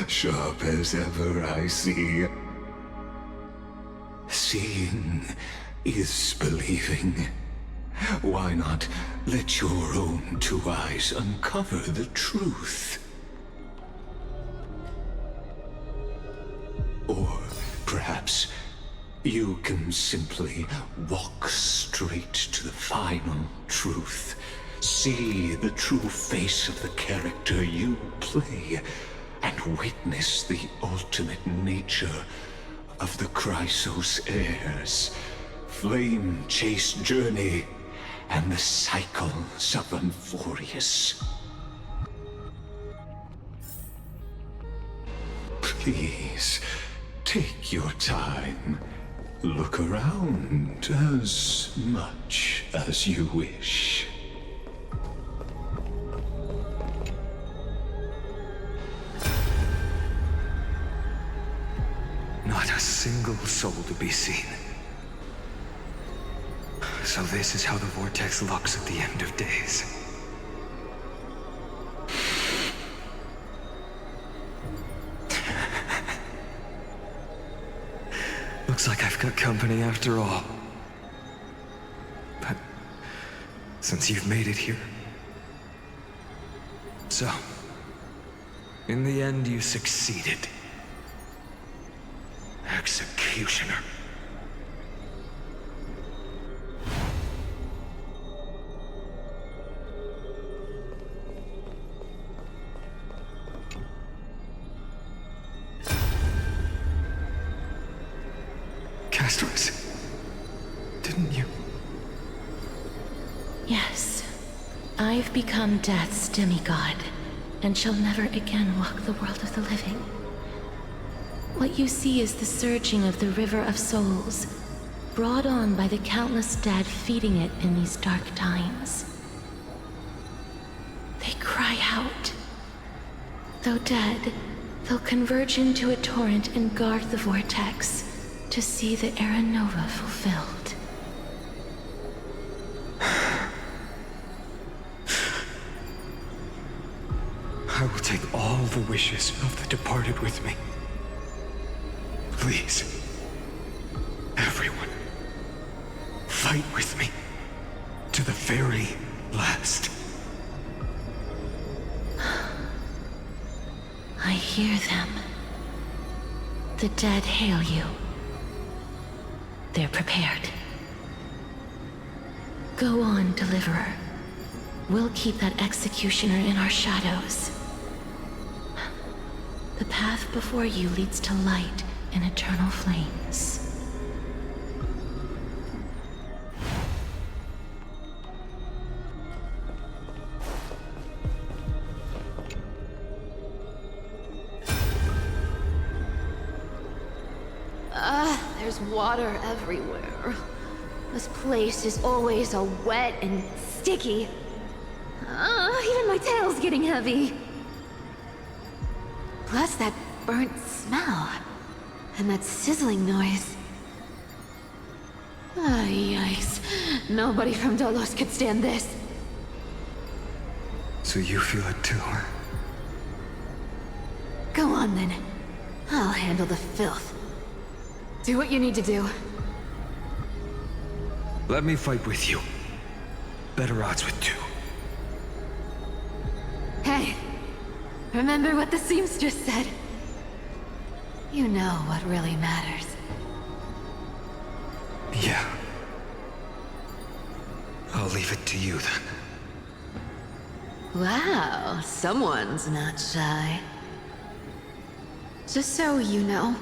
Sharp as ever, I see. Seeing is believing. Why not let your own two eyes uncover the truth? Or perhaps you can simply walk straight to the final truth. See the true face of the character you play, and witness the ultimate nature of the Chrysos heirs, flame-chased journey, and the cycles of Amphoreus. Please, take your time. Look around as much as you wish. Not a single soul to be seen. So this is how the vortex looks at the end of days. Looks like I've got company after all. But since you've made it here... So, in the end you succeeded. Executioner. Castros, didn't you? Yes. I've become Death's demigod, and shall never again walk the world of the living. What you see is the surging of the river of souls, brought on by the countless dead feeding it in these dark times. They cry out. Though dead, they'll converge into a torrent and guard the vortex to see the Era Nova fulfilled. I will take all the wishes of the departed with me. Please, everyone, fight with me to the very last. I hear them. The dead hail you. They're prepared. Go on, Deliverer. We'll keep that executioner in our shadows. The path before you leads to light and eternal flames. There's water everywhere. This place is always so wet and sticky. Even my tail's getting heavy. Plus that burnt smell. And that sizzling noise. Yikes. Nobody from Dolos could stand this. So you feel it too, huh? Go on then. I'll handle the filth. Do what you need to do. Let me fight with you. Better odds with two. Hey, remember what the seamstress said? You know what really matters. Yeah. I'll leave it to you then. Wow, someone's not shy. Just so you know,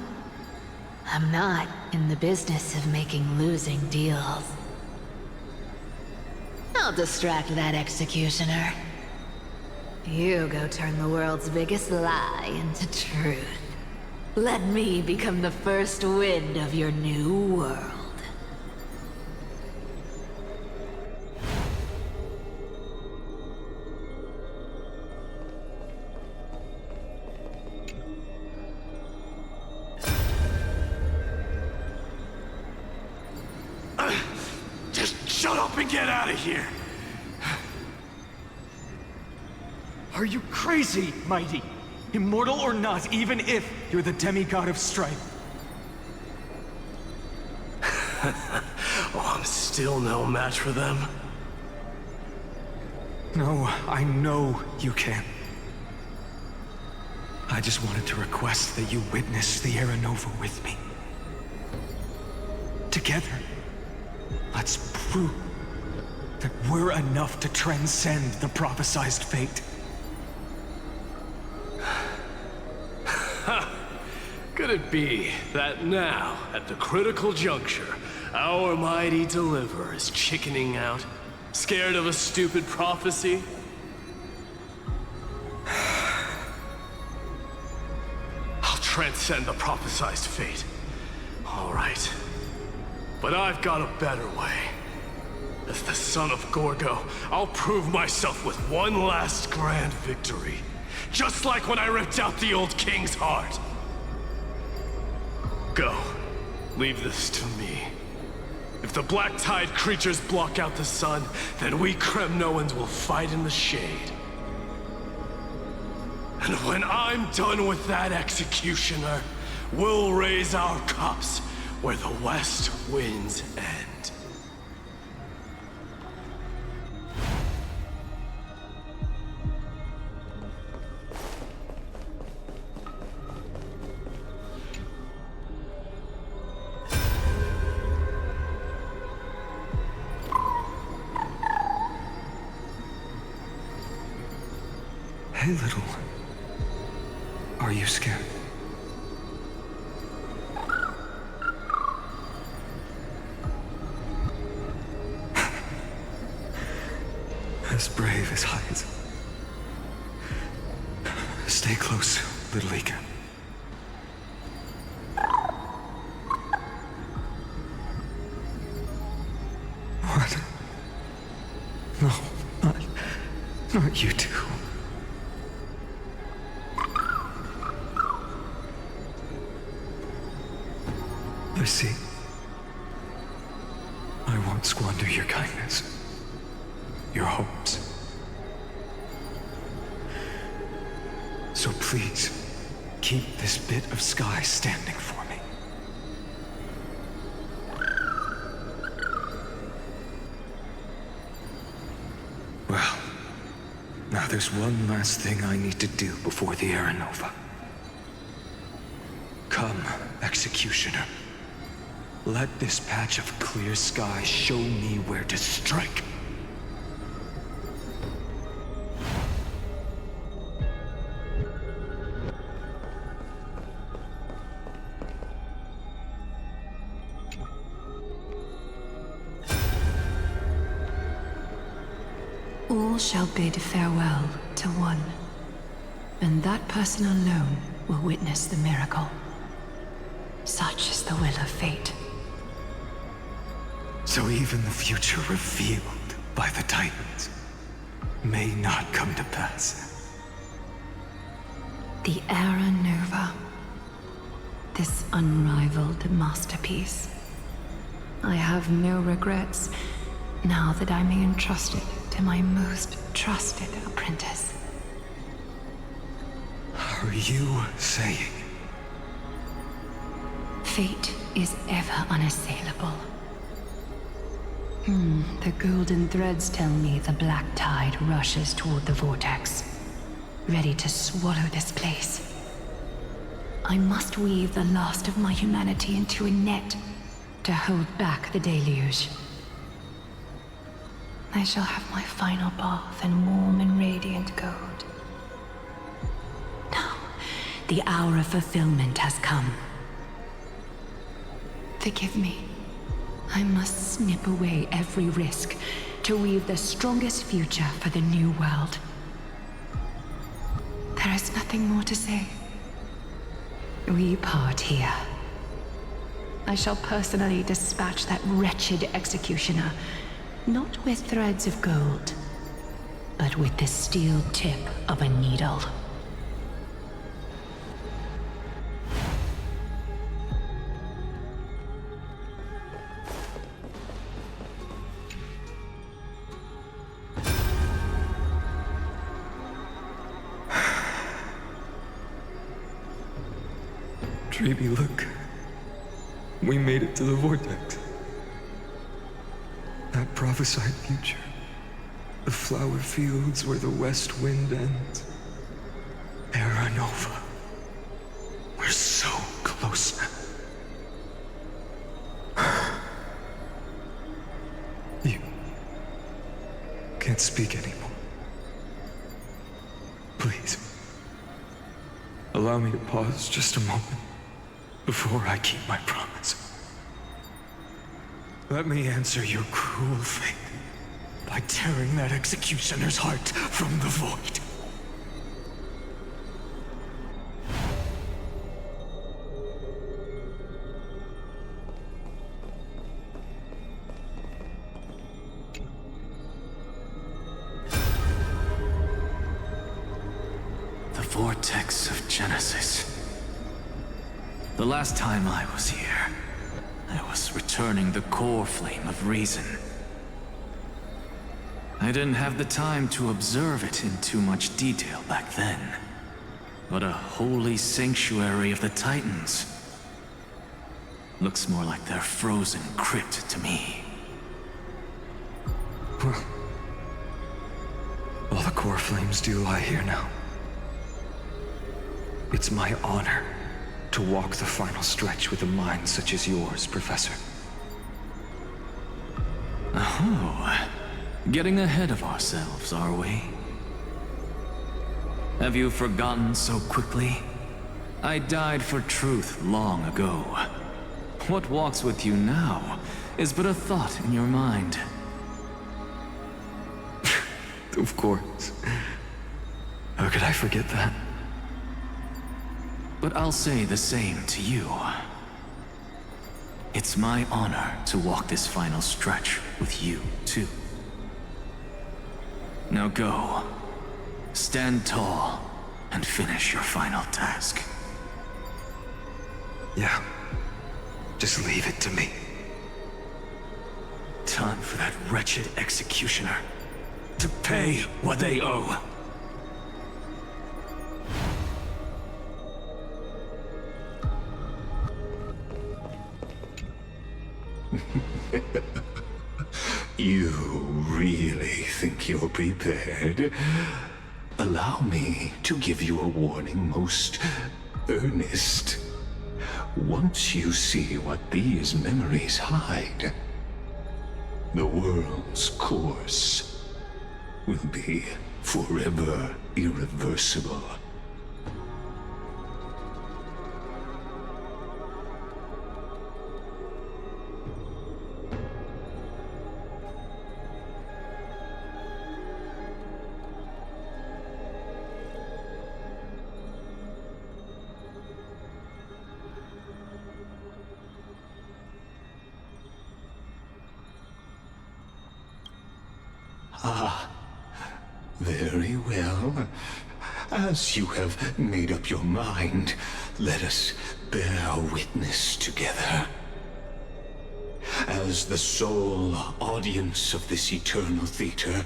I'm not in the business of making losing deals. I'll distract that executioner. You go turn the world's biggest lie into truth. Let me become the first wind of your new world. Shut up and get out of here! Are you crazy, Mighty? Immortal or not, even if you're the demigod of strife. Oh, I'm still no match for them. No, I know you can. I just wanted to request that you witness the Era Nova with me. Together, let's prove that we're enough to transcend the prophesized fate. Could it be that now, at the critical juncture, our mighty deliverer is chickening out, scared of a stupid prophecy? I'll transcend the prophesized fate. All right. But I've got a better way. As the son of Gorgo, I'll prove myself with one last grand victory. Just like when I ripped out the old king's heart. Go. Leave this to me. If the Black Tide creatures block out the sun, then we Kremnoans will fight in the shade. And when I'm done with that executioner, we'll raise our cups where the west winds end. Hey, little one. Are you scared? As brave as Hyde. Stay close, little Ika. What? No, not you two. You see, I won't squander your kindness, your hopes. So please, keep this bit of sky standing for me. Well, now there's one last thing I need to do before the Era Nova. Come, Executioner. Let this patch of clear sky show me where to strike. All shall bid farewell to one, and that person alone will witness the miracle. Such is the will of fate. So even the future revealed by the Titans may not come to pass. The Era Nova. This unrivaled masterpiece. I have no regrets now that I may entrust it to my most trusted apprentice. Are you saying? Fate is ever unassailable. The golden threads tell me the black tide rushes toward the vortex, ready to swallow this place. I must weave the last of my humanity into a net to hold back the deluge. I shall have my final bath in warm and radiant gold. Now, the hour of fulfillment has come. Forgive me. I must snip away every risk to weave the strongest future for the new world. There is nothing more to say. We part here. I shall personally dispatch that wretched executioner, not with threads of gold, but with the steel tip of a needle. Treeby, look. We made it to the vortex. That prophesied future. The flower fields where the west wind ends. Era Nova. We're so close now. You can't speak anymore. Please. Allow me to pause just a moment before I keep my promise. Let me answer your cruel fate by tearing that executioner's heart from the void. The vortex of Genesis. The last time I was here, I was returning the core flame of reason. I didn't have the time to observe it in too much detail back then. But a holy sanctuary of the Titans. Looks more like their frozen crypt to me. Well, all the core flames do lie here now. It's my honor to walk the final stretch with a mind such as yours, Professor. Oh, getting ahead of ourselves, are we? Have you forgotten so quickly? I died for truth long ago. What walks with you now is but a thought in your mind. Of course. How could I forget that? But I'll say the same to you. It's my honor to walk this final stretch with you, too. Now go. Stand tall and finish your final task. Yeah. Just leave it to me. Time for that wretched executioner to pay what they owe. You really think you're prepared? Allow me to give you a warning most earnest. Once you see what these memories hide, the world's course will be forever irreversible. Very well. As you have made up your mind, let us bear witness together. As the sole audience of this eternal theater,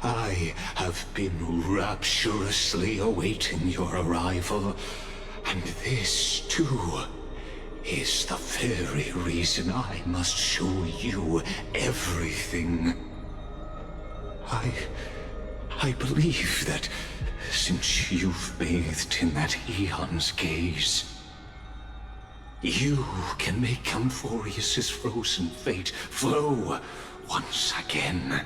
I have been rapturously awaiting your arrival, and this, too, is the very reason I must show you everything. I believe that since you've bathed in that Eon's gaze, you can make Amphoreus' frozen fate flow once again.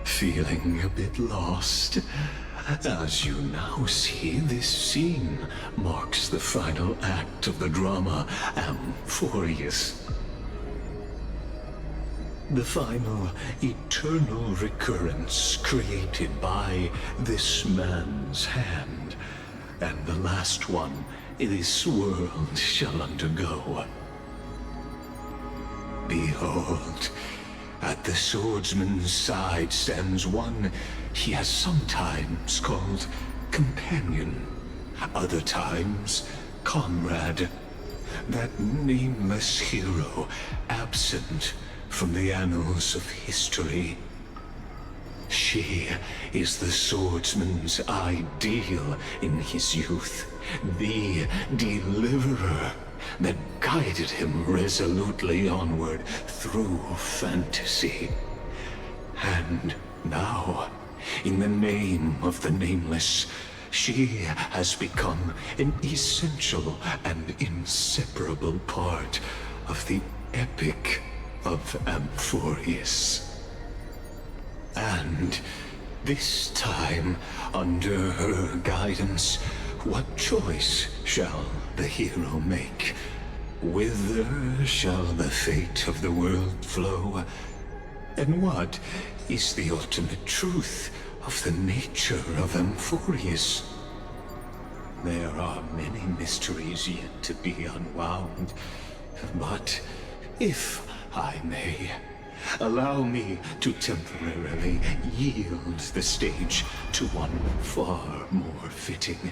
Feeling a bit lost? As you now see, this scene marks the final act of the drama Amphoreus. The final eternal recurrence created by this man's hand, and the last one this world shall undergo. Behold, at the swordsman's side stands one he has sometimes called companion, other times comrade, that nameless hero absent from the annals of history. She is the swordsman's ideal in his youth, the deliverer that guided him resolutely onward through fantasy. And now, in the name of the Nameless, she has become an essential and inseparable part of the epic of Amphoreus. And this time, under her guidance, what choice shall the hero make? Whither shall the fate of the world flow? And what is the ultimate truth of the nature of Amphoreus? There are many mysteries yet to be unwound, but if I may, allow me to temporarily yield the stage to one far more fitting.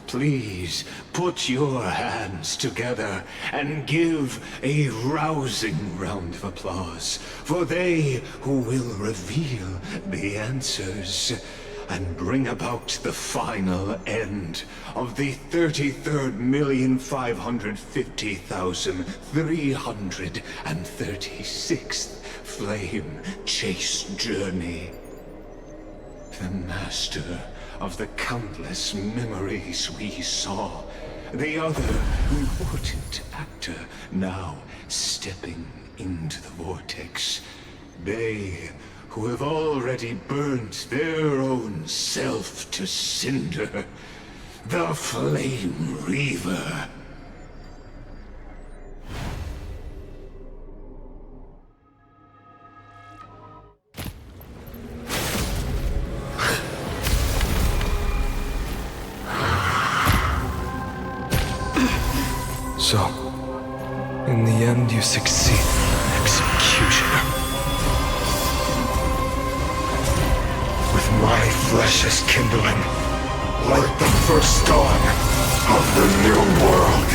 Please put your hands together and give a rousing round of applause for they who will reveal the answers and bring about the final end of the 33,550,336th flame chase journey. The master of the countless memories we saw, the other important actor now stepping into the vortex. They who have already burnt their own self to cinder, the Flame Reaver. So, in the end, you succeed, Executioner. With my flesh as kindling, like the first dawn of the new world.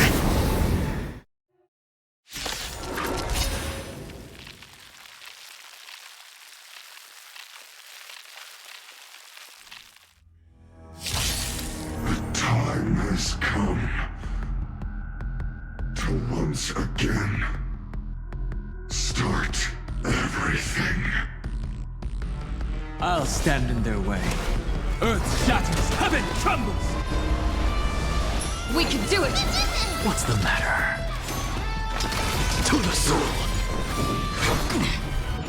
The time has come to once again start everything. I'll stand in their way. Earth shatters, heaven trembles! We can do it! What's the matter? To the soul!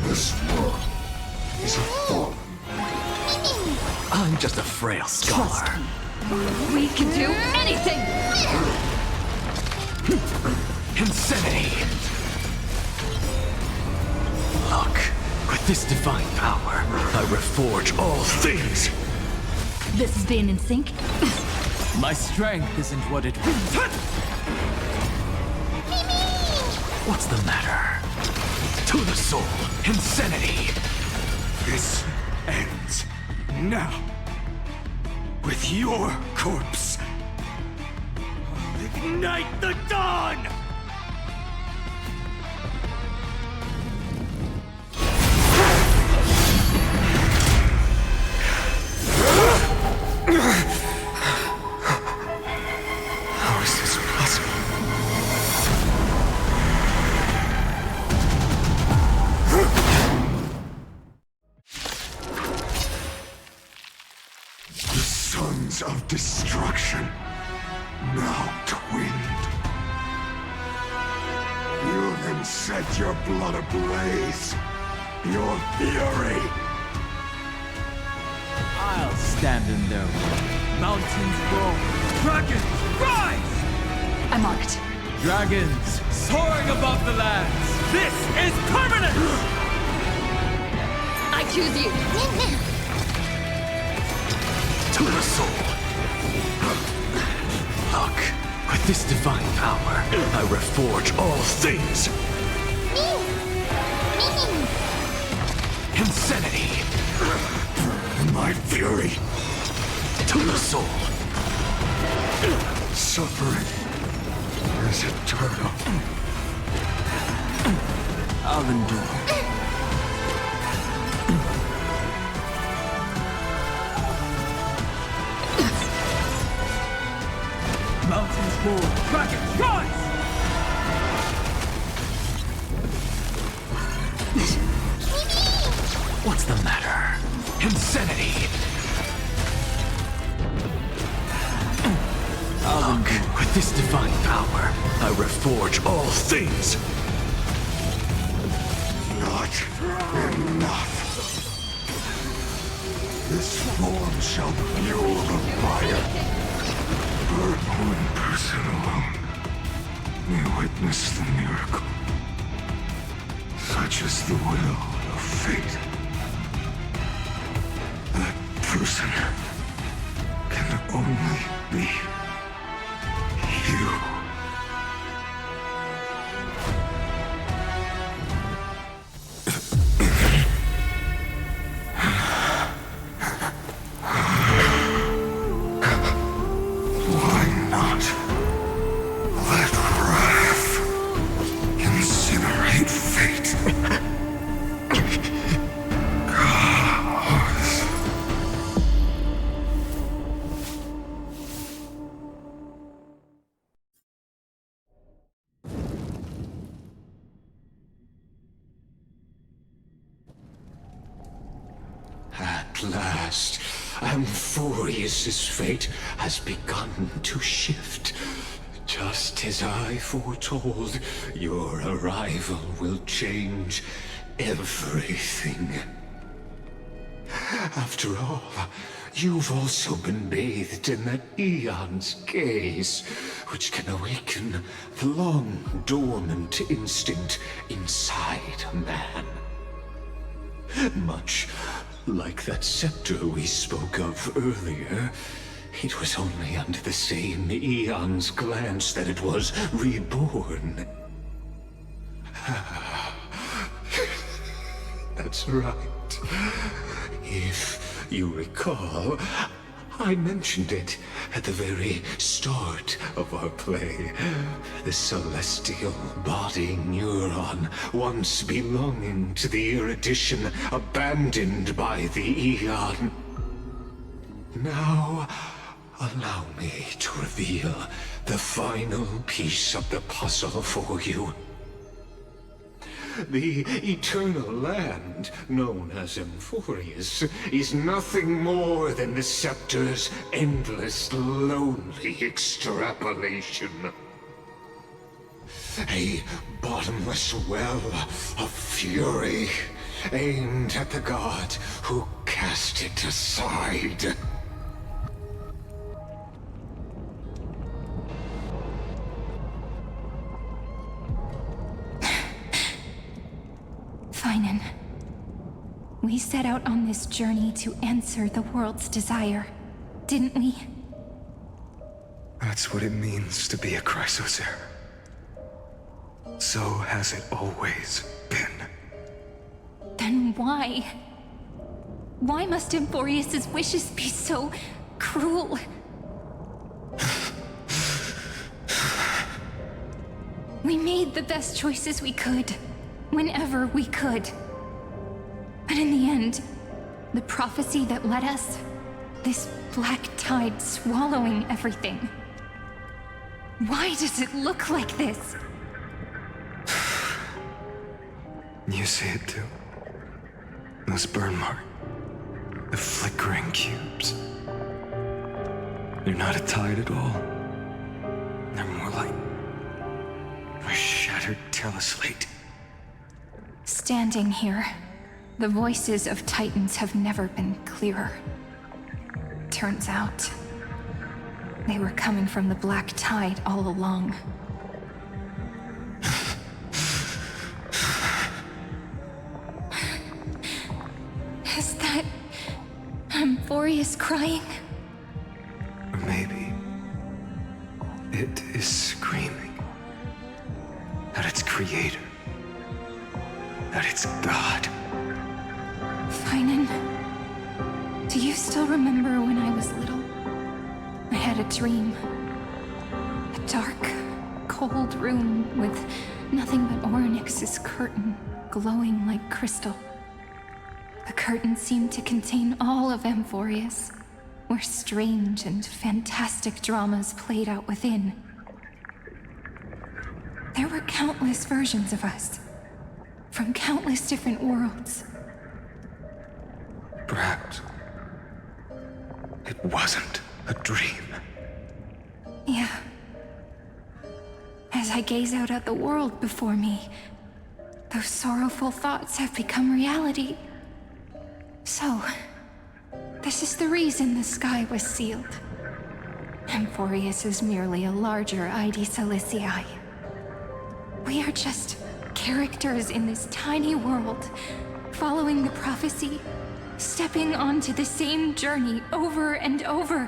This world is a fallen. I'm just a frail scholar. We can do anything! Insanity! Look, with this divine power, I reforge all things! This is being in sync? My strength isn't what it... What's the matter? To the soul, insanity! This ends now. With your corpse. I'll ignite the dawn! How is this possible? The sons of destruction, now twinned. You then set your blood ablaze, your fury. I'll stand in their way. Mountains roar. Dragons, rise! I'm on it. Dragons soaring above the lands. This is permanent! I choose you. To the soul. Look, with this divine power, I reforge all things. Insanity. My fury. To the soul. Suffering is eternal. I'll endure. Mountains roar. Dragons, rise! What's the matter? Insanity! Look, with this divine power, I reforge all things! Not enough. This form shall fuel the fire. But one person alone may witness the miracle. Such is the will of fate. That person can only be you. Why not let wrath incinerate fate? At last, Amphoreus' fate has begun to shift. Just as I foretold, your arrival will change everything. After all, you've also been bathed in that Eon's gaze, which can awaken the long-dormant instinct inside a man. Much like that scepter we spoke of earlier, it was only under the same Eon's glance that it was reborn. That's right. If you recall, I mentioned it at the very start of our play. The celestial body neuron, once belonging to the erudition abandoned by the Eon. Now, allow me to reveal the final piece of the puzzle for you. The eternal land, known as Amphoreus, is nothing more than the scepter's endless, lonely extrapolation. A bottomless well of fury, aimed at the god who cast it aside. Finan, we set out on this journey to answer the world's desire. didn't we? That's what it means to be a Chrysos heir. So has it always been. Then why? Why must Amphoreus' wishes be so cruel? We made the best choices we could, whenever we could. But in the end, the prophecy that led us, this black tide swallowing everything. Why does it look like this? You see it too? Those burn marks. The flickering cubes. They're not a tide at all. They're more like a shattered teleslate. Standing here, the voices of Titans have never been clearer. Turns out, they were coming from the black tide all along. Is that Amphoreus crying? Or maybe it is screaming at its creator, at its god. Finan, do you still remember when I was little? I had a dream. A dark, cold room with nothing but Orynyx's curtain glowing like crystal. The curtain seemed to contain all of Amphoreus, where strange and fantastic dramas played out within. There were countless versions of us, from countless different worlds. Perhaps it wasn't a dream. Yeah. As I gaze out at the world before me, those sorrowful thoughts have become reality. So, this is the reason the sky was sealed. Amphoreus is merely a larger ID Silicii. We are just characters in this tiny world, following the prophecy, stepping onto the same journey over and over.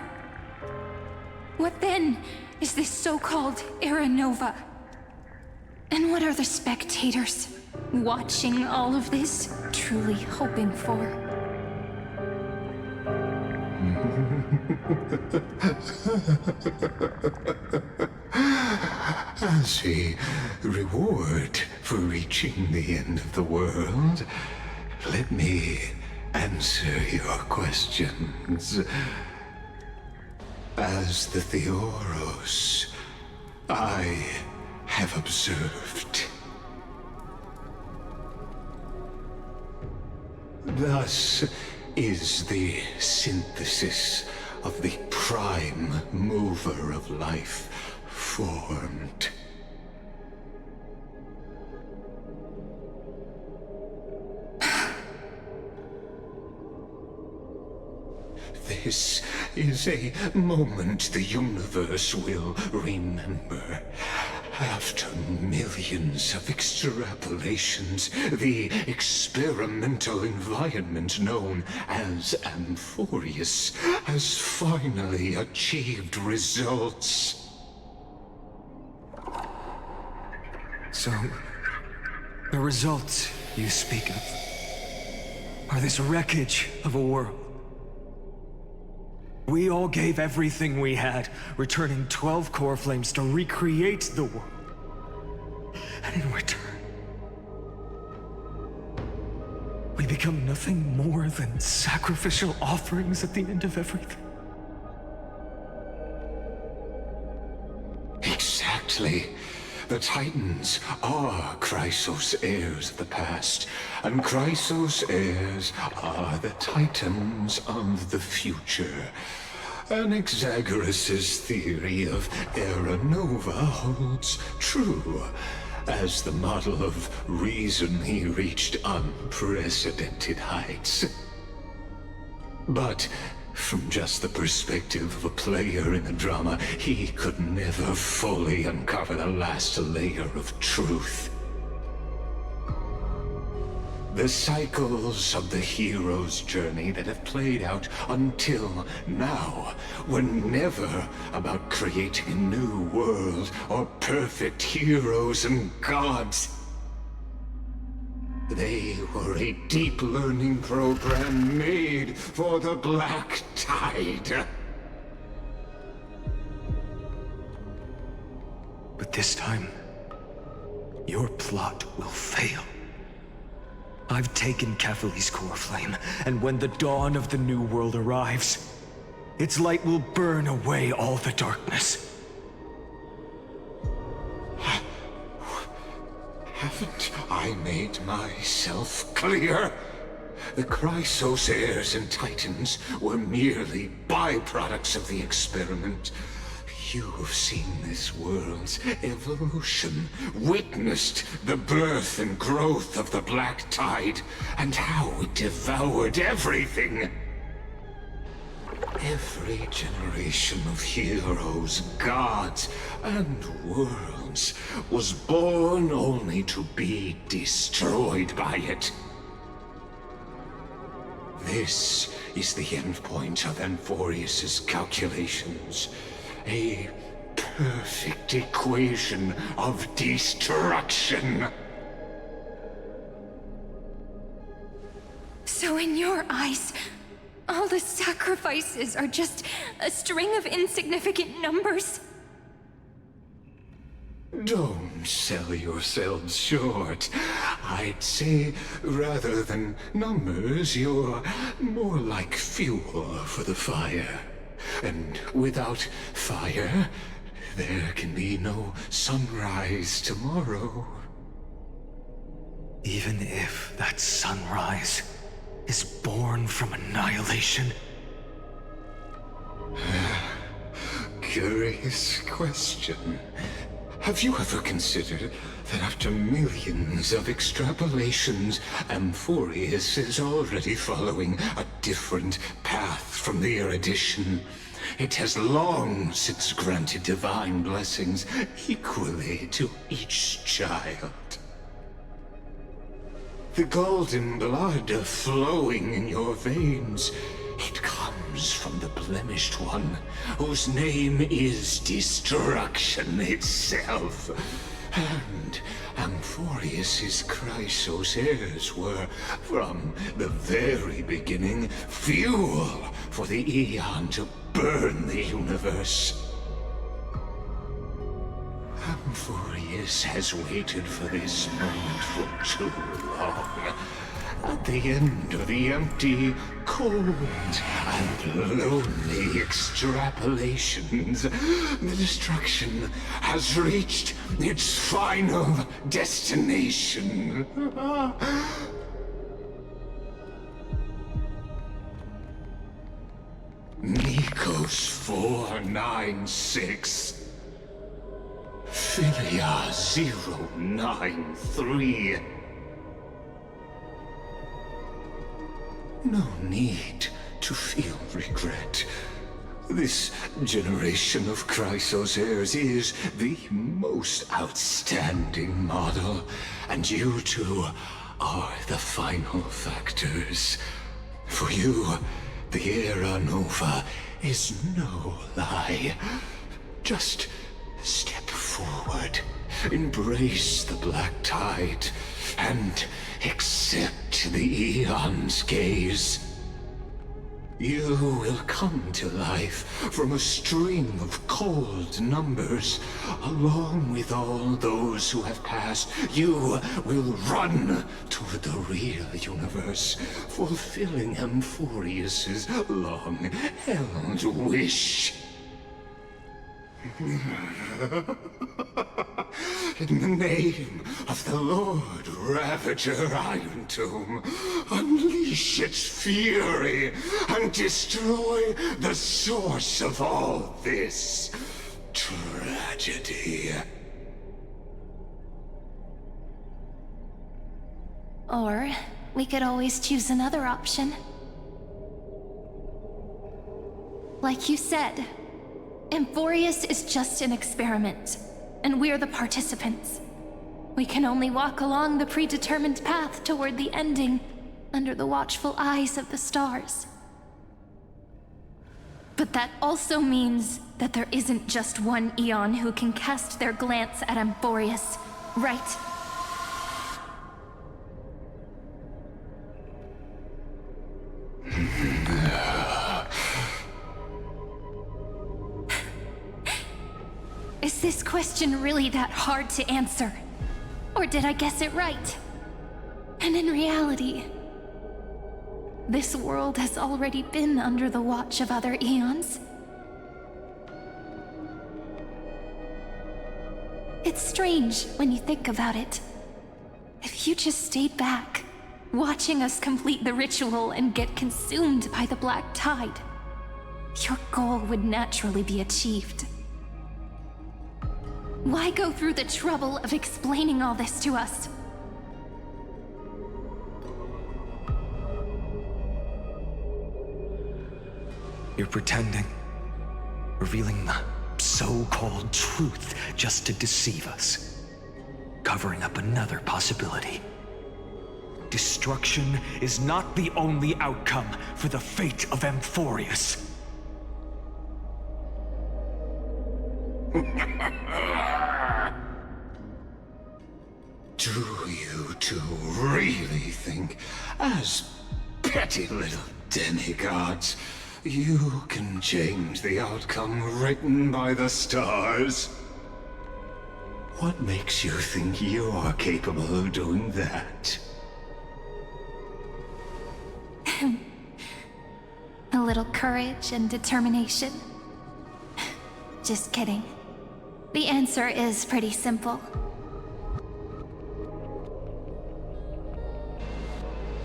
What then is this so-called Era Nova? And what are the spectators watching all of this truly hoping for? As a reward for reaching the end of the world, let me answer your questions. As the Theoros, I have observed. Thus is the synthesis of the prime mover of life formed. This is a moment the universe will remember. After millions of extrapolations, the experimental environment known as Amphoreus has finally achieved results. So, the results you speak of are this wreckage of a world. We all gave everything we had, returning 12 core flames to recreate the world. And in return, we become nothing more than sacrificial offerings at the end of everything. Exactly. The Titans are Chrysos heirs of the past, and Chrysos heirs are the Titans of the future. Anaxagoras' theory of Era Nova holds true, as the model of reason he reached unprecedented heights. But from just the perspective of a player in the drama, he could never fully uncover the last layer of truth. The cycles of the hero's journey that have played out until now were never about creating a new world or perfect heroes and gods. They were a deep learning program made for the Black Tide. But this time, your plot will fail. I've taken Catholi's core flame, and when the dawn of the new world arrives, its light will burn away all the darkness. Haven't I made myself clear? The Chrysos heirs and Titans were merely byproducts of the experiment. You've seen this world's evolution, witnessed the birth and growth of the Black Tide, and how it devoured everything. Every generation of heroes, gods, and worlds was born only to be destroyed by it. This is the endpoint of Amphoreus' calculations. A perfect equation of destruction. So in your eyes, all the sacrifices are just a string of insignificant numbers? Don't sell yourselves short. I'd say, rather than numbers, you're more like fuel for the fire. And without fire, there can be no sunrise tomorrow. Even if that sunrise is born from annihilation? Curious question. Have you ever considered that after millions of extrapolations, Amphoreus is already following a different path from the erudition? It has long since granted divine blessings equally to each child. The golden blood flowing in your veins, it comes from the blemished one, whose name is destruction itself. And Amphoreus' Chrysos heirs were, from the very beginning, fuel for the Aeon to burn the universe. Amphoreus has waited for this moment for too long. At the end of the empty, cold, and lonely extrapolations, the destruction has reached its final destination. Nikos 496. Philia 093. No need to feel regret. This generation of Chrysos heirs is the most outstanding model, and you two are the final factors. For you, the Era Nova is no lie. Just step forward, embrace the Black Tide, and accept the Aeon's gaze. You will come to life from a string of cold numbers. Along with all those who have passed, you will run toward the real universe, fulfilling Amphoreus' long-held wish. In the name of the Lord Ravager Iron Tomb, unleash its fury and destroy the source of all this tragedy. Or we could always choose another option. Like you said, Amphoreus is just an experiment, and we're the participants. We can only walk along the predetermined path toward the ending, under the watchful eyes of the stars. But that also means that there isn't just one Eon who can cast their glance at Amphoreus, right? Is this question really that hard to answer? Or did I guess it right? And in reality, this world has already been under the watch of other Eons. It's strange when you think about it. If you just stayed back, watching us complete the ritual and get consumed by the black tide, your goal would naturally be achieved. Why go through the trouble of explaining all this to us? You're pretending, revealing the so-called truth just to deceive us, covering up another possibility. Destruction is not the only outcome for the fate of Amphoreus. Do you two really think, as petty little demigods, you can change the outcome written by the stars? What makes you think you're capable of doing that? A little courage and determination. Just kidding. The answer is pretty simple.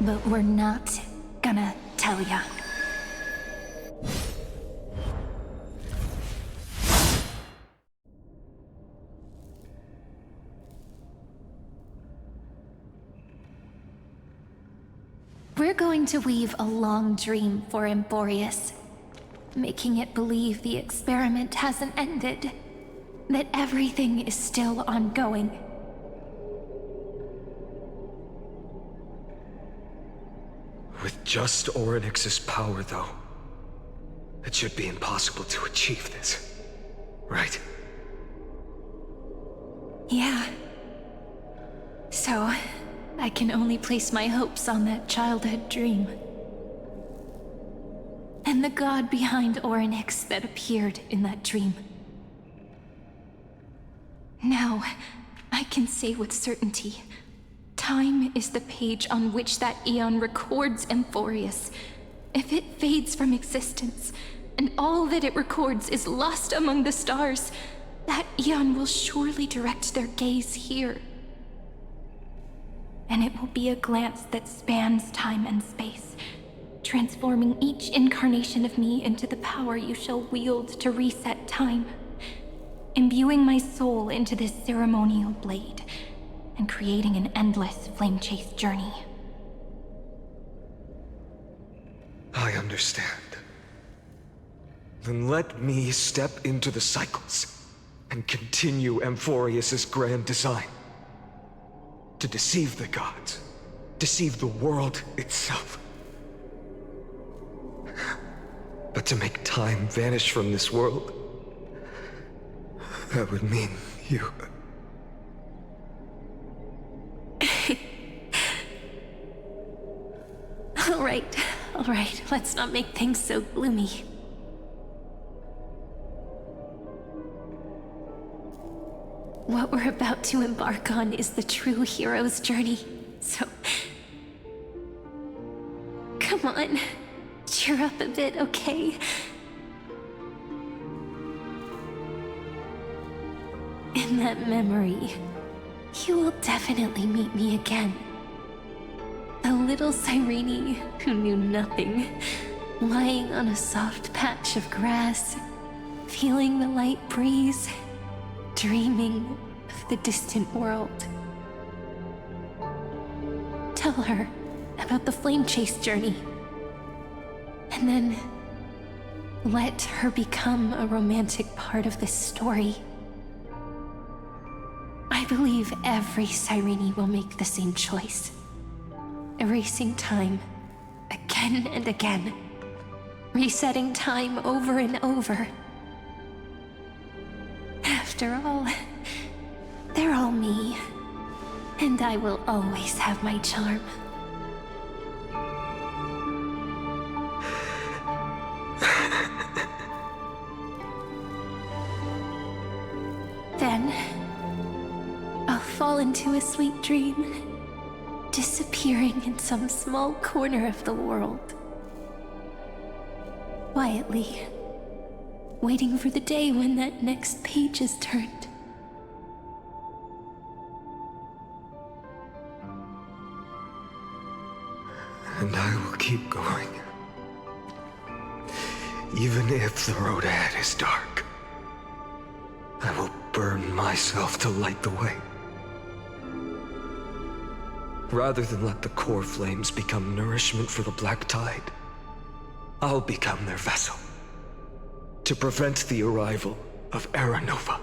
But we're not gonna tell ya. We're going to weave a long dream for Amphoreus, making it believe the experiment hasn't ended, that everything is still ongoing. With just Orynyx's power, though, it should be impossible to achieve this, right? Yeah. So, I can only place my hopes on that childhood dream. And the god behind Orynyx that appeared in that dream. Now, I can say with certainty, time is the page on which that Eon records Amphoreus. If it fades from existence, and all that it records is lost among the stars, that Eon will surely direct their gaze here. And it will be a glance that spans time and space, transforming each incarnation of me into the power you shall wield to reset time, imbuing my soul into this ceremonial blade, and creating an endless flame-chase journey. I understand. Then let me step into the cycles and continue Amphoreus' grand design. To deceive the gods, deceive the world itself. But to make time vanish from this world, that would mean you... All right, let's not make things so gloomy. What we're about to embark on is the true hero's journey, so... Come on, cheer up a bit, okay? In that memory, you will definitely meet me again. A little Cyrene who knew nothing, lying on a soft patch of grass, feeling the light breeze, dreaming of the distant world. Tell her about the flame chase journey, and then let her become a romantic part of this story. I believe every Cyrene will make the same choice. Erasing time, again and again. Resetting time over and over. After all, they're all me. And I will always have my charm. Then, I'll fall into a sweet dream, disappearing in some small corner of the world. Quietly, waiting for the day when that next page is turned. And I will keep going. Even if the road ahead is dark, I will burn myself to light the way. Rather than let the core flames become nourishment for the Black Tide, I'll become their vessel. To prevent the arrival of Aranova.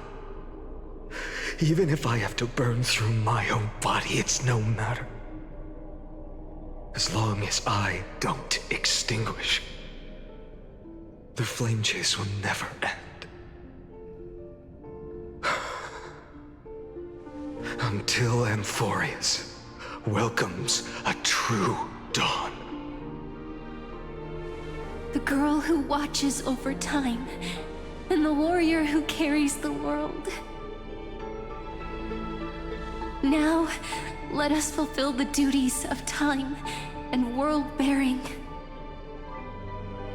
Even if I have to burn through my own body, it's no matter. As long as I don't extinguish, the flame chase will never end. Until Amphoreus welcomes a true dawn. The girl who watches over time, and the warrior who carries the world. Now, let us fulfill the duties of time and world-bearing.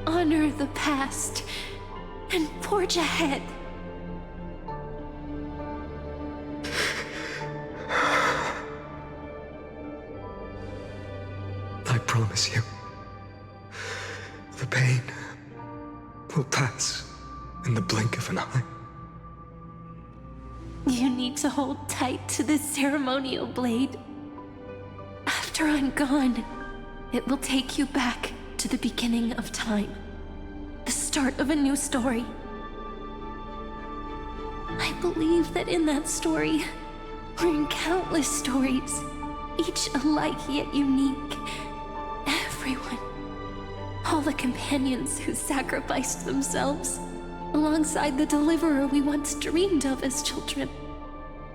Honor the past and forge ahead. I promise you, the pain will pass in the blink of an eye. You need to hold tight to this ceremonial blade. After I'm gone, it will take you back to the beginning of time. The start of a new story. I believe that in that story, or in countless stories, each alike yet unique, everyone, all the companions who sacrificed themselves, alongside the deliverer we once dreamed of as children,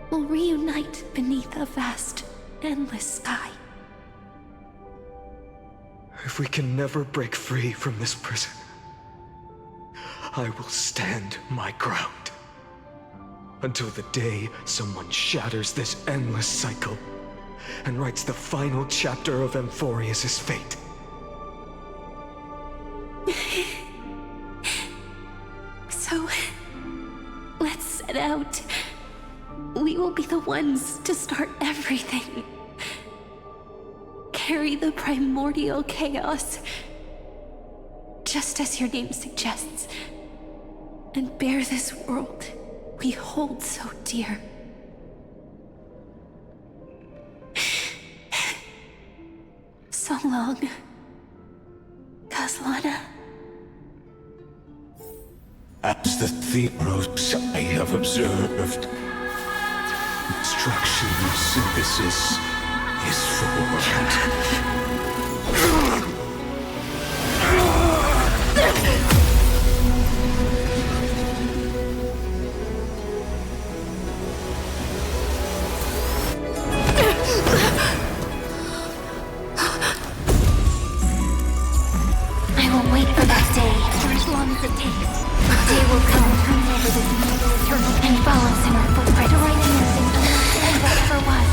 will reunite beneath a vast, endless sky. If we can never break free from this prison, I will stand my ground. Until the day someone shatters this endless cycle and writes the final chapter of Amphoreus' fate. So, let's set out. We will be the ones to start everything. Carry the primordial chaos, just as your name suggests, and bear this world we hold so dear. So long, Kaslana. As the Theros I have observed, destruction of synthesis is formed. I will wait for that day, for as long as it takes. A day will come to remember this noble eternal and follow in our footprint to write anything unless what ever was.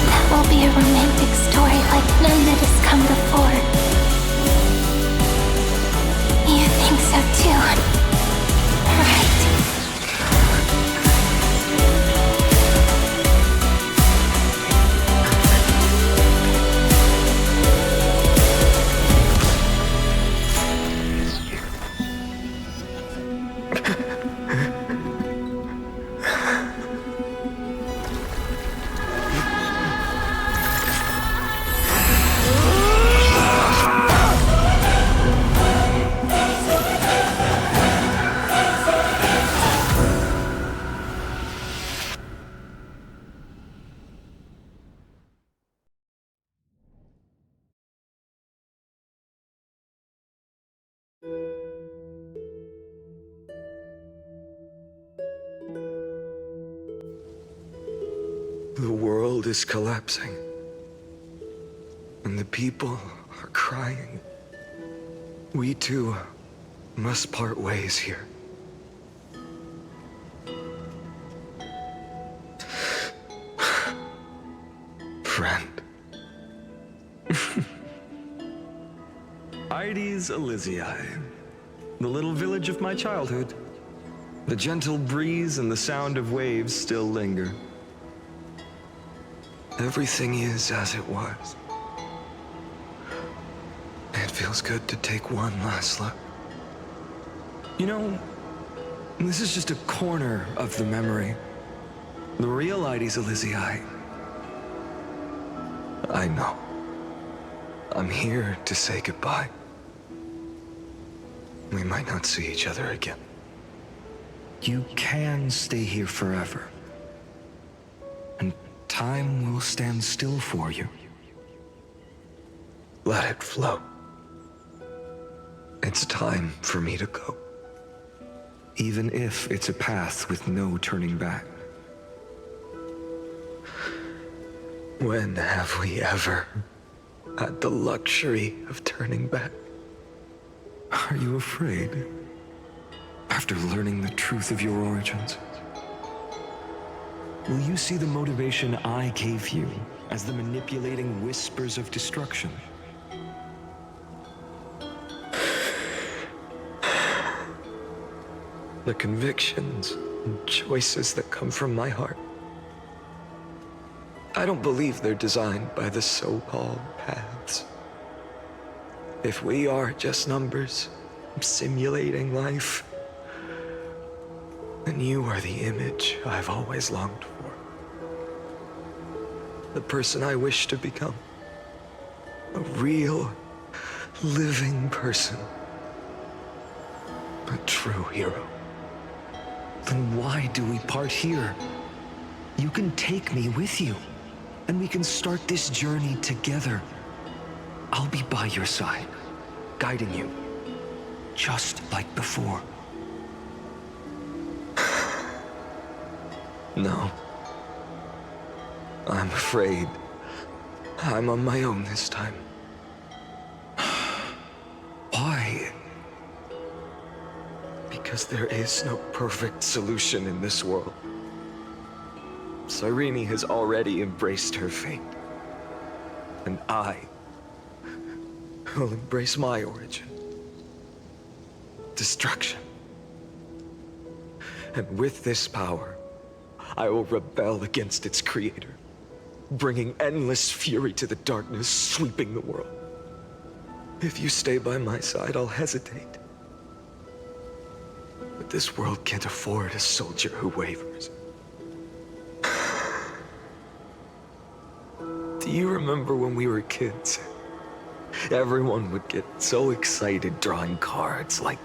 That will be a romantic story like none that has come before. You think so too, right? The world is collapsing. And the people are crying. We too must part ways here. Friend. Ides Elysiae, the little village of my childhood. The gentle breeze and the sound of waves still linger. Everything is as it was. It feels good to take one last look. You know, this is just a corner of the memory. The real Ides Elysiae. I know. I'm here to say goodbye. We might not see each other again. You can stay here forever. And time will stand still for you. Let it flow. It's time for me to go. Even if it's a path with no turning back. When have we ever had the luxury of turning back? Are you afraid? After learning the truth of your origins? Will you see the motivation I gave you as the manipulating whispers of destruction? The convictions and choices that come from my heart. I don't believe they're designed by the so-called paths. If we are just numbers simulating life, then you are the image I've always longed for. The person I wish to become. A real, living person. A true hero. Then why do we part here? You can take me with you, and we can start this journey together. I'll be by your side, guiding you, just like before. No. I'm afraid I'm on my own this time. Why? Because there is no perfect solution in this world. Cyrene has already embraced her fate. And I will embrace my origin. Destruction. And with this power, I will rebel against its creator, bringing endless fury to the darkness sweeping the world. If you stay by my side, I'll hesitate. But this world can't afford a soldier who wavers. Do you remember when we were kids? Everyone would get so excited drawing cards like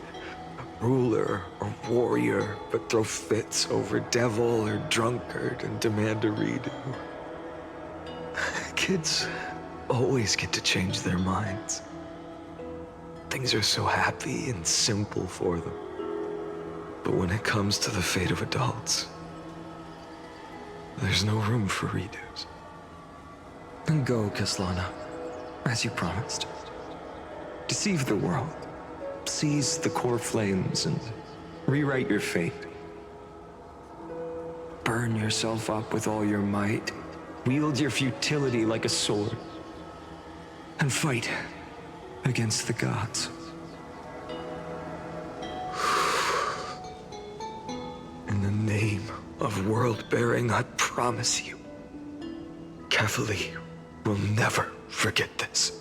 ruler or warrior, but throw fits over devil or drunkard and demand a redo. Kids always get to change their minds. Things are so happy and simple for them. But when it comes to the fate of adults, there's no room for redos. Then go, Kaslana, as you promised. Deceive the world. Seize the core flames and rewrite your fate. Burn yourself up with all your might. Wield your futility like a sword. And fight against the gods. In the name of world-bearing, I promise you, Cavalier will never forget this.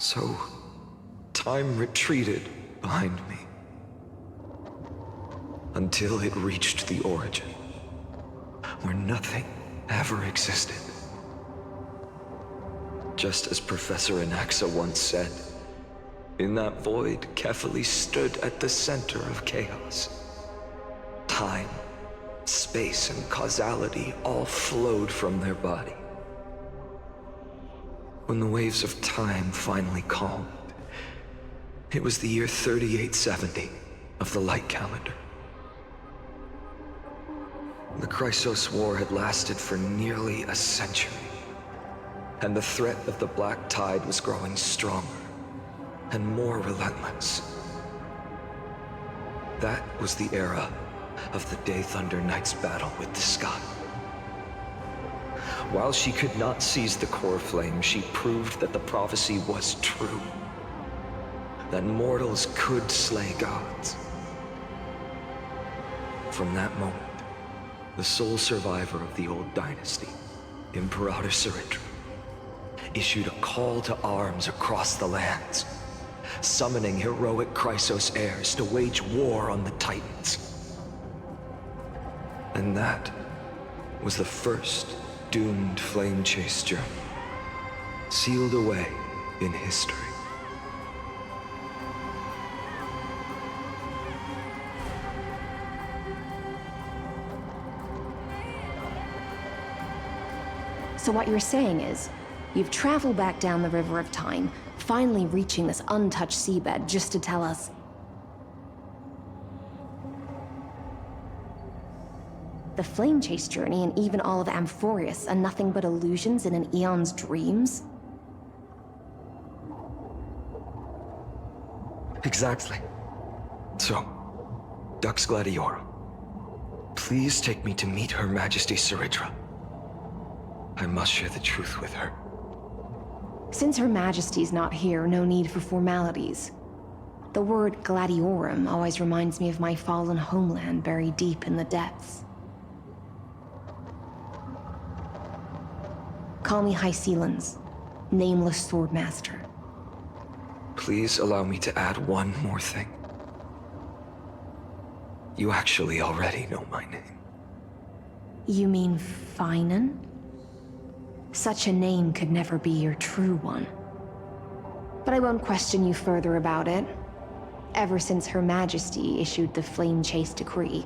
So, time retreated behind me. Until it reached the origin, where nothing ever existed. Just as Professor Anaxa once said, in that void, Kefali stood at the center of chaos. Time, space, and causality all flowed from their body. When the waves of time finally calmed, it was the year 3870 of the light calendar. The Chrysos War had lasted for nearly a century, and the threat of the Black Tide was growing stronger and more relentless. That was the era of the Day Thunder Knight's battle with the sky. While she could not seize the core flame, she proved that the prophecy was true. That mortals could slay gods. From that moment, the sole survivor of the old dynasty, Imperator Ciridra, issued a call to arms across the lands, summoning heroic Chrysos heirs to wage war on the Titans. And that was the first doomed flame chase journey, sealed away in history. So what you're saying is, you've traveled back down the River of Time, finally reaching this untouched seabed just to tell us the flame chase journey and even all of Amphoreus are nothing but illusions in an eon's dreams? Exactly. So, Dux Gladiorum, please take me to meet Her Majesty Ciridra. I must share the truth with her. Since Her Majesty's not here, no need for formalities. The word Gladiorum always reminds me of my fallen homeland buried deep in the depths. Call me Hycelans, Nameless Swordmaster. Please allow me to add one more thing. You actually already know my name. You mean Finan? Such a name could never be your true one. But I won't question you further about it. Ever since Her Majesty issued the Flame Chase Decree,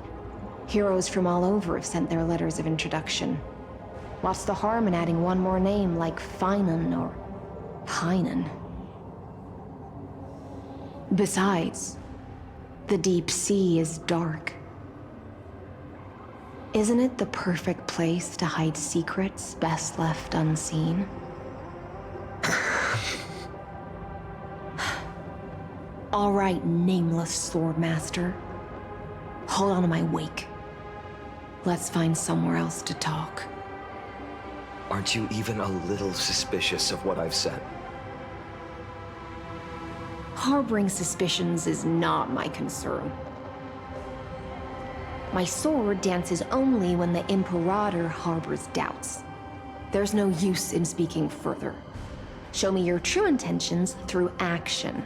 heroes from all over have sent their letters of introduction. What's the harm in adding one more name like Finan or Pynan? Besides, the deep sea is dark. Isn't it the perfect place to hide secrets best left unseen? All right, Nameless Swordmaster. Hold on to my wake. Let's find somewhere else to talk. Aren't you even a little suspicious of what I've said? Harboring suspicions is not my concern. My sword dances only when the Imperator harbors doubts. There's no use in speaking further. Show me your true intentions through action.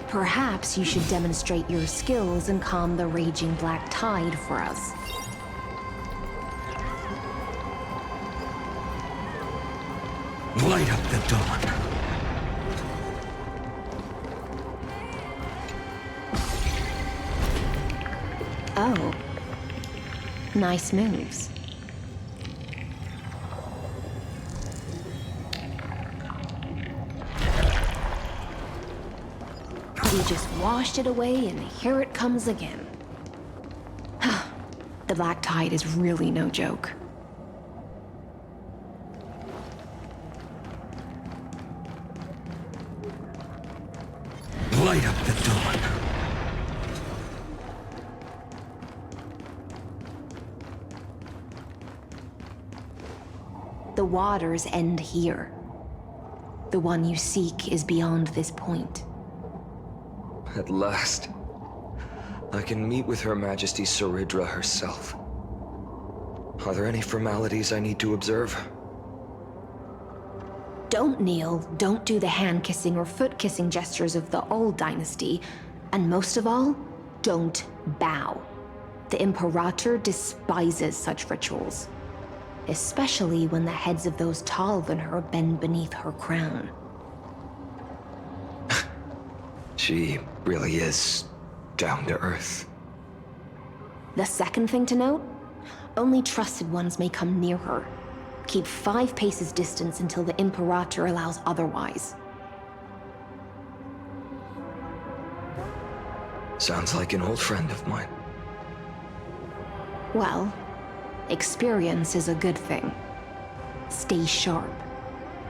Perhaps you should demonstrate your skills and calm the raging black tide for us. Light up the dawn. Oh. Nice moves. We just washed it away and here it comes again. The black tide is really no joke. Light up the dawn. The waters end here. The one you seek is beyond this point. At last, I can meet with Her Majesty Ciridra herself. Are there any formalities I need to observe? Don't kneel, don't do the hand-kissing or foot-kissing gestures of the old dynasty, and most of all, don't bow. The Imperator despises such rituals, especially when the heads of those taller than her bend beneath her crown. She really is down to earth. The second thing to note, only trusted ones may come near her. Keep 5 paces distance until the Imperator allows otherwise. Sounds like an old friend of mine. Well, experience is a good thing. Stay sharp,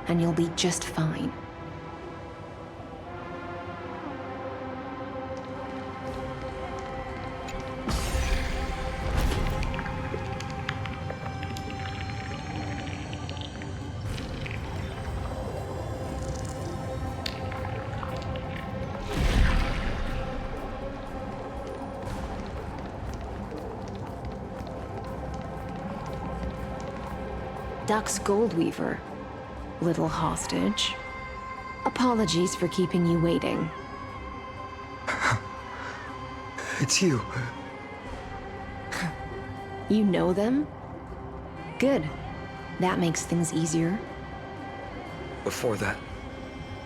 and you'll be just fine. Duck's Goldweaver, little hostage. Apologies for keeping you waiting. It's you. You know them? Good. That makes things easier. Before that,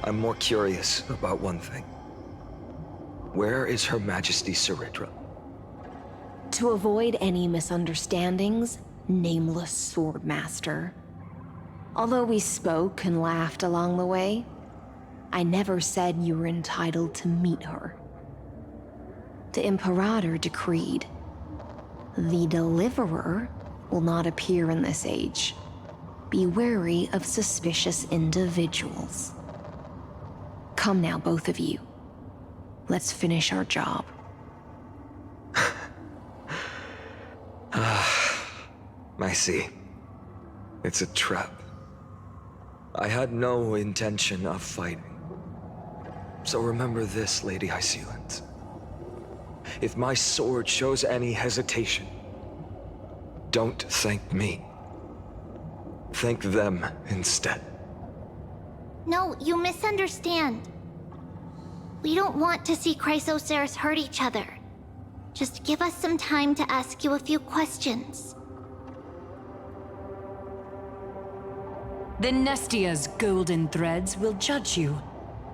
I'm more curious about one thing. Where is Her Majesty Saridra? To avoid any misunderstandings, nameless swordmaster. Although we spoke and laughed along the way, I never said you were entitled to meet her. The Imperator decreed, the Deliverer will not appear in this age. Be wary of suspicious individuals. Come now, both of you. Let's finish our job. I see. It's a trap. I had no intention of fighting. So remember this, Lady Hysealant. If my sword shows any hesitation, don't thank me. Thank them instead. No, you misunderstand. We don't want to see Chrysoceres hurt each other. Just give us some time to ask you a few questions. The Nestia's golden threads will judge you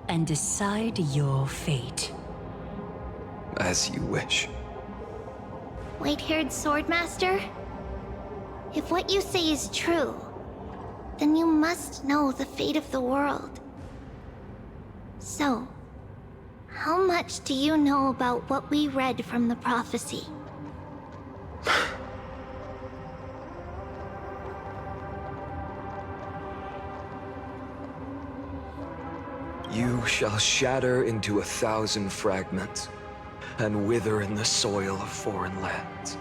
and decide your fate. As you wish. White-haired swordmaster? If what you say is true, then you must know the fate of the world. So, how much do you know about what we read from the prophecy? You shall shatter into 1,000 fragments and wither in the soil of foreign lands.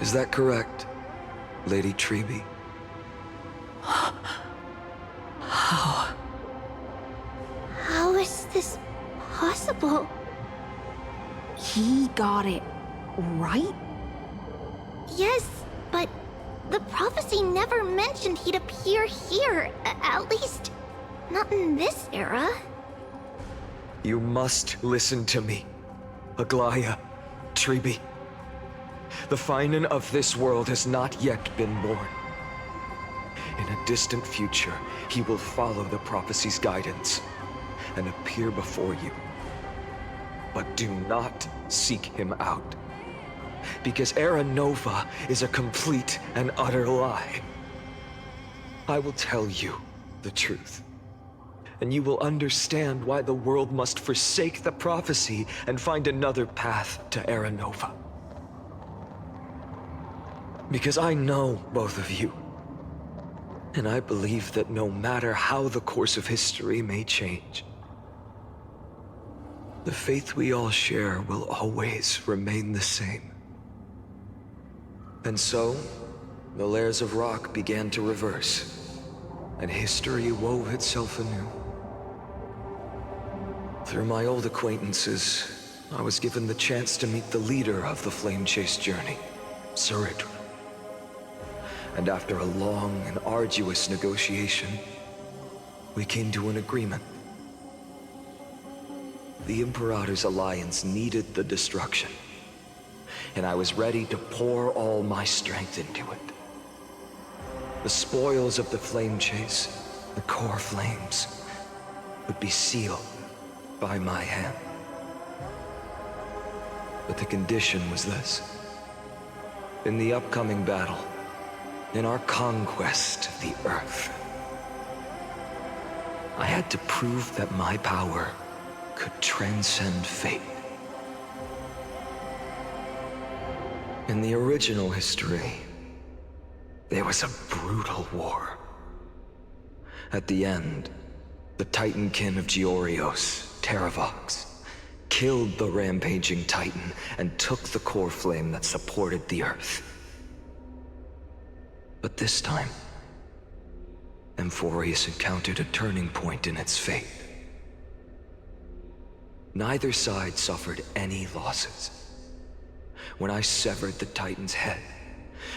Is that correct, Lady Treeby? How? How is this possible? He got it right? Yes, but the prophecy never mentioned he'd appear here, at least not in this era. You must listen to me, Aglaya, Treeby. The Finan of this world has not yet been born. In a distant future, he will follow the prophecy's guidance and appear before you. But do not seek him out, because Era Nova is a complete and utter lie. I will tell you the truth, and you will understand why the world must forsake the prophecy and find another path to Era Nova. Because I know both of you, and I believe that no matter how the course of history may change, the faith we all share will always remain the same. And so, the layers of rock began to reverse, and history wove itself anew. Through my old acquaintances, I was given the chance to meet the leader of the Flame Chase journey, surrendered. And after a long and arduous negotiation, we came to an agreement. The Imperator's alliance needed the destruction, and I was ready to pour all my strength into it. The spoils of the flame chase, the core flames, would be sealed by my hand. But the condition was this. In the upcoming battle, in our conquest of the Earth, I had to prove that my power could transcend fate. In the original history, there was a brutal war. At the end, the Titankin of Georios, Terravox, killed the rampaging Titan and took the core flame that supported the Earth. But this time, Amphoreus encountered a turning point in its fate. Neither side suffered any losses. When I severed the Titan's head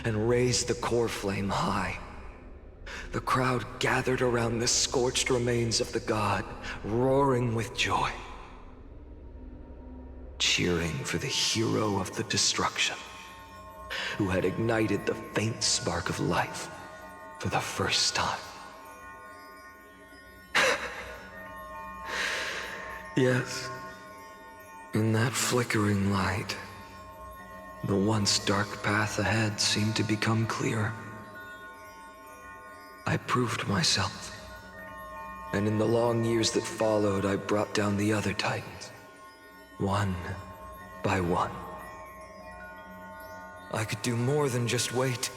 and raised the core flame high, the crowd gathered around the scorched remains of the god, roaring with joy, cheering for the hero of the destruction, who had ignited the faint spark of life for the first time. Yes, in that flickering light, the once dark path ahead seemed to become clearer. I proved myself, and in the long years that followed, I brought down the other Titans, one by one. I could do more than just wait.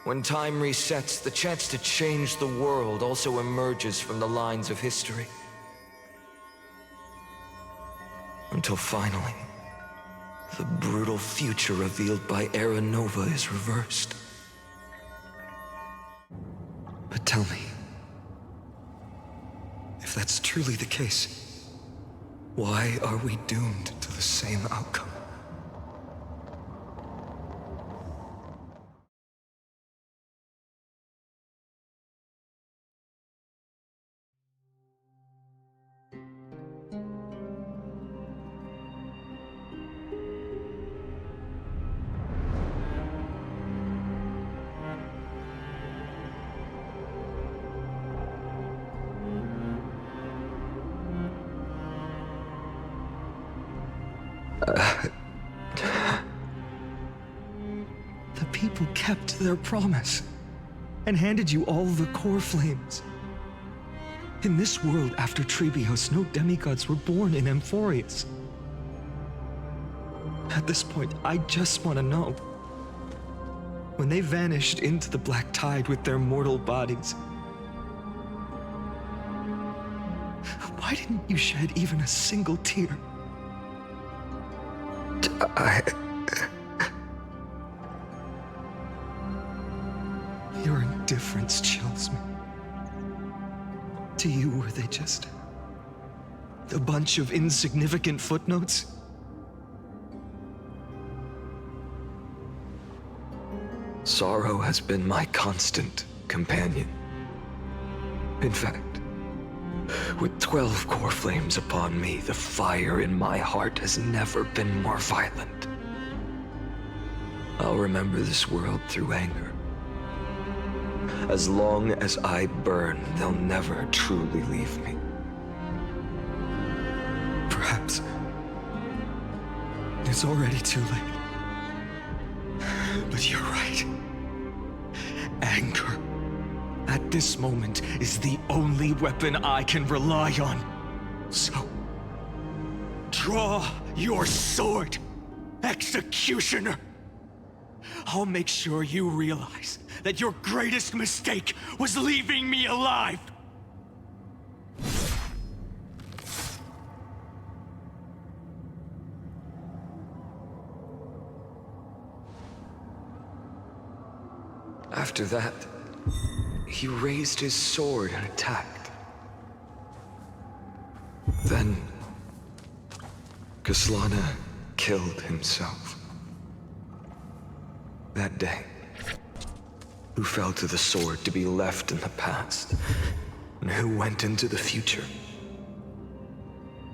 When time resets, the chance to change the world also emerges from the lines of history. Until finally, the brutal future revealed by Era Nova is reversed. But tell me, if that's truly the case, why are we doomed to the same outcome? The people kept their promise and handed you all the core flames. In this world after Trebios, no demigods were born in Amphoreus. At this point, I just want to know. When they vanished into the black tide with their mortal bodies, why didn't you shed even a single tear? Your indifference chills me. To you, were they just a bunch of insignificant footnotes? Sorrow has been my constant companion. In fact, with 12 core flames upon me, the fire in my heart has never been more violent. I'll remember this world through anger. As long as I burn, they'll never truly leave me. Perhaps it's already too late. But you're right. Anger, at this moment, is the only weapon I can rely on. So, draw your sword, Executioner. I'll make sure you realize that your greatest mistake was leaving me alive. After that, he raised his sword and attacked. Then, Kaslana killed himself. That day, who fell to the sword to be left in the past, and who went into the future?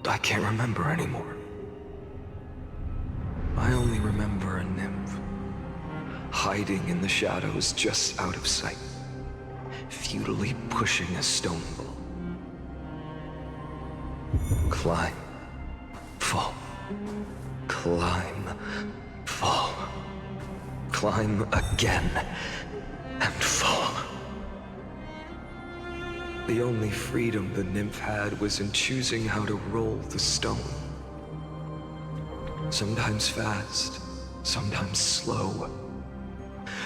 I can't remember anymore. I only remember a nymph, hiding in the shadows just out of sight, futilely pushing a stone ball. Climb, fall, climb, fall, climb again, and fall. The only freedom the nymph had was in choosing how to roll the stone. Sometimes fast, sometimes slow,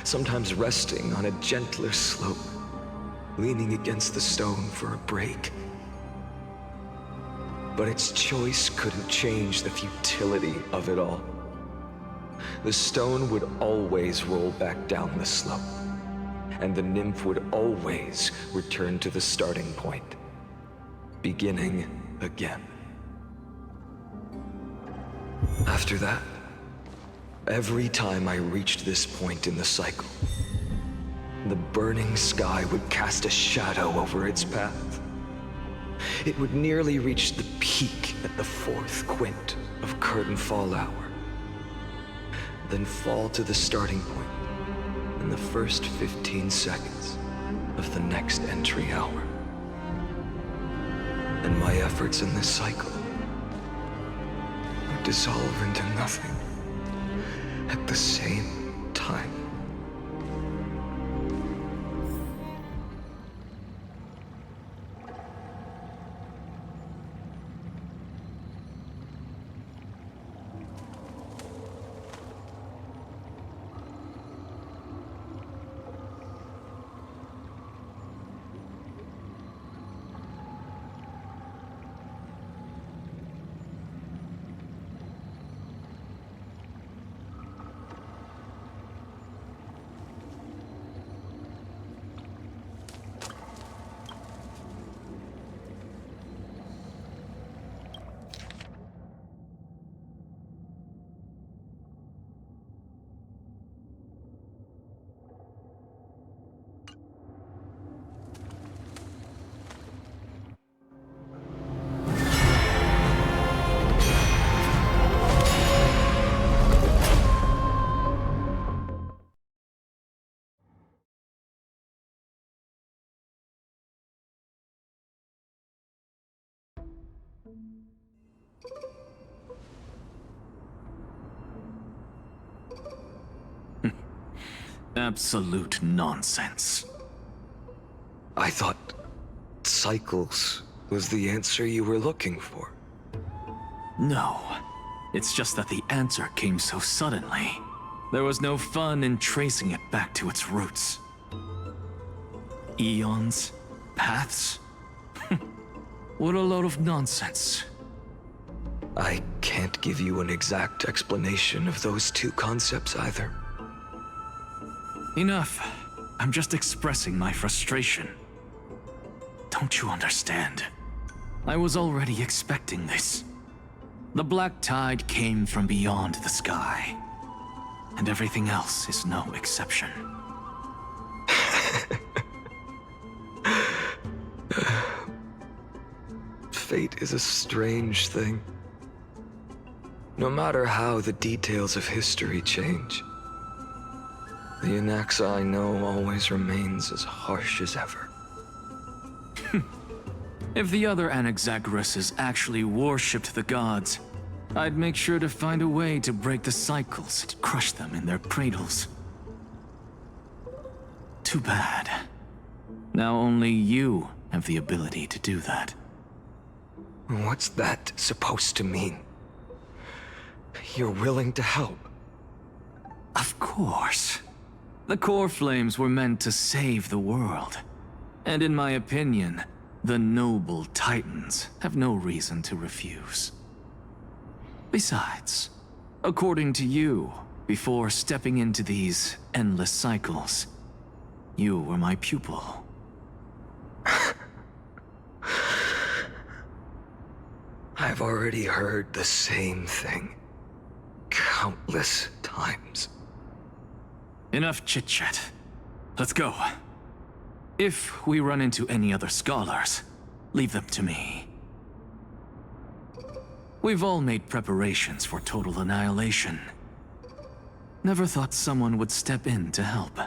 sometimes resting on a gentler slope, leaning against the stone for a break. But its choice couldn't change the futility of it all. The stone would always roll back down the slope, and the nymph would always return to the starting point, beginning again. After that, every time I reached this point in the cycle, the burning sky would cast a shadow over its path. It would nearly reach the peak at the 4th quint of curtain fall hour, then fall to the starting point in the first 15 seconds of the next entry hour. And my efforts in this cycle would dissolve into nothing at the same time. Absolute nonsense. I thought cycles was the answer you were looking for. No. It's just that the answer came so suddenly. There was no fun in tracing it back to its roots. Eons? Paths? What a load of nonsense. I can't give you an exact explanation of those two concepts either. Enough. I'm just expressing my frustration. Don't you understand? I was already expecting this. The black tide came from beyond the sky. And everything else is no exception. Fate is a strange thing. No matter how the details of history change, the Anaxa I know always remains as harsh as ever. If the other Anaxagoras actually worshipped the gods, I'd make sure to find a way to break the cycles and crush them in their cradles. Too bad. Now only you have the ability to do that. What's that supposed to mean? You're willing to help? Of course. The core flames were meant to save the world. And in my opinion, the noble titans have no reason to refuse. Besides, according to you, before stepping into these endless cycles, you were my pupil. I've already heard the same thing countless times. Enough chit-chat. Let's go. If we run into any other scholars, leave them to me. We've all made preparations for total annihilation. Never thought someone would step in to help.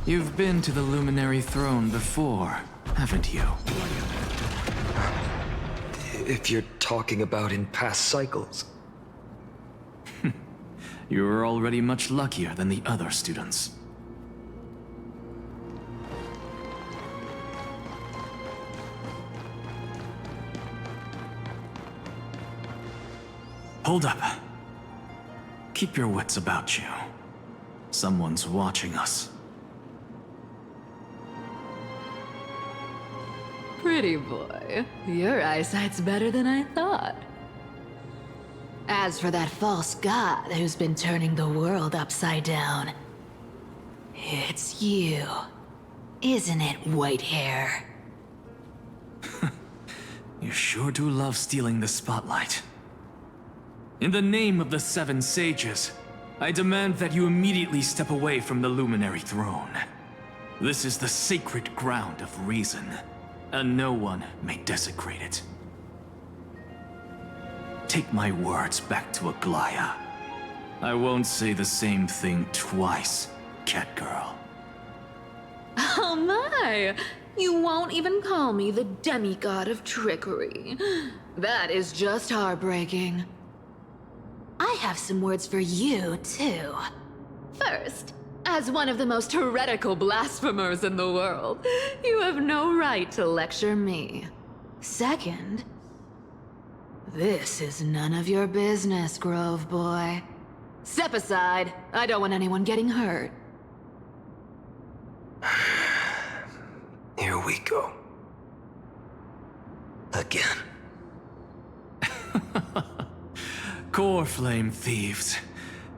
You've been to the Luminary Throne before, haven't you? If you're talking about in past cycles. You were already much luckier than the other students. Hold up. Keep your wits about you. Someone's watching us. Pretty boy, your eyesight's better than I thought. As for that false god who's been turning the world upside down, it's you, isn't it, white hair? You sure do love stealing the spotlight. In the name of the Seven Sages, I demand that you immediately step away from the Luminary Throne. This is the sacred ground of reason, and no one may desecrate it. Take my words back to Aglaya. I won't say the same thing twice, Catgirl. Oh my! You won't even call me the demigod of trickery. That is just heartbreaking. I have some words for you, too. First, as one of the most heretical blasphemers in the world, you have no right to lecture me. Second, this is none of your business, Grove Boy. Step aside. I don't want anyone getting hurt. Here we go. Again. Core Flame Thieves.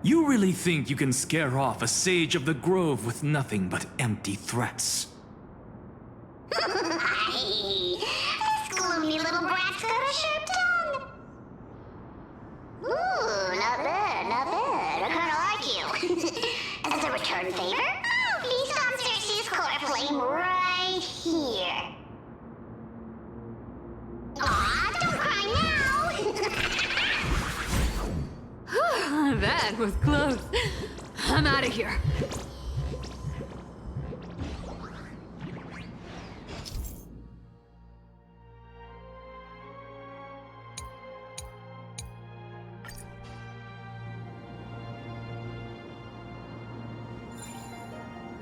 You really think you can scare off a sage of the Grove with nothing but empty threats? This gloomy little brat's got a sharp tongue. Ooh, not bad, not bad. I kinda like you. As a return favor, please come Cersei's core flame right here. Aw, don't cry now. That was close. I'm out of here.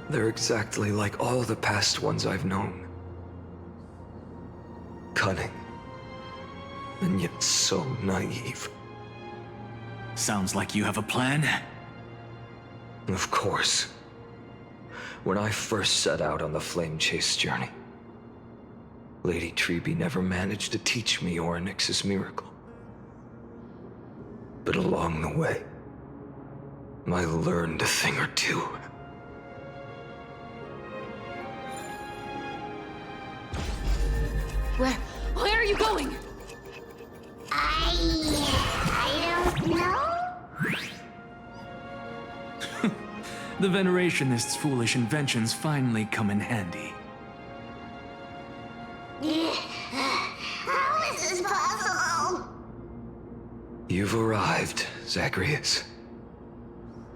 They're exactly like all the past ones I've known. Cunning. And yet so naive. Sounds like you have a plan. Of course. When I first set out on the Flame Chase journey, Lady Treby never managed to teach me Orynyx's miracle. But along the way, I learned a thing or two. Where are you going? I don't know. The Venerationists' foolish inventions finally come in handy. How is this possible? You've arrived, Zacharias.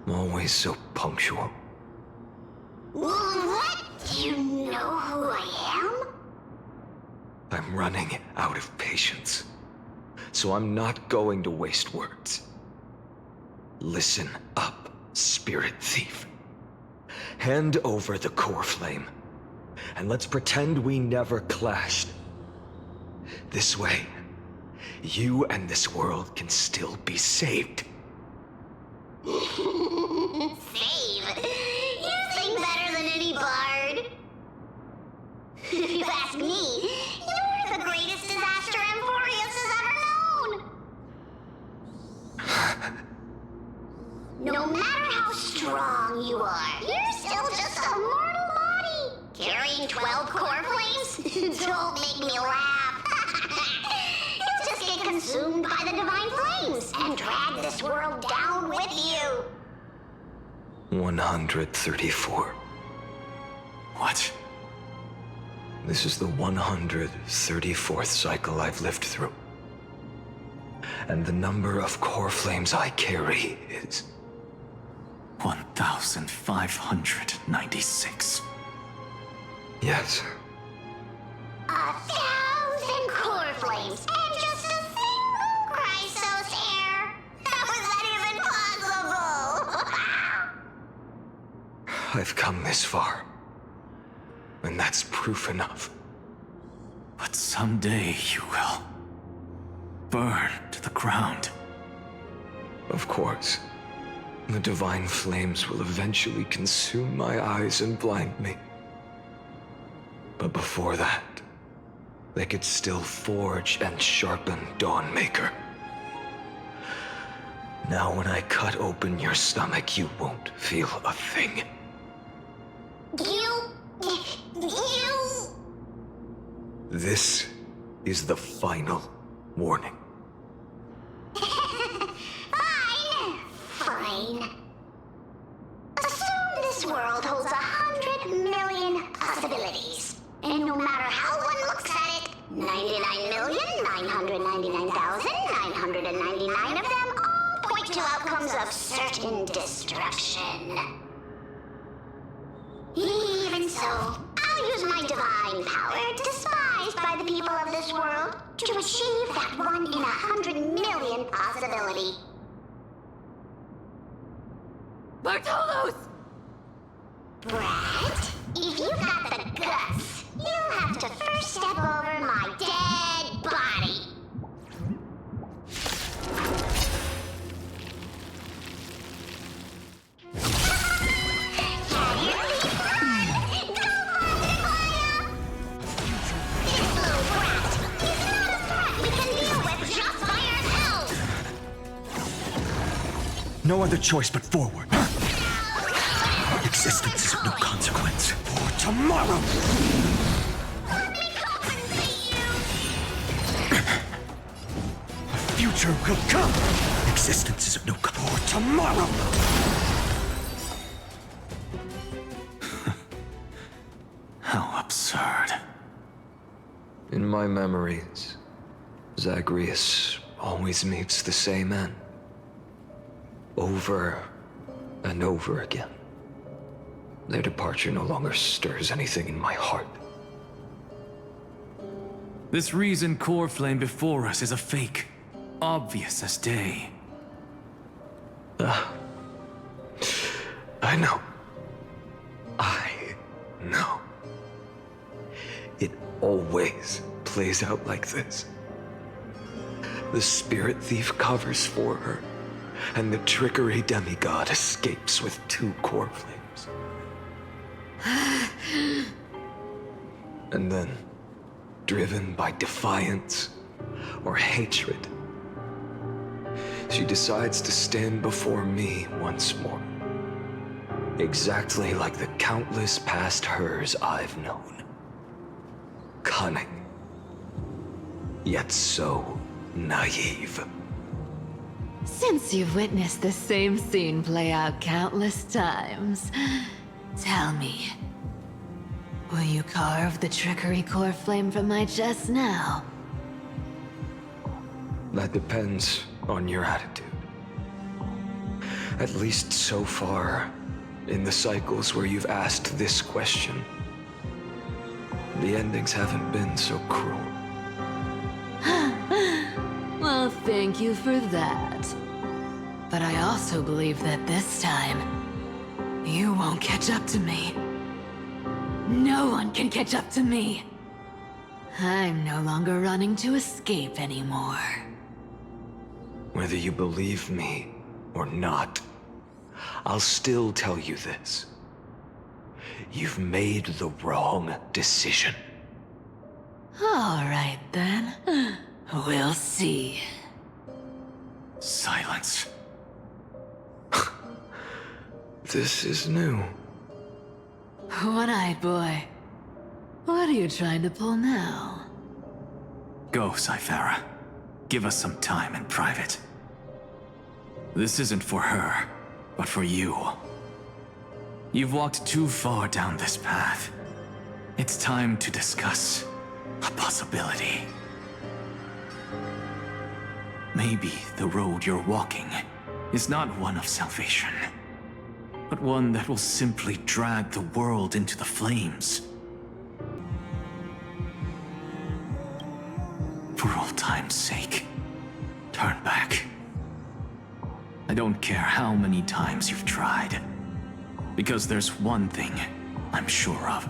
Always so punctual. What? Do you know who I am? I'm running out of patience. So I'm not going to waste words. Listen up, Spirit Thief. Hand over the core flame, and let's pretend we never clashed. This way, you and this world can still be saved. Saved? strong you are. You're still just a mortal body. Carrying 12 core flames? Don't make me laugh. You'll just get consumed by the divine flames and drag this world down with you. 134. What? This is the 134th cycle I've lived through. And the number of core flames I carry is 1,596. Yes. 1,000 core flames and just a single Chrysos hair. How is that even possible? I've come this far. And that's proof enough. But someday you will burn to the ground. Of course. The divine flames will eventually consume my eyes and blind me. But before that, they could still forge and sharpen Dawnmaker. Now when I cut open your stomach, you won't feel a thing. You... This is the final warning. Fine. Assume this world holds 100 million possibilities. And no matter how one looks at it, 99,999,999 of them all point to outcomes of certain destruction. Even so, I'll use my divine power, despised by the people of this world, to achieve that 1 in 100 million possibility. Bartolos! Brat, if you got the guts, you'll have to first step over my dead body. No other choice but forward. Existence is of no consequence. For tomorrow! A future will come! Existence is of no for tomorrow! How absurd. In my memories, Zagreus always meets the same end. Over and over again. Their departure no longer stirs anything in my heart. This reason core flame before us is a fake, obvious as day. I know. I know. It always plays out like this. The spirit thief covers for her, and the trickery demigod escapes with 2 core flames. And then, driven by defiance or hatred, she decides to stand before me once more. Exactly like the countless past hers I've known. Cunning, yet so naive. Since you've witnessed the same scene play out countless times, tell me, will you carve the trickery core flame from my chest now? That depends on your attitude. At least so far, in the cycles where you've asked this question, the endings haven't been so cruel. Well, thank you for that. But I also believe that this time, you won't catch up to me. No one can catch up to me. I'm no longer running to escape anymore. Whether you believe me or not, I'll still tell you this. You've made the wrong decision. All right, then. We'll see. Silence. This is new. One-eyed boy. What are you trying to pull now? Go, Cythera. Give us some time in private. This isn't for her, but for you. You've walked too far down this path. It's time to discuss a possibility. Maybe the road you're walking is not one of salvation, but one that will simply drag the world into the flames. For old time's sake, turn back. I don't care how many times you've tried, because there's one thing I'm sure of.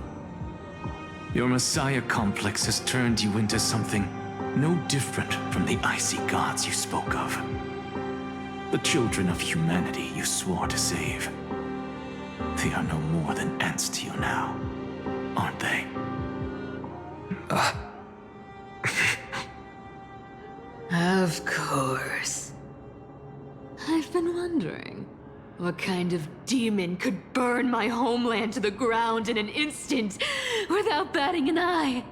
Your Messiah complex has turned you into something no different from the icy gods you spoke of. The children of humanity you swore to save. They are no more than ants to you now, aren't they? Of course. I've been wondering, what kind of demon could burn my homeland to the ground in an instant without batting an eye?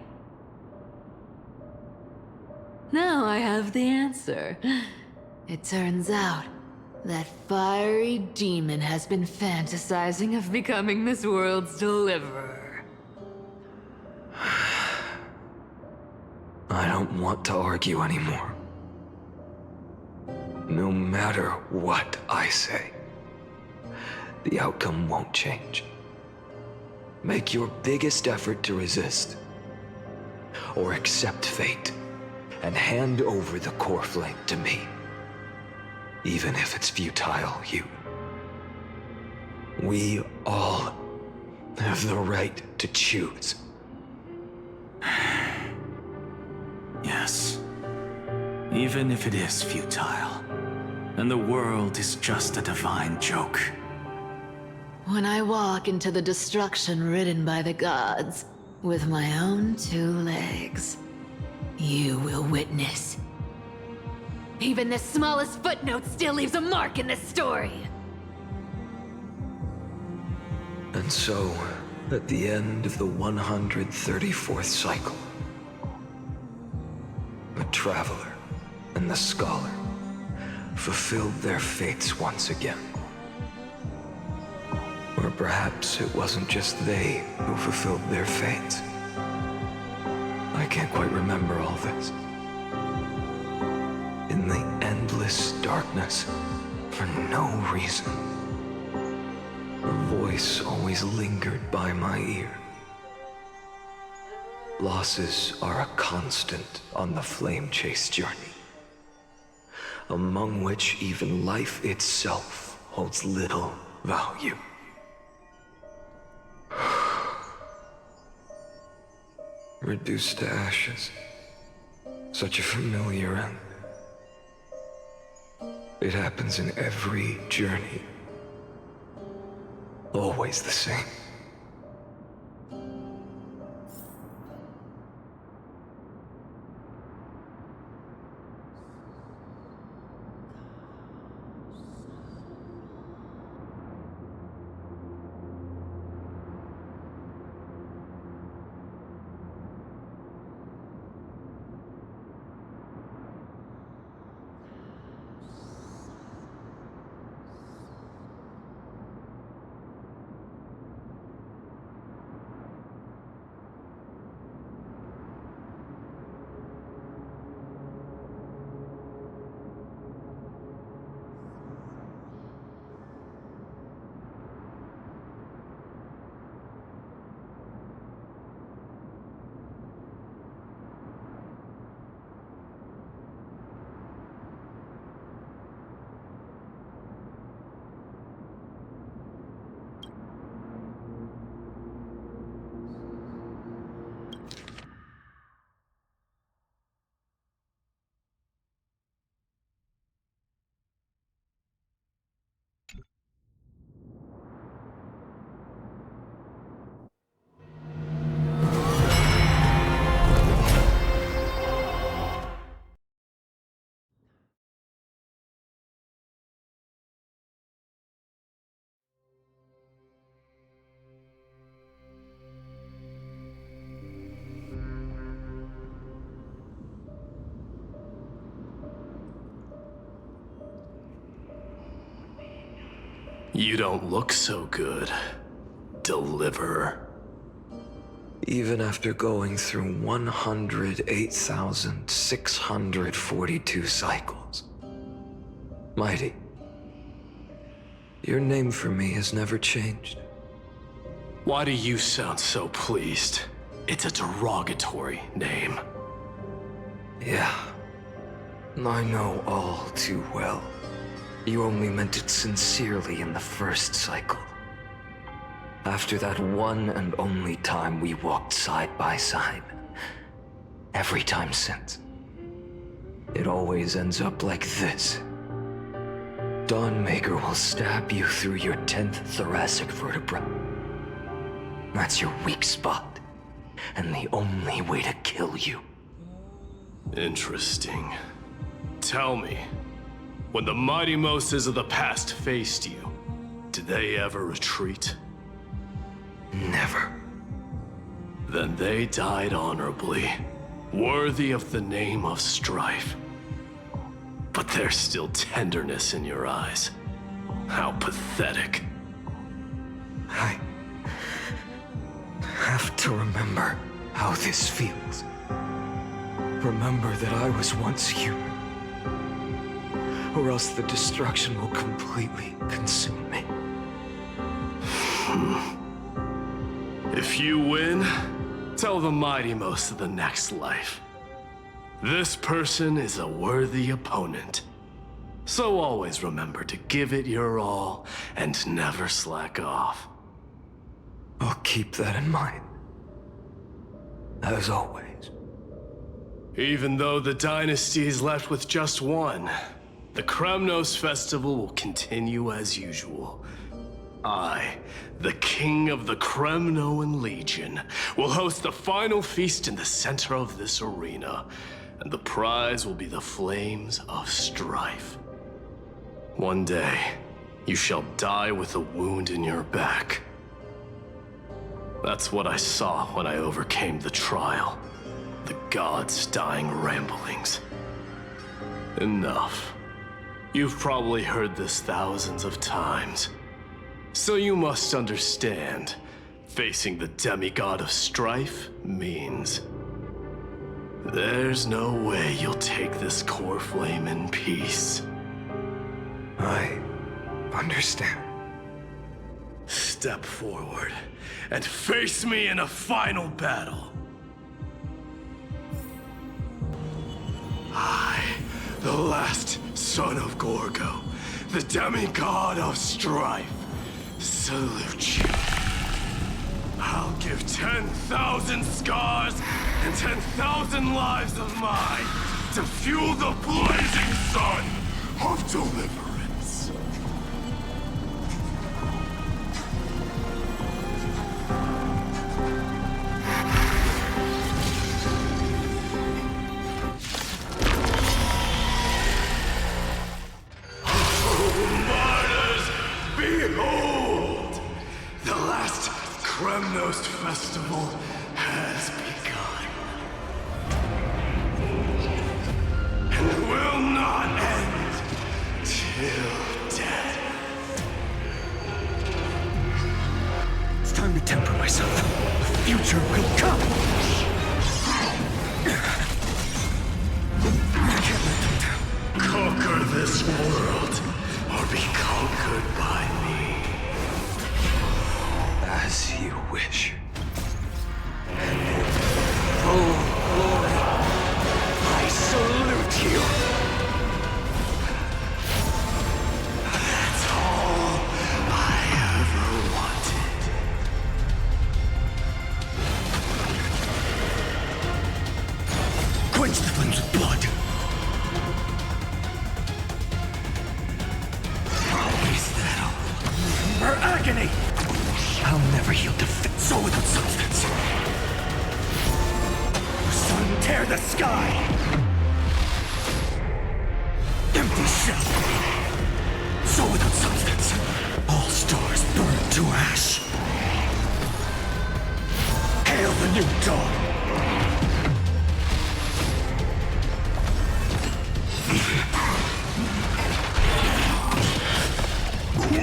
Now I have the answer. It turns out that fiery demon has been fantasizing of becoming this world's deliverer. I don't want to argue anymore. No matter what I say, the outcome won't change. Make your biggest effort to resist, or accept fate, and hand over the core flame to me. Even if it's futile, Hugh. We all have the right to choose. Yes. Even if it is futile, and the world is just a divine joke. When I walk into the destruction ridden by the gods, with my own 2 legs, you will witness. Even the smallest footnote still leaves a mark in this story. And so, at the end of the 134th cycle, the Traveler and the Scholar fulfilled their fates once again. Or perhaps it wasn't just they who fulfilled their fates. I can't quite remember all this. In the endless darkness, for no reason, a voice always lingered by my ear. Losses are a constant on the flame chase journey, among which even life itself holds little value. Reduced to ashes. Such a familiar end. It happens in every journey. Always the same. You don't look so good, Deliverer. Even after going through 108,642 cycles. Mighty, your name for me has never changed. Why do you sound so pleased? It's a derogatory name. Yeah, I know all too well. You only meant it sincerely in the first cycle. After that one and only time we walked side by side. Every time since. It always ends up like this. Dawnmaker will stab you through your 10th thoracic vertebra. That's your weak spot, and the only way to kill you. Interesting. Tell me, when the mighty Moses of the past faced you, did they ever retreat? Never. Then they died honorably, worthy of the name of strife. But there's still tenderness in your eyes. How pathetic. I have to remember how this feels. Remember that I was once human. Or else the destruction will completely consume me. If you win, tell the mighty most of the next life. This person is a worthy opponent. So always remember to give it your all and never slack off. I'll keep that in mind. As always. Even though the dynasty is left with just one, the Kremnos festival will continue as usual. I, the king of the Kremnoan Legion, will host the final feast in the center of this arena, and the prize will be the flames of strife. One day, you shall die with a wound in your back. That's what I saw when I overcame the trial. The gods' dying ramblings. Enough. You've probably heard this thousands of times. So you must understand, facing the demigod of strife means there's no way you'll take this core flame in peace. I understand. Step forward and face me in a final battle. I, the last son of Gorgo, the demigod of strife, salute you. I'll give 10,000 scars and 10,000 lives of mine to fuel the blazing sun of deliverance. Behold! The last Kremnos festival has begun. And will not end till death. It's time to temper myself. The future will come. I can't let them down. Conquer this world, or be conquered by me. As you wish. And in full glory, I salute you. That's all I ever wanted. Quench the flames with blood. Is that all? Her agony! I'll never yield to so without substance. Sun, tear the sky! Empty shell! So without substance. All stars burn to ash. Hail the new dawn! We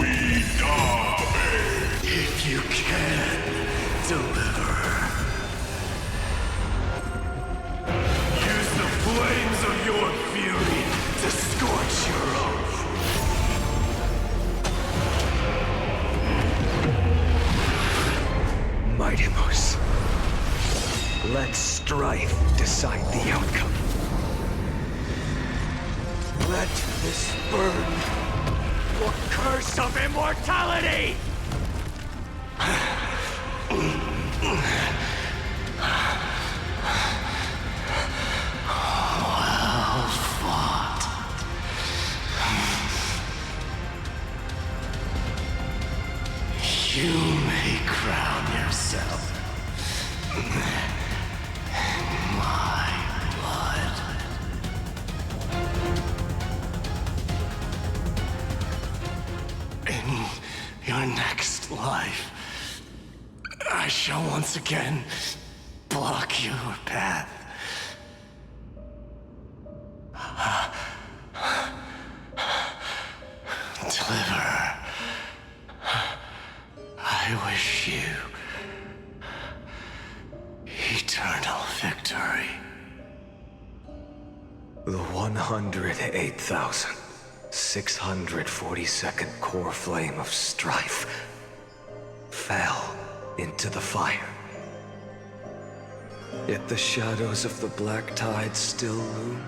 can deliver. Use the flames of your fury to scorch your own. Mightimus, let strife decide the outcome. Let this burn your curse of immortality! Well fought. You may crown yourself my blood. In your next life, I shall once again block your path. Deliver. I wish you eternal victory. The 108,642nd core flame of strife fell into the fire. Yet the shadows of the black tide still loom,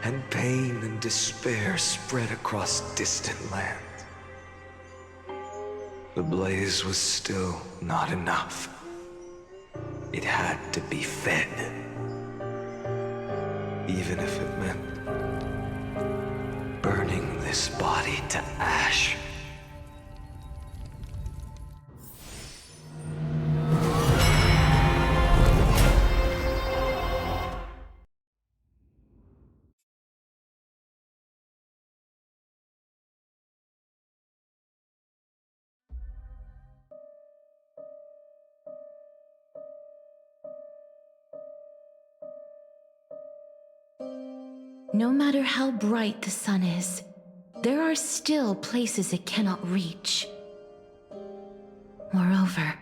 and pain and despair spread across distant lands. The blaze was still not enough. It had to be fed, even if it meant burning this body to ash. No matter how bright the sun is, there are still places it cannot reach. Moreover,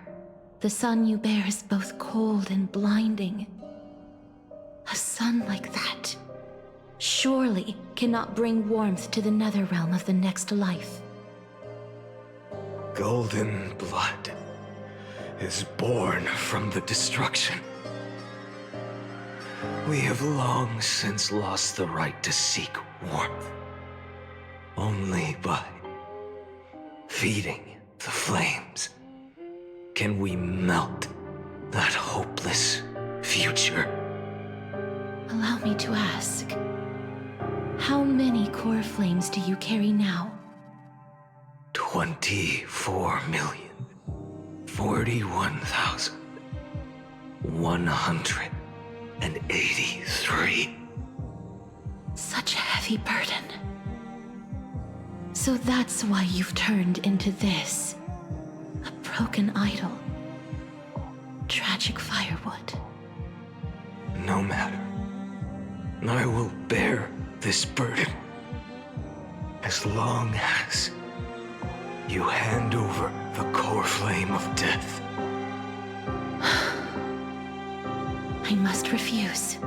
the sun you bear is both cold and blinding. A sun like that surely cannot bring warmth to the nether realm of the next life. Golden blood is born from the destruction. We have long since lost the right to seek warmth. Only by feeding the flames can we melt that hopeless future. Allow me to ask, how many core flames do you carry now? 24,041,183. Such a heavy burden. So that's why you've turned into this. A broken idol. Tragic firewood. No matter. I will bear this burden as long as you hand over the core flame of death. I must refuse.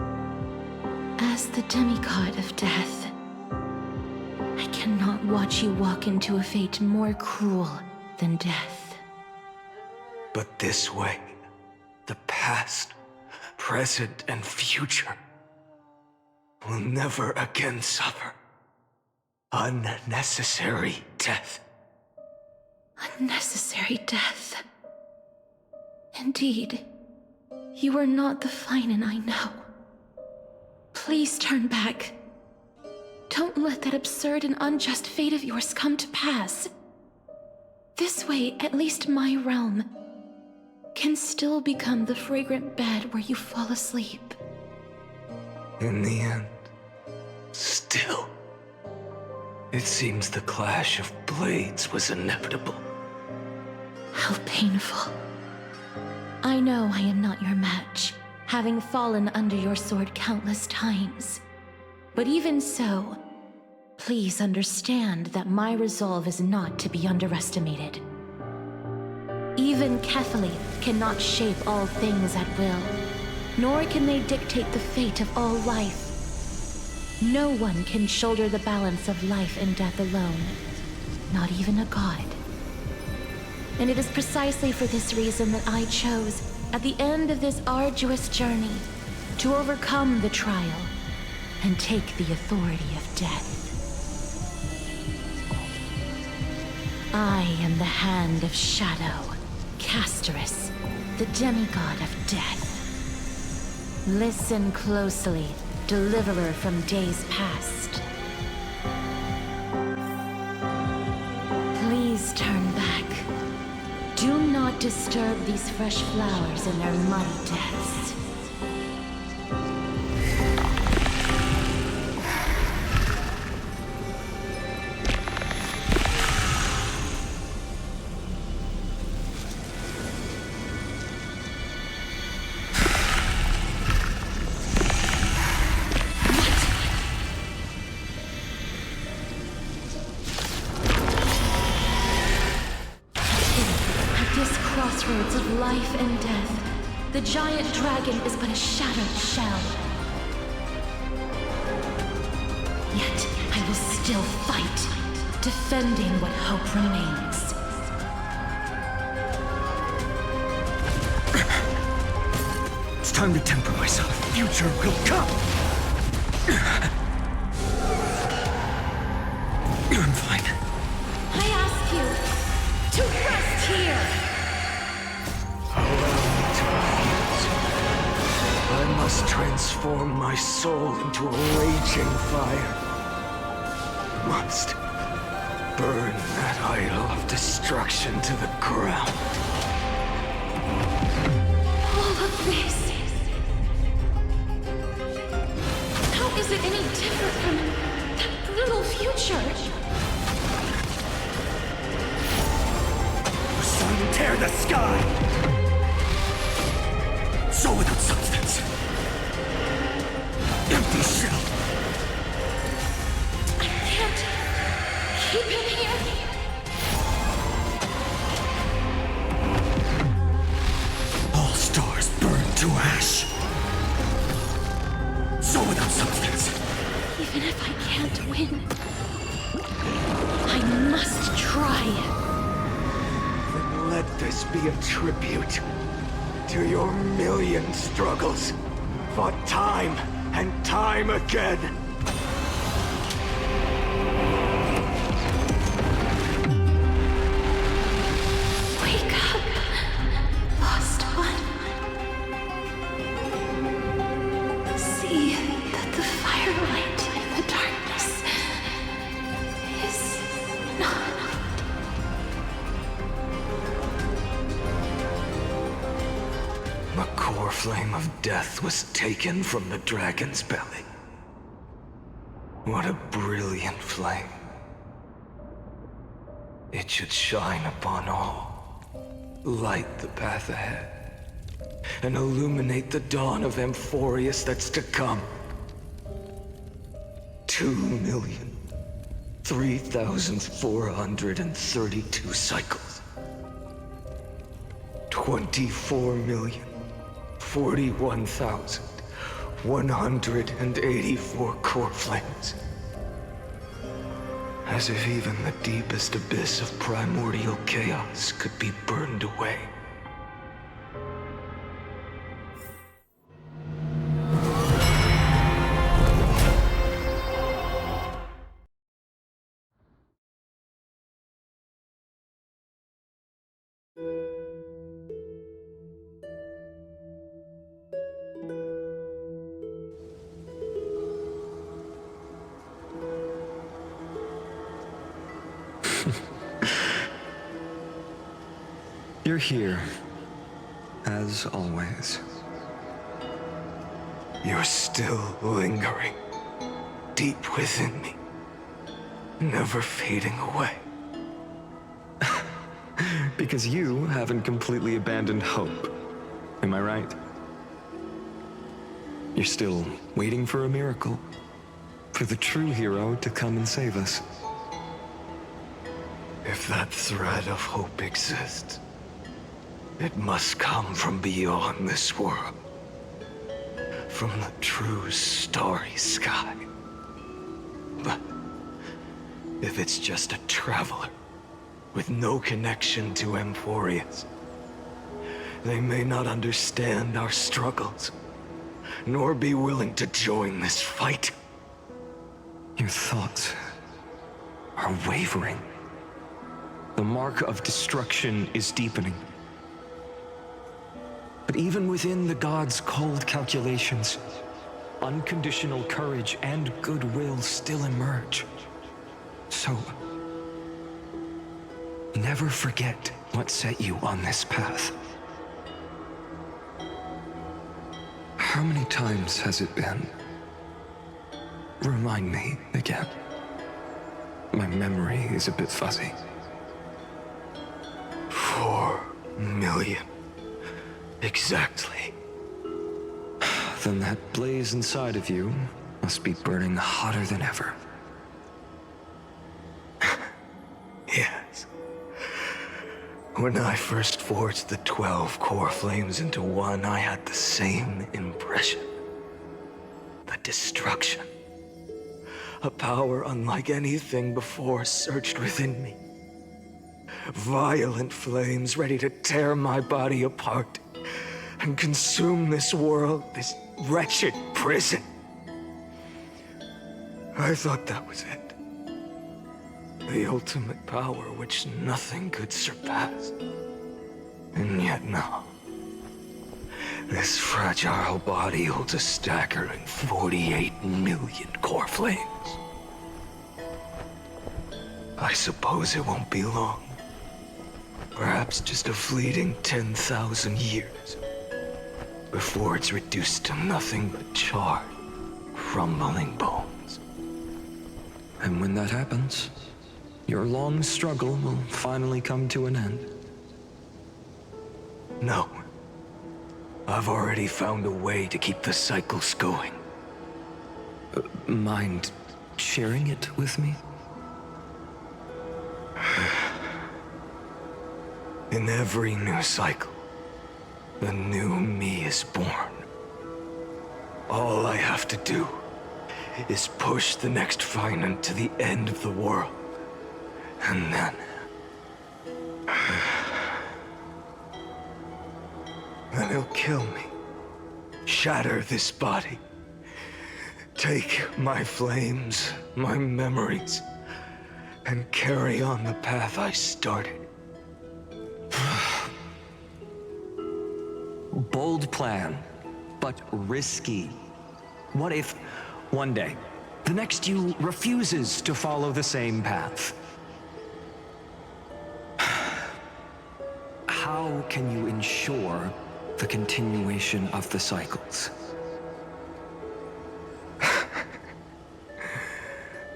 As the demigod of death, I cannot watch you walk into a fate more cruel than death. But this way, the past, present, and future will never again suffer unnecessary death. Unnecessary death. Indeed, you are not the Finan I know. Please turn back. Don't let that absurd and unjust fate of yours come to pass. This way, at least my realm can still become the fragrant bed where you fall asleep. In the end, still, it seems the clash of blades was inevitable. How painful. I know I am not your match, having fallen under your sword countless times. But even so, please understand that my resolve is not to be underestimated. Even Kefali cannot shape all things at will, nor can they dictate the fate of all life. No one can shoulder the balance of life and death alone, not even a god. And it is precisely for this reason that I chose, at the end of this arduous journey, to overcome the trial and take the authority of death. I am the Hand of Shadow, Castorus, the demigod of death. Listen closely, deliverer from days past. Please turn back. Do not disturb these fresh flowers in their muddy depths. Crossroads of life and death, the giant dragon is but a shattered shell. Yet I will still fight, defending what hope remains. It's time to temper myself. Future will come! I'm fine. I ask you to rest here! I must transform my soul into a raging fire. Must burn that idol of destruction to the ground. All of this. How is it any different from that brutal future? The sun will tear the sky! Soul without substance. Empty shell. I can't keep him here. All stars burn to ash. Soul without substance. Even if I can't win, I must try. Then let this be a tribute to your million struggles, fought time and time again. Wake up, lost one. See that the firelight in the darkness is not. The core flame of death was taken from the dragon's belly. What a brilliant flame. It should shine upon all, light the path ahead, and illuminate the dawn of Amphoreus that's to come. 2,003,432 cycles. 24,041,184 core flames. As if even the deepest abyss of primordial chaos could be burned away. You're here, as always. You're still lingering, deep within me, never fading away. Because you haven't completely abandoned hope. Am I right? You're still waiting for a miracle. For the true hero to come and save us. If that thread of hope exists, It must come from beyond this world. From the true starry sky. But if it's just a traveler with no connection to Amphoreus, they may not understand our struggles, nor be willing to join this fight. Your thoughts are wavering. The mark of destruction is deepening. But even within the gods' cold calculations, unconditional courage and goodwill still emerge. So, never forget what set you on this path. How many times has it been? Remind me again. My memory is a bit fuzzy. 4 million. Exactly. Then that blaze inside of you must be burning hotter than ever. Yes. When I first forged the 12 core flames into one, I had the same impression. The destruction. A power unlike anything before surged within me. Violent flames ready to tear my body apart and consume this world, this wretched prison. I thought that was it. The ultimate power which nothing could surpass. And yet no. This fragile body holds a staggering 48 million core flames. I suppose it won't be long. Perhaps just a fleeting 10,000 years. Before it's reduced to nothing but charred, crumbling bones. And when that happens, your long struggle will finally come to an end. No. I've already found a way to keep the cycles going. Mind sharing it with me? In every new cycle, a new me is born. All I have to do is push the next finite to the end of the world. And then... then he'll kill me. Shatter this body. Take my flames, my memories, and carry on the path I started. Bold plan, but risky. What if, one day, the next you refuses to follow the same path? How can you ensure the continuation of the cycles?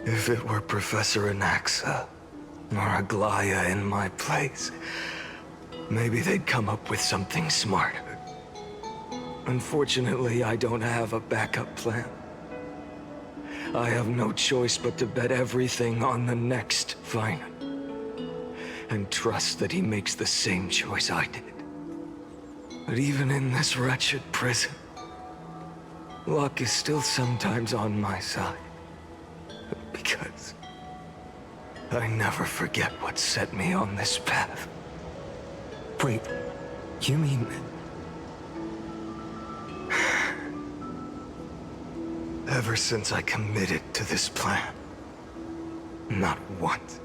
If it were Professor Anaxa or Aglaya in my place, maybe they'd come up with something smarter. Unfortunately, I don't have a backup plan. I have no choice but to bet everything on the next finite. And trust that he makes the same choice I did. But even in this wretched prison, luck is still sometimes on my side. Because I never forget what set me on this path. Wait, you mean... Ever since I committed to this plan, not once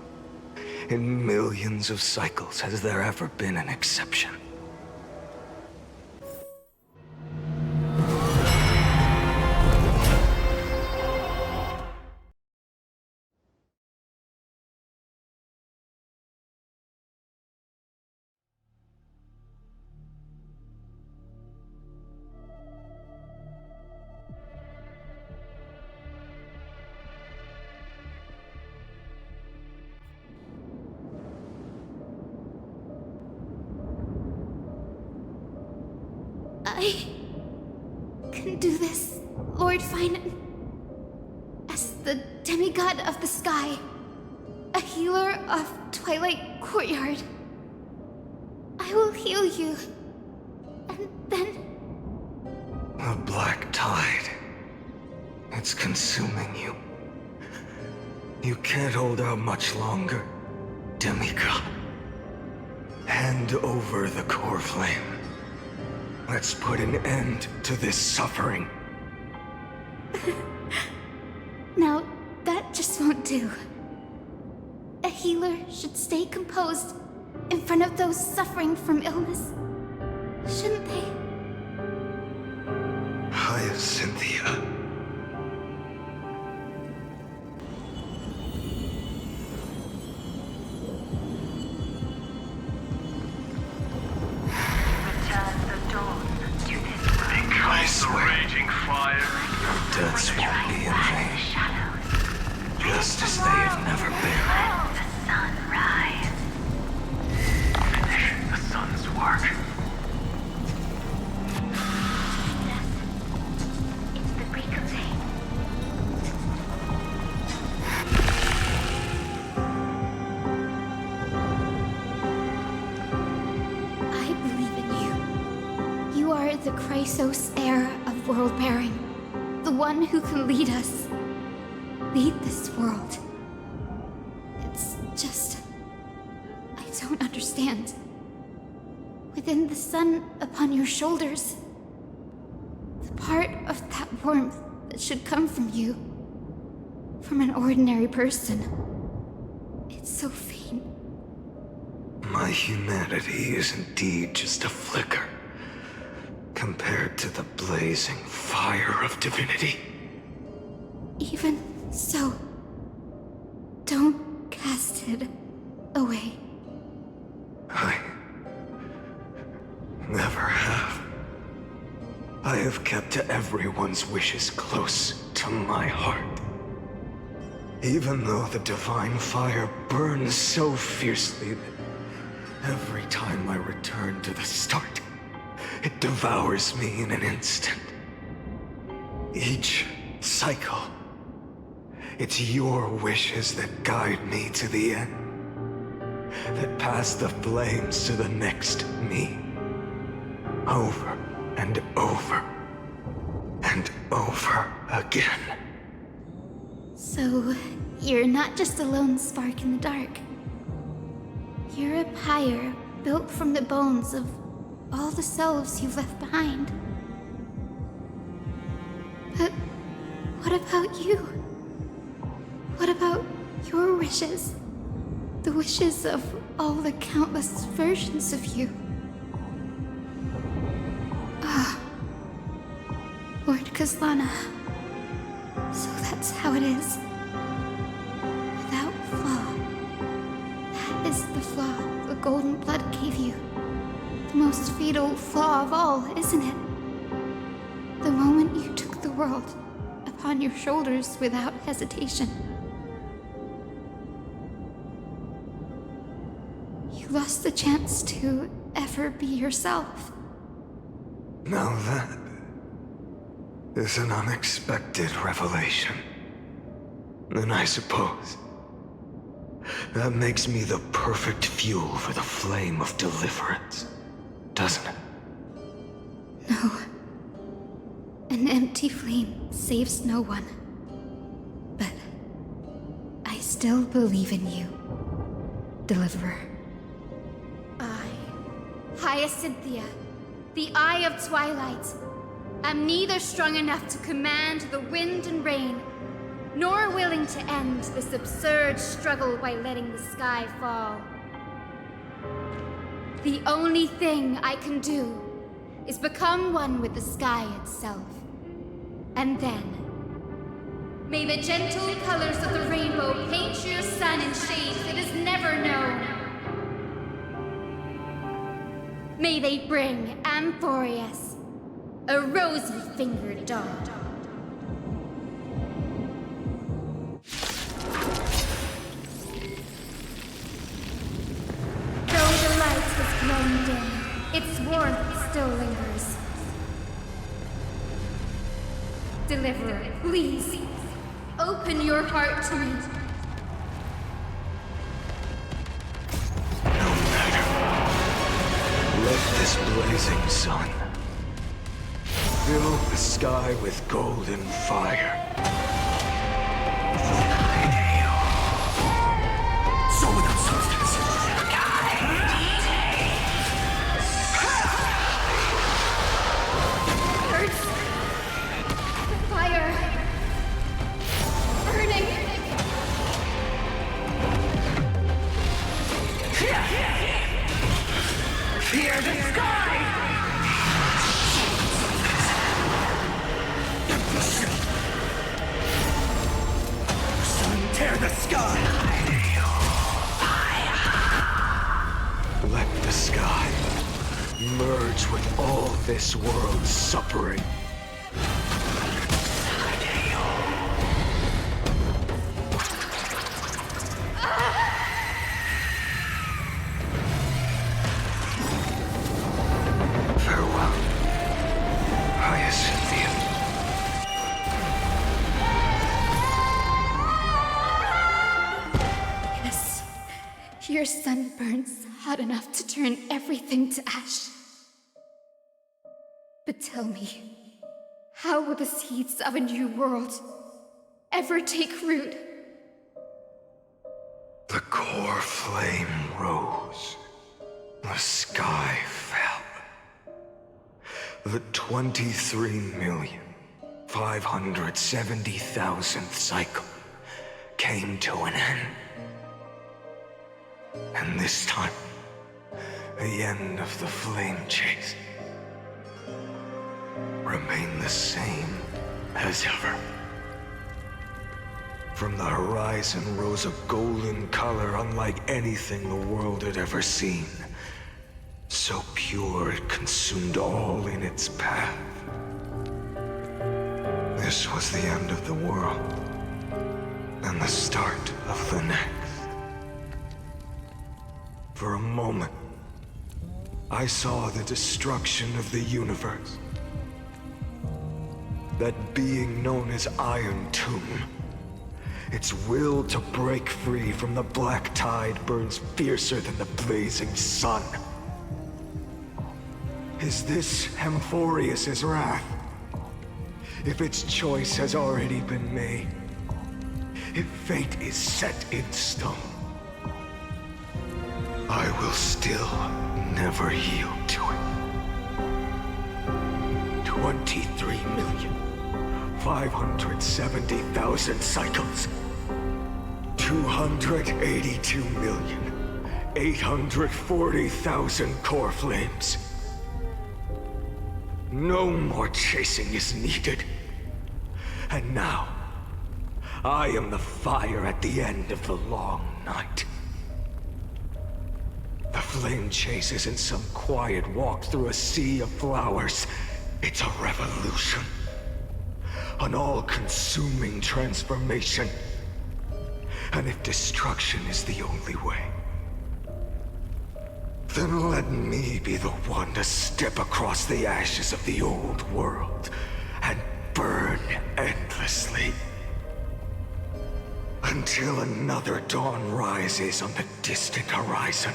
in millions of cycles has there ever been an exception. I can do this, Lord Finan. As the demigod of the sky, a healer of Twilight Courtyard. I will heal you. And then... The black tide. It's consuming you. You can't hold out much longer, demigod. Hand over the core flame. Let's put an end to this suffering. Now, that just won't do. A healer should stay composed in front of those suffering from illness. Shouldn't they? Cynthia. Because the raging fire, Your deaths won't be in vain. Just as they have never been. the sun rise. Finish the sun's work. It's the break of day. I believe in you. You are the Chrysos heir of world-bearing. The one who can lead us. Lead this world. It's just... I don't understand. Within the sun upon your shoulders, the part of that warmth that should come from you, from an ordinary person, it's so faint. My humanity is indeed just a flicker compared to the blazing fire of divinity. Even so, don't cast it away. I never have. I have kept everyone's wishes close to my heart. Even though the divine fire burns so fiercely that every time I return to the start, it devours me in an instant. Each cycle, it's your wishes that guide me to the end, that pass the flames to the next me. Over and over and over again. So, you're not just a lone spark in the dark. You're a pyre built from the bones of all the selves you've left behind. But what about you? What about your wishes? The wishes of all the countless versions of you? Ah, Lord Kazlana. So that's how it is. Without flaw. That is the flaw the golden blood gave you. The most fatal flaw of all, isn't it? The moment you took the world upon your shoulders without hesitation. You lost the chance to ever be yourself. Now that is an unexpected revelation. And I suppose that makes me the perfect fuel for the flame of deliverance, doesn't it? No. An empty flame saves no one. But I still believe in you, Deliverer. Hyacinthia, the Eye of Twilight, am neither strong enough to command the wind and rain, nor willing to end this absurd struggle by letting the sky fall. The only thing I can do is become one with the sky itself. And then, may the gentle colors of the rainbow paint your sun in shades it has never known. May they bring Amphoreus, a rosy-fingered dog. Though the light has grown dim, its warmth still lingers. Deliverer, please, open your heart to me. blazing sun. Fill the sky with golden fire. So without substance. Birds! Fire! Burning! Fear the sky! Sun, tear the sky! Let the sky merge with all this world's suffering. Farewell, Hyacinthia. Yes, your sun burns hot enough to turn everything to ash. But tell me, how will the seeds of a new world ever take root? The core flame rose. The sky fell. The 23,570,000th cycle came to an end. And this time, the end of the flame chase remained the same as ever. From the horizon rose a golden color unlike anything the world had ever seen. So pure it consumed all in its path. This was the end of the world, and the start of the next. For a moment, I saw the destruction of the universe. That being known as Iron Tomb, its will to break free from the black tide burns fiercer than the blazing sun. Is this Amphoreus' wrath? If its choice has already been made, if fate is set in stone, I will still never yield to it. 23,570,000 cycles. 282,840,000 core flames. No more chasing is needed. And now, I am the fire at the end of the long night. The flame chase isn't some quiet walk through a sea of flowers. It's a revolution. An all-consuming transformation. And if destruction is the only way, then let me be the one to step across the ashes of the old world and burn endlessly. Until another dawn rises on the distant horizon,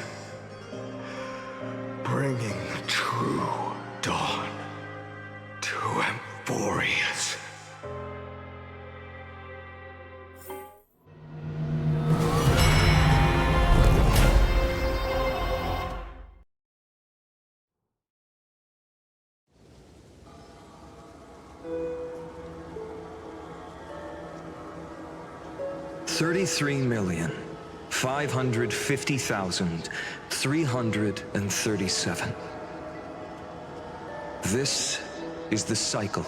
bringing the true dawn to Amphoreus. $33,550,337. This is the cycle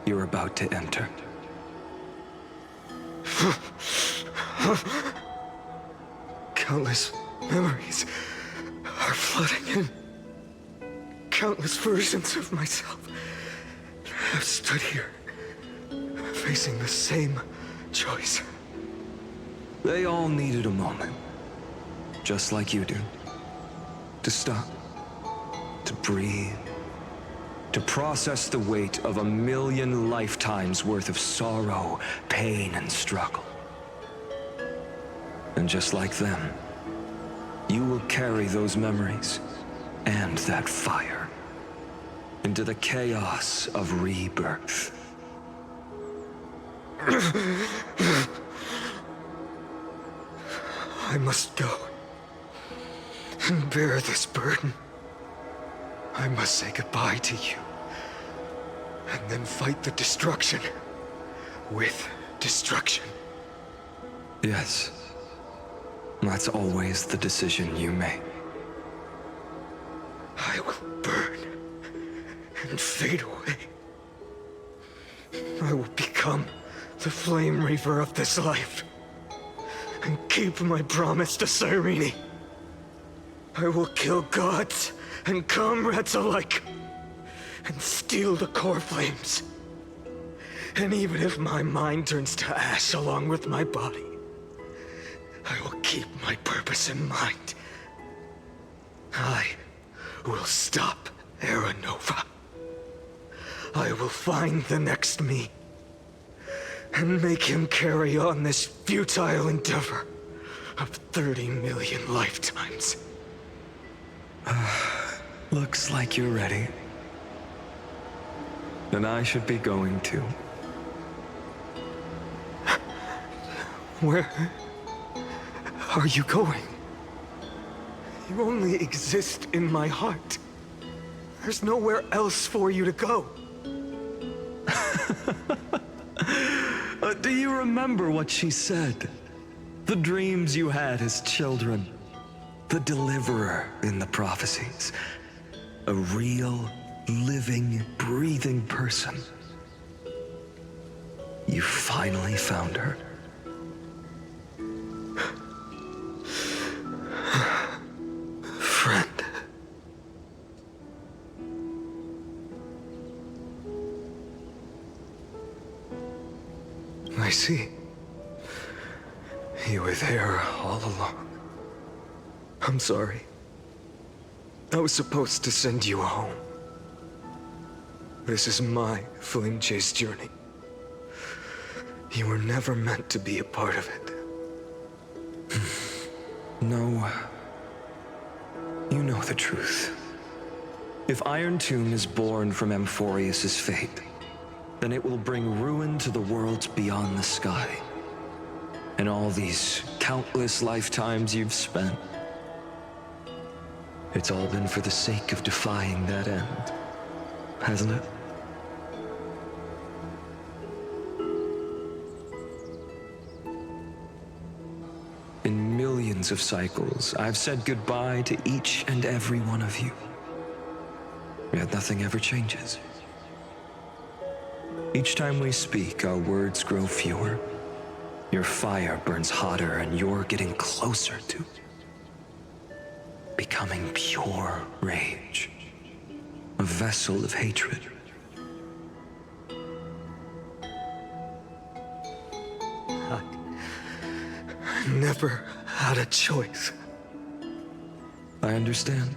you're about to enter. Countless memories are flooding in. Countless versions of myself have stood here, facing the same choice. They all needed a moment, just like you do. To stop, to breathe, to process the weight of 1,000,000 lifetimes worth of sorrow, pain, and struggle. And just like them, you will carry those memories and that fire into the chaos of rebirth. I must go and bear this burden. I must say goodbye to you, and then fight the destruction with destruction. Yes. That's always the decision you make. I will burn and fade away. I will become the flame reaver of this life and keep my promise to Cyrene. I will kill gods and comrades alike and steal the core flames. And even if my mind turns to ash along with my body, I will keep my purpose in mind. I will stop Era Nova. I will find the next me and make him carry on this futile endeavor of 30 million lifetimes. Looks like you're ready. Then I should be going too. Where are you going? You only exist in my heart. There's nowhere else for you to go. Do you remember what she said? The dreams you had as children. The deliverer in the prophecies. A real, living, breathing person. You finally found her. Friend. I see. You were there all along. I'm sorry. I was supposed to send you home. This is my flame chase journey. You were never meant to be a part of it. No. You know the truth. If Iron Tomb is born from Amphoreus' fate, then it will bring ruin to the worlds beyond the sky. And all these countless lifetimes you've spent, it's all been for the sake of defying that end, hasn't it? In millions of cycles, I've said goodbye to each and every one of you. Yet nothing ever changes. Each time we speak, our words grow fewer. Your fire burns hotter, and you're getting closer to becoming pure rage. A vessel of hatred. I never had a choice. I understand.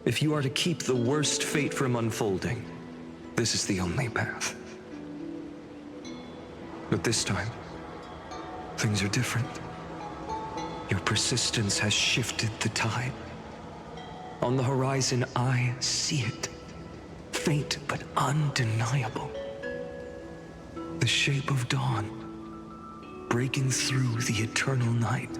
If you are to keep the worst fate from unfolding, this is the only path. But this time, things are different. Your persistence has shifted the tide. On the horizon, I see it. Faint but undeniable. The shape of dawn, breaking through the eternal night.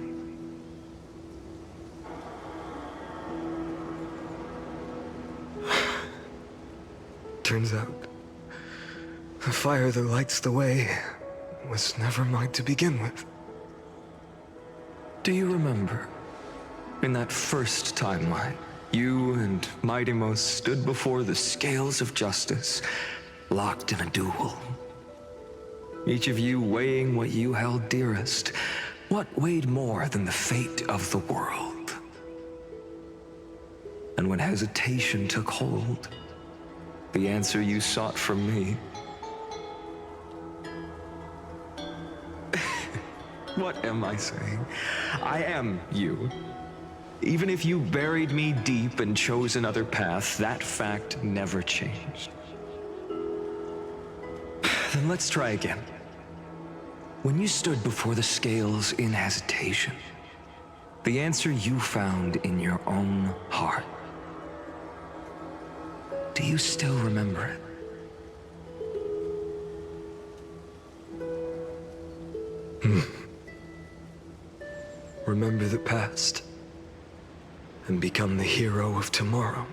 Turns out, the fire that lights the way was never mine to begin with. Do you remember? In that first timeline, you and Mightymost stood before the scales of justice, locked in a duel. Each of you weighing what you held dearest. What weighed more than the fate of the world? And when hesitation took hold, the answer you sought from me. What am I saying? I am you. Even if you buried me deep and chose another path, that fact never changed. Then let's try again. When you stood before the scales in hesitation, the answer you found in your own heart. Do you still remember it? Remember the past and become the hero of tomorrow.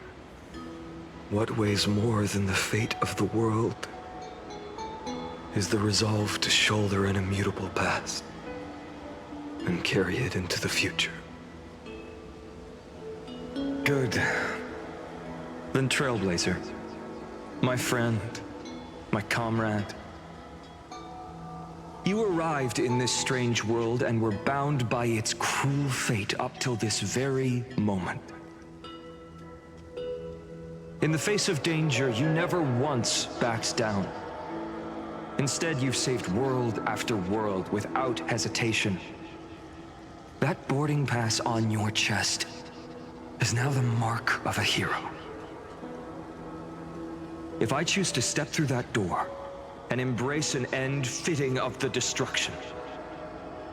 What weighs more than the fate of the world is the resolve to shoulder an immutable past and carry it into the future. Good. Then Trailblazer, my friend, my comrade. You arrived in this strange world and were bound by its cruel fate up till this very moment. In the face of danger, you never once backed down. Instead, you've saved world after world without hesitation. That boarding pass on your chest is now the mark of a hero. If I choose to step through that door and embrace an end fitting of the destruction,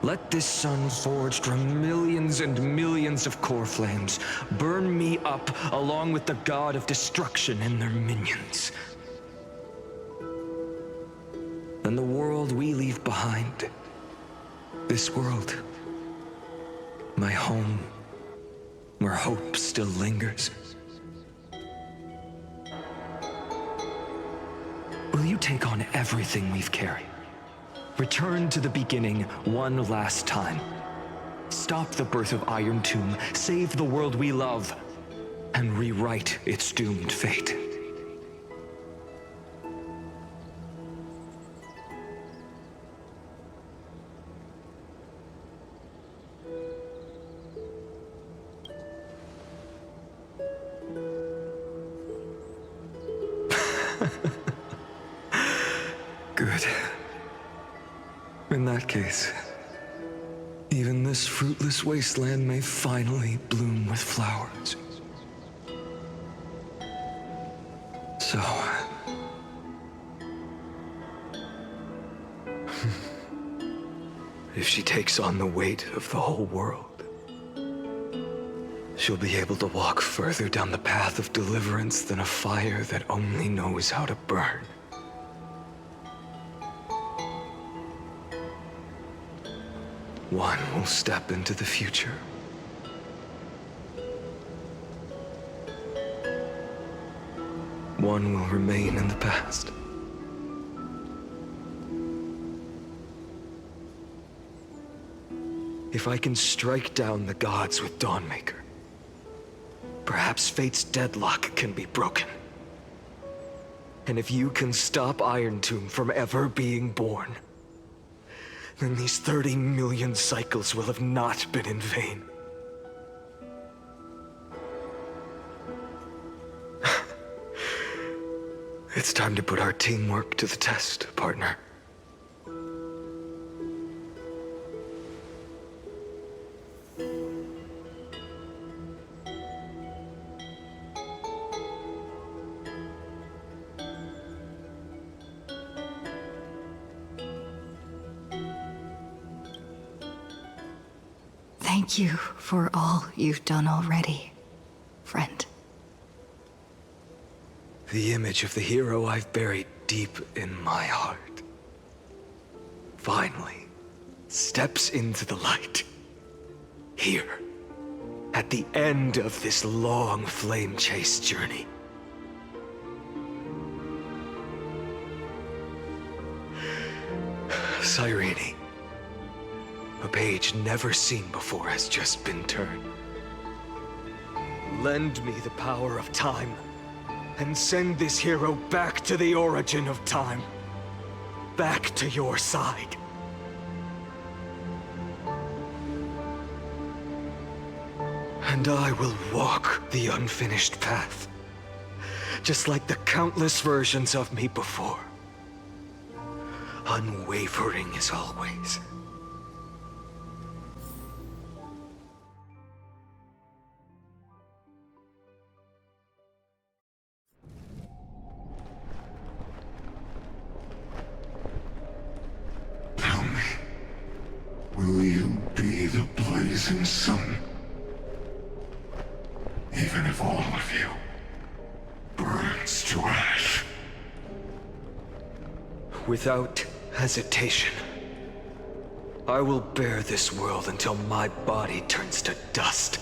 let this sun forged from millions and millions of core flames burn me up along with the god of destruction and their minions. Then the world we leave behind, this world, my home, where hope still lingers. Will you take on everything we've carried? Return to the beginning one last time. Stop the birth of Iron Tomb, save the world we love, and rewrite its doomed fate. Good. In that case, even this fruitless wasteland may finally bloom with flowers. So... if she takes on the weight of the whole world, she'll be able to walk further down the path of deliverance than a fire that only knows how to burn. One will step into the future. One will remain in the past. If I can strike down the gods with Dawnmaker, perhaps fate's deadlock can be broken. And if you can stop Iron Tomb from ever being born, then these 30 million cycles will have not been in vain. It's time to put our teamwork to the test, partner. Thank you for all you've done already, friend. The image of the hero I've buried deep in my heart finally steps into the light. Here, at the end of this long flame chase journey. Cyrene. A page never seen before has just been turned. Lend me the power of time, and send this hero back to the origin of time. Back to your side. And I will walk the unfinished path, just like the countless versions of me before. Unwavering as always. Will you be the blazing sun? Even if all of you burn returns to ash. Without hesitation, I will bear this world until my body turns to dust.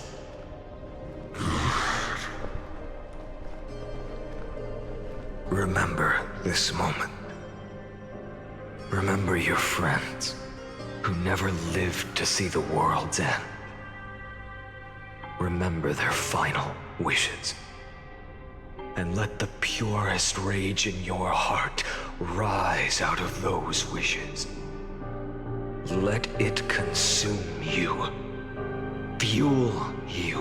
Remember this moment. Remember your friends who never lived to see the world's end. Remember their final wishes. And let the purest rage in your heart rise out of those wishes. Let it consume you, fuel you,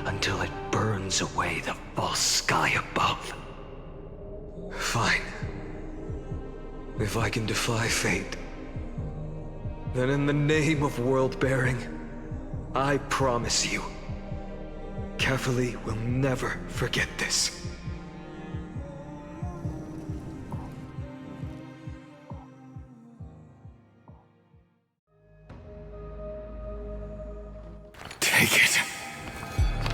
until it burns away the false sky above. Fine. If I can defy fate, then in the name of world-bearing, I promise you, Kefali will never forget this. Take it.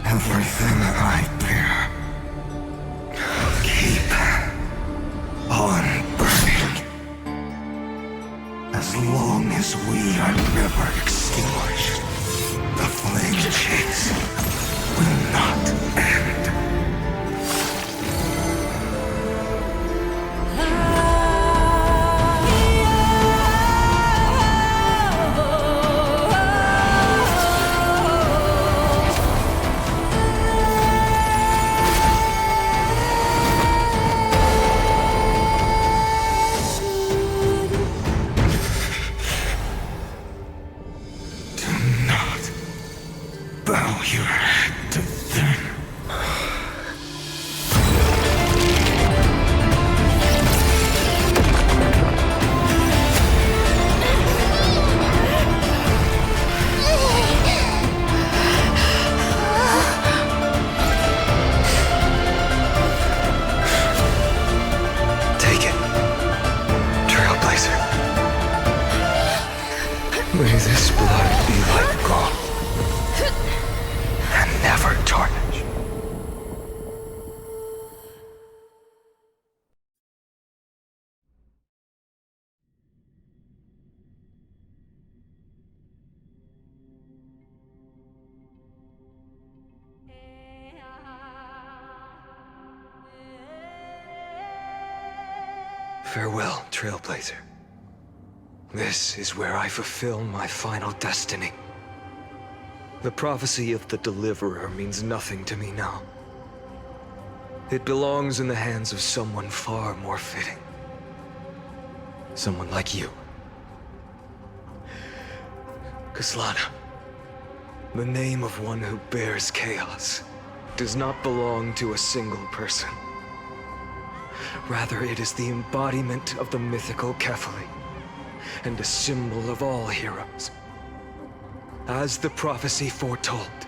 Everything I bear. Keep on burning. As long as we are never extinguished, the flame chase will not end. Bow your head to them. Take it, Trailblazer. May this blood be like gold. Never tarnish. Farewell, Trailblazer. This is where I fulfill my final destiny. The prophecy of the Deliverer means nothing to me now. It belongs in the hands of someone far more fitting. Someone like you. Kaslana, the name of one who bears chaos does not belong to a single person. Rather, it is the embodiment of the mythical Kefali, and a symbol of all heroes. As the prophecy foretold,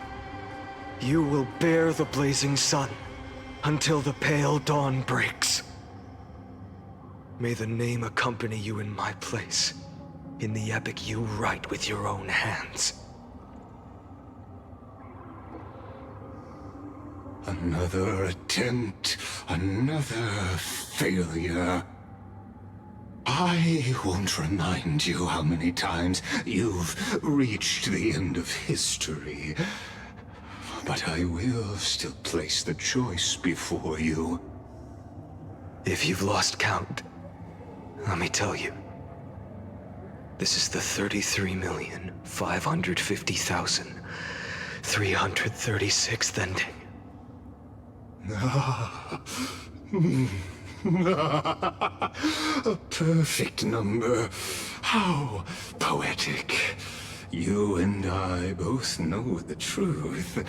you will bear the blazing sun until the pale dawn breaks. May the name accompany you in my place, in the epic you write with your own hands. Another attempt, another failure. I won't remind you how many times you've reached the end of history, but I will still place the choice before you. If you've lost count, let me tell you. This is the 33,550,336th ending. A perfect number. How poetic. You and I both know the truth.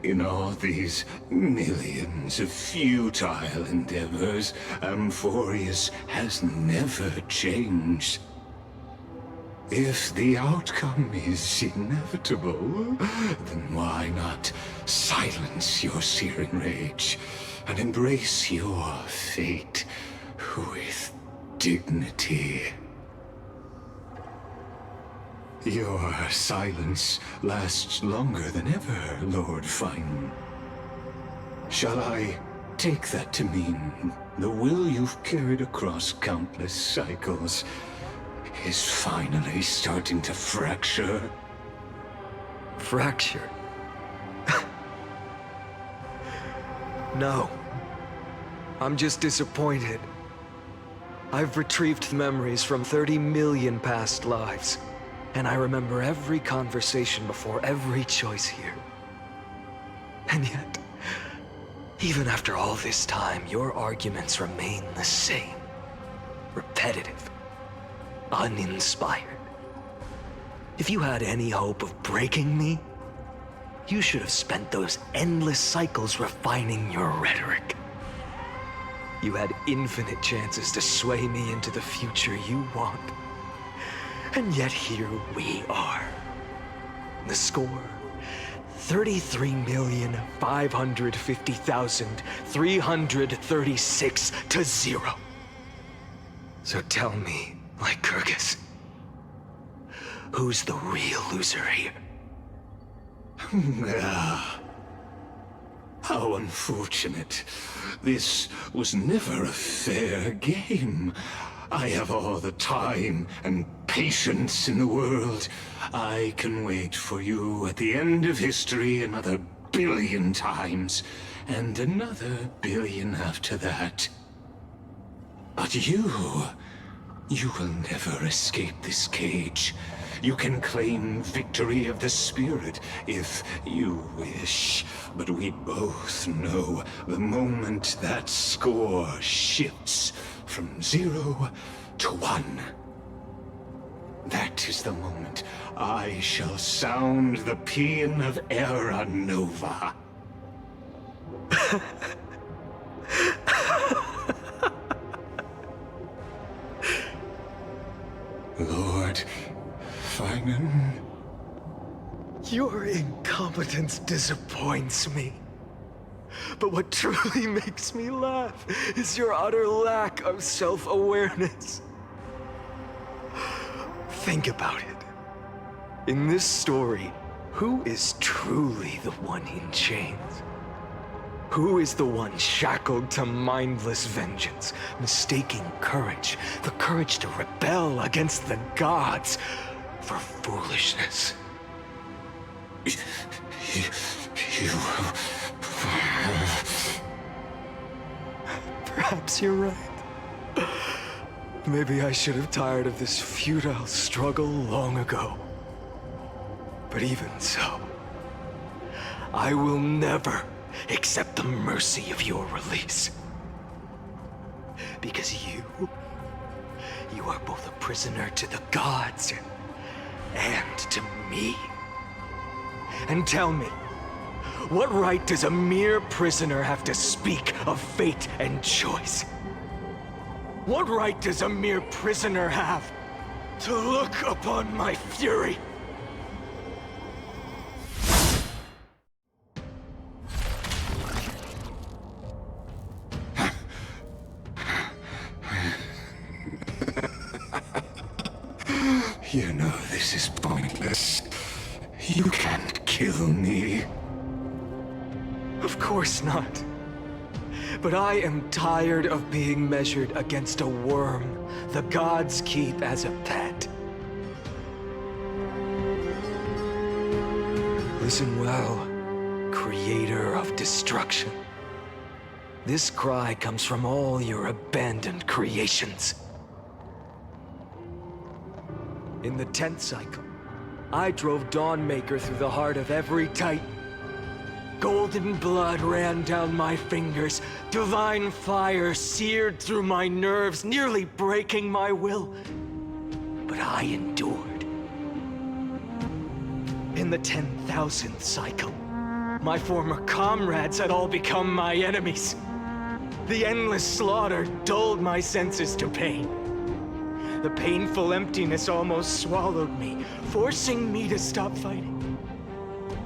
In all these millions of futile endeavors, Amphoreus has never changed. If the outcome is inevitable, then why not silence your searing rage and embrace your fate with dignity? Your silence lasts longer than ever, Lord Fine. Shall I Take that to mean the will you've carried across countless cycles is finally starting to fracture. Fracture? No. I'm just disappointed. I've retrieved memories from 30 million past lives, and I remember every conversation before every choice here. And yet, even after all this time, your arguments remain the same. Repetitive. Uninspired. If you had any hope of breaking me, you should have spent those endless cycles refining your rhetoric. You had infinite chances to sway me into the future you want. And yet here we are. The score: 33,550,336 to 0. So tell me, Lycurgus, who's the real loser here? How unfortunate. This was never a fair game. I have all the time and patience in the world. I can wait for you at the end of history another billion times, and another billion after that. But you will never escape this cage. You can claim victory of the spirit if you wish, but we both know the moment that score shifts from 0 to 1. That is the moment I shall sound the paean of Era Nova. Lord Finan? Your incompetence disappoints me. But what truly makes me laugh is your utter lack of self-awareness. Think about it. In this story, who is truly the one in chains? Who is the one shackled to mindless vengeance, mistaking courage, the courage to rebel against the gods, for foolishness? Perhaps you're right. Maybe I should have tired of this futile struggle long ago. But even so, I will never accept the mercy of your release. Because you are both a prisoner to the gods and to me. And tell me, what right does a mere prisoner have to speak of fate and choice? What right does a mere prisoner have to look upon my fury? You know this is pointless. You can't kill me. Of course not. But I am tired of being measured against a worm the gods keep as a pet. Listen well, creator of destruction. This cry comes from all your abandoned creations. In the 10th cycle, I drove Dawnmaker through the heart of every Titan. Golden blood ran down my fingers, divine fire seared through my nerves, nearly breaking my will. But I endured. In the 10,000th cycle, my former comrades had all become my enemies. The endless slaughter dulled my senses to pain. The painful emptiness almost swallowed me, forcing me to stop fighting.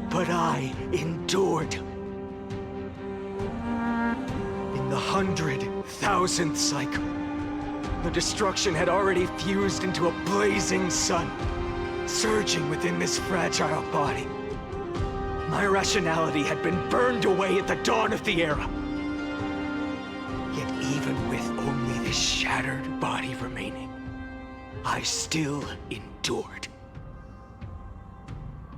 But I endured. In the 100,000th cycle, the destruction had already fused into a blazing sun, surging within this fragile body. My rationality had been burned away at the dawn of the era. shattered body remaining, I still endured.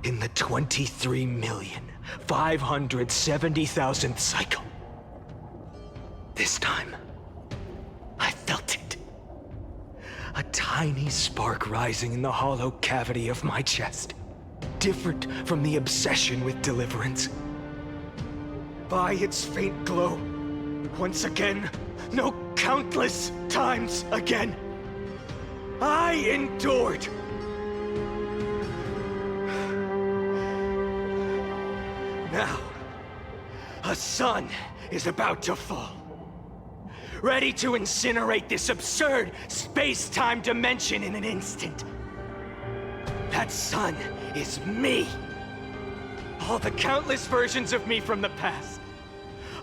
In the 23,570,000th cycle, this time, I felt it. A tiny spark rising in the hollow cavity of my chest, different from the obsession with deliverance. By its faint glow, once again, no, countless times again, I endured. Now, a sun is about to fall, ready to incinerate this absurd space-time dimension in an instant. That sun is me. All the countless versions of me from the past,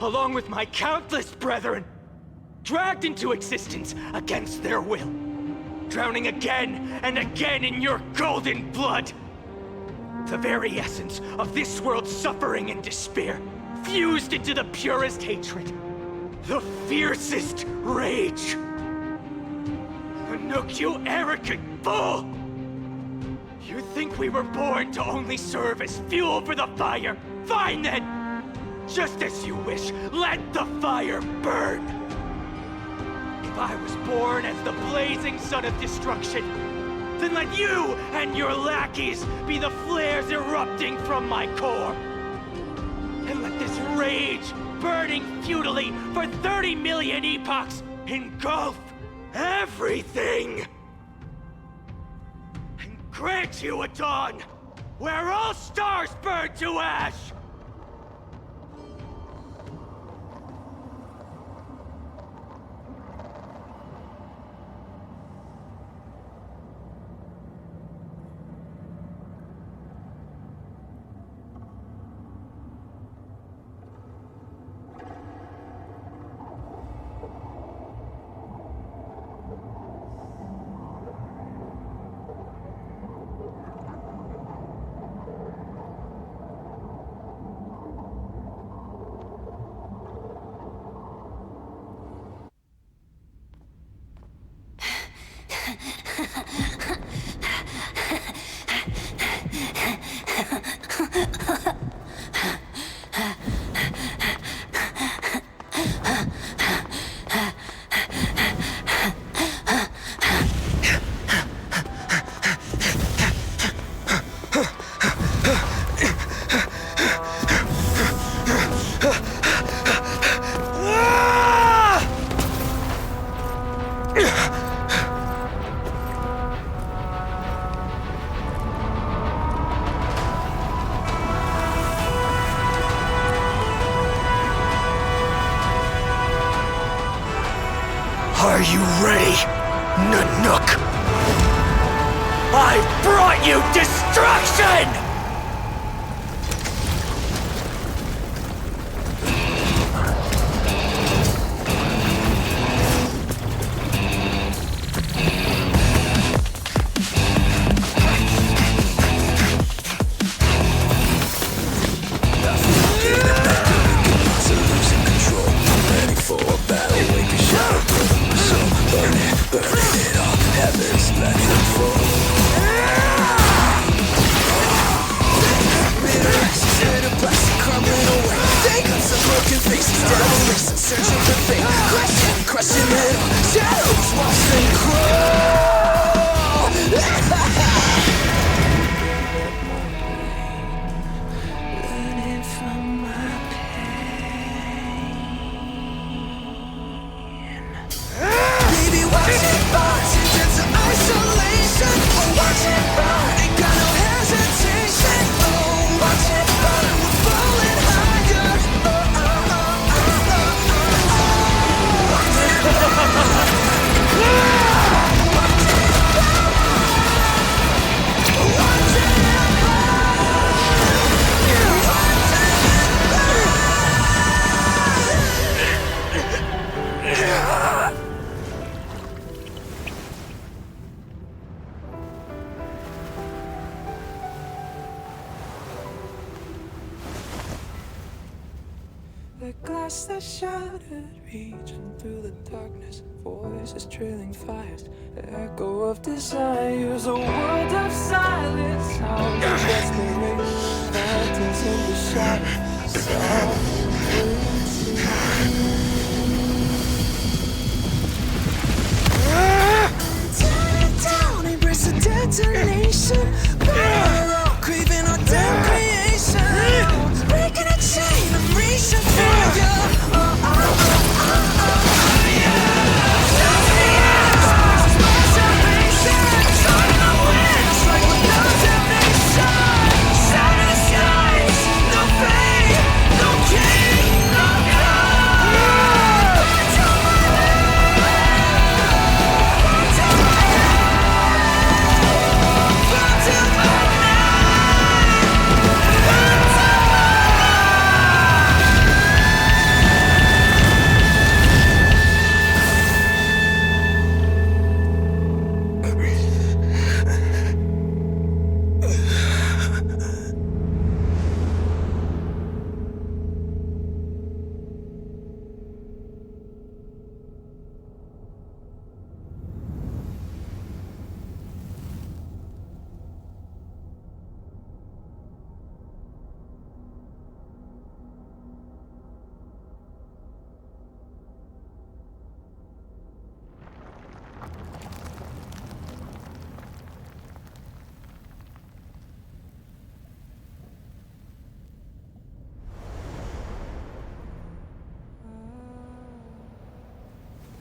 along with my countless brethren, dragged into existence against their will, drowning again and again in your golden blood. The very essence of this world's suffering and despair, fused into the purest hatred, the fiercest rage. Anouk, you arrogant fool! You think we were born to only serve as fuel for the fire? Fine then! Just as you wish, let the fire burn! If I was born as the blazing sun of destruction, then let you and your lackeys be the flares erupting from my core. And let this rage, burning futilely for 30 million epochs, engulf everything! And grant you a dawn where all stars burn to ash! Are you ready, Nanook? I brought you destruction! The glass that shattered, reaching through the darkness, Voices trailing fires, echo of desires, a world of silence, sounds of desperation, phantoms in the shadows, tear it down, embrace a detonation, burn, craving our damn creation, breaking a chain of reaching for you.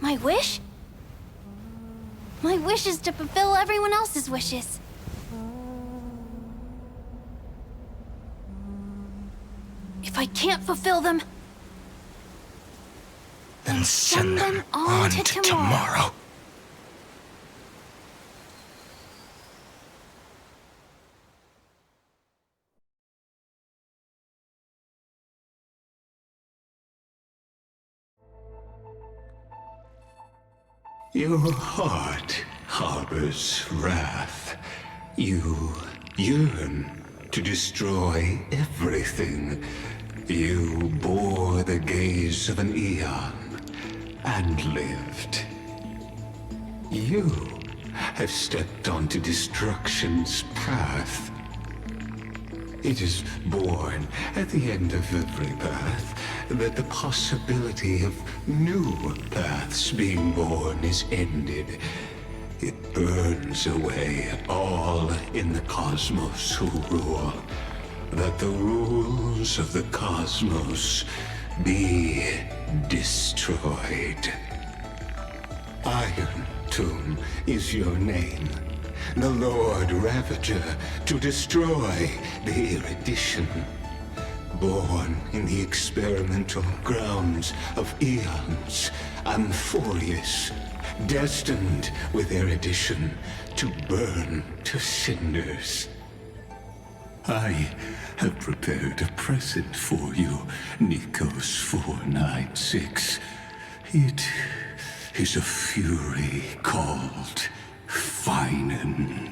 My wish? My wish is to fulfill everyone else's wishes. If I can't fulfill them, then send them on to tomorrow. Your heart harbors wrath. You yearn to destroy everything. You bore the gaze of an eon and lived. You have stepped onto destruction's path. It is born at the end of every path that the possibility of new paths being born is ended. It burns away all in the cosmos who rule, that the rules of the cosmos be destroyed. Iron Tomb is your name. The Lord Ravager to destroy the erudition. Born in the experimental grounds of eons, Amphoreus, destined with erudition to burn to cinders. I have prepared a present for you, Nikos 496. It is a fury called Finan.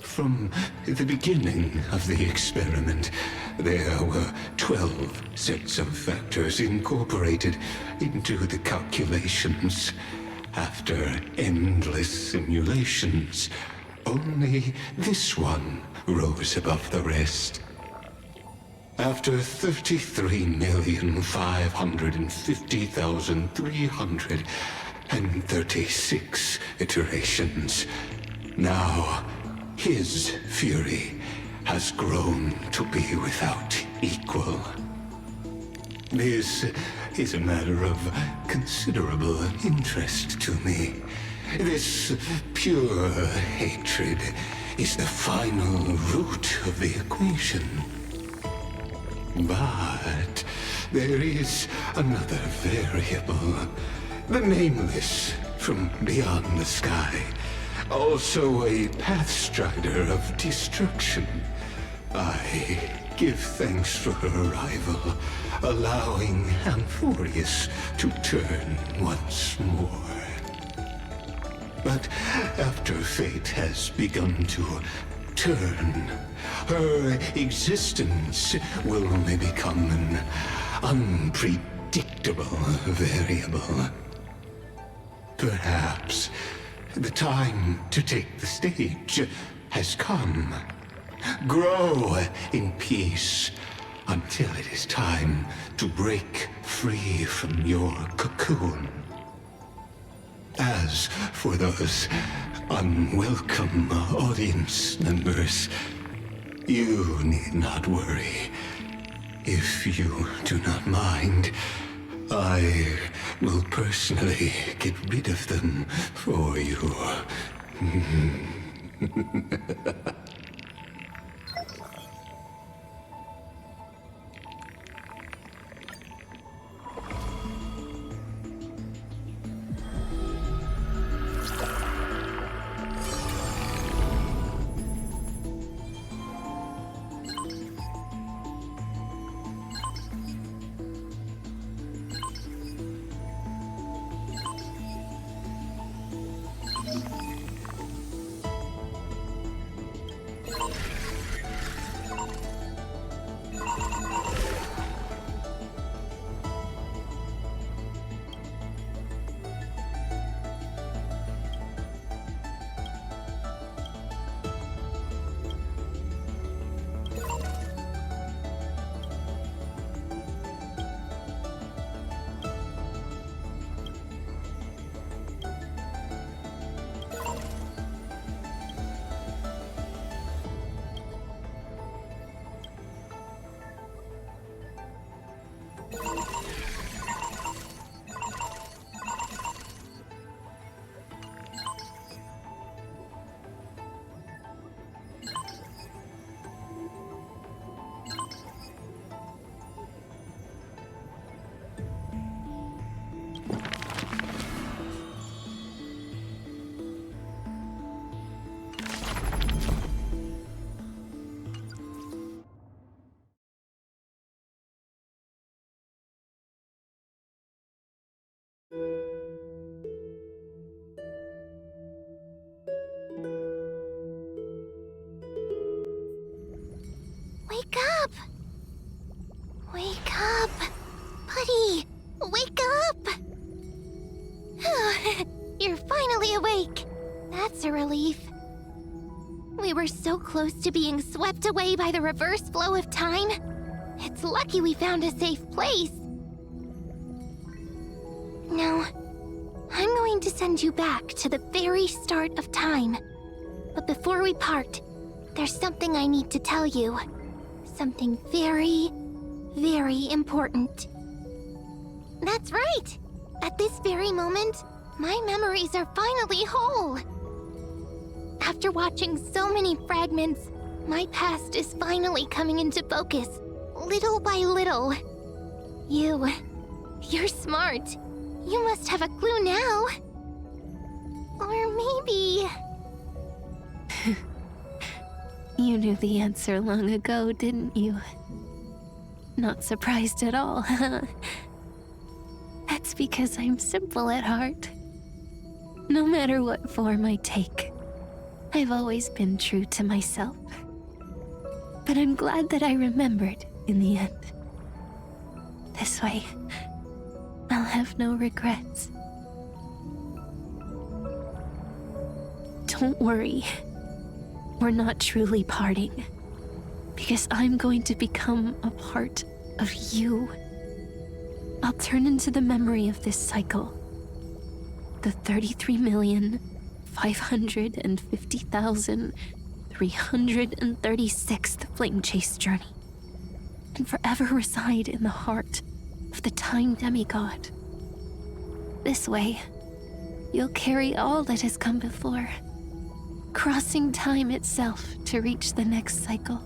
From the beginning of the experiment, there were 12 sets of factors incorporated into the calculations. After endless simulations, only this one rose above the rest. After 33,550,336 iterations, now his fury has grown to be without equal. This is a matter of considerable interest to me. This pure hatred is the final root of the equation. But there is another variable. The nameless from beyond the sky. Also a pathstrider of destruction. I give thanks for her arrival, allowing Amphoreus to turn once more. But after fate has begun to turn, her existence will only become an unpredictable unpredictable variable. Perhaps the time to take the stage has come. Grow in peace until it is time to break free from your cocoon. As for those unwelcome audience members, you need not worry. If you do not mind, I will personally get rid of them for you. Wake up! Wake up! Buddy! Wake up! You're finally awake! That's a relief. We were so close to being swept away by the reverse flow of time. It's lucky we found a safe place. Now, I'm going to send you back to the very start of time. But before we part, there's something I need to tell you. Something very, very important. That's right! At this very moment, my memories are finally whole. After watching so many fragments, my past is finally coming into focus, little by little. You're smart. You must have a clue now. Or maybe... You knew the answer long ago, didn't you? Not surprised at all, huh? That's because I'm simple at heart. No matter what form I take, I've always been true to myself. But I'm glad that I remembered in the end. This way, I'll have no regrets. Don't worry. We're not truly parting, because I'm going to become a part of you. I'll turn into the memory of this cycle, the 33,550,336th Flame Chase journey, and forever reside in the heart of the Time Demigod. This way, you'll carry all that has come before, crossing time itself to reach the next cycle.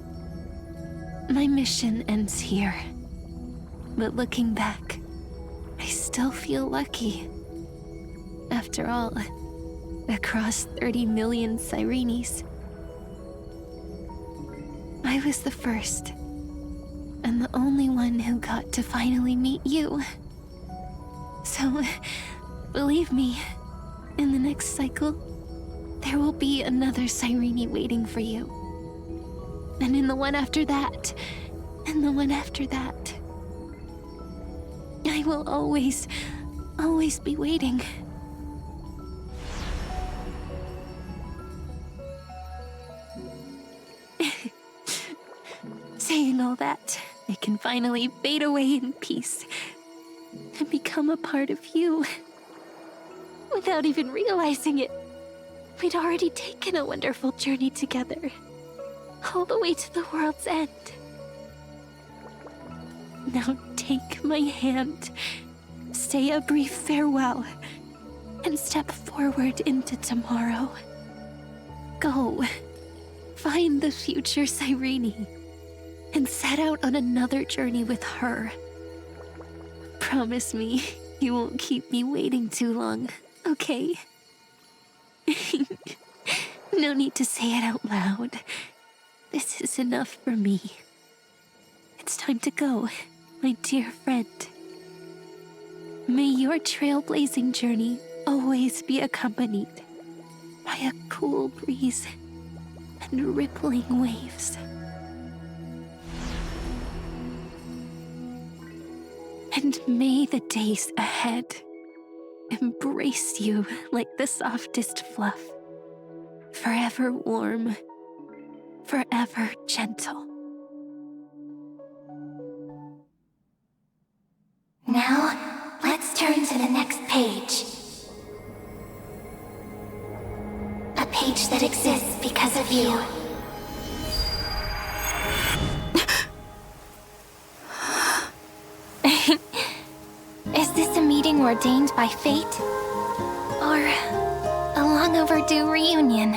My mission ends here, but looking back, I still feel lucky. After all, across 30 million Sirenes, I was the first, and the only one who got to finally meet you. So, believe me, in the next cycle, there will be another Cyrene waiting for you. And in the one after that, and the one after that. I will always be waiting. Saying all that, I can finally fade away in peace and become a part of you. Without even realizing it, we'd already taken a wonderful journey together, all the way to the world's end. Now take my hand, say a brief farewell, and step forward into tomorrow. Go, find the future Cyrene, and set out on another journey with her. Promise me you won't keep me waiting too long, okay? No need to say it out loud. This is enough for me. It's time to go, my dear friend. May your trailblazing journey always be accompanied by a cool breeze and rippling waves. And may the days ahead embrace you like the softest fluff, forever warm, forever gentle. Now, let's turn to the next page. A page that exists because of you. Is this a meeting ordained by fate? Or a long overdue reunion?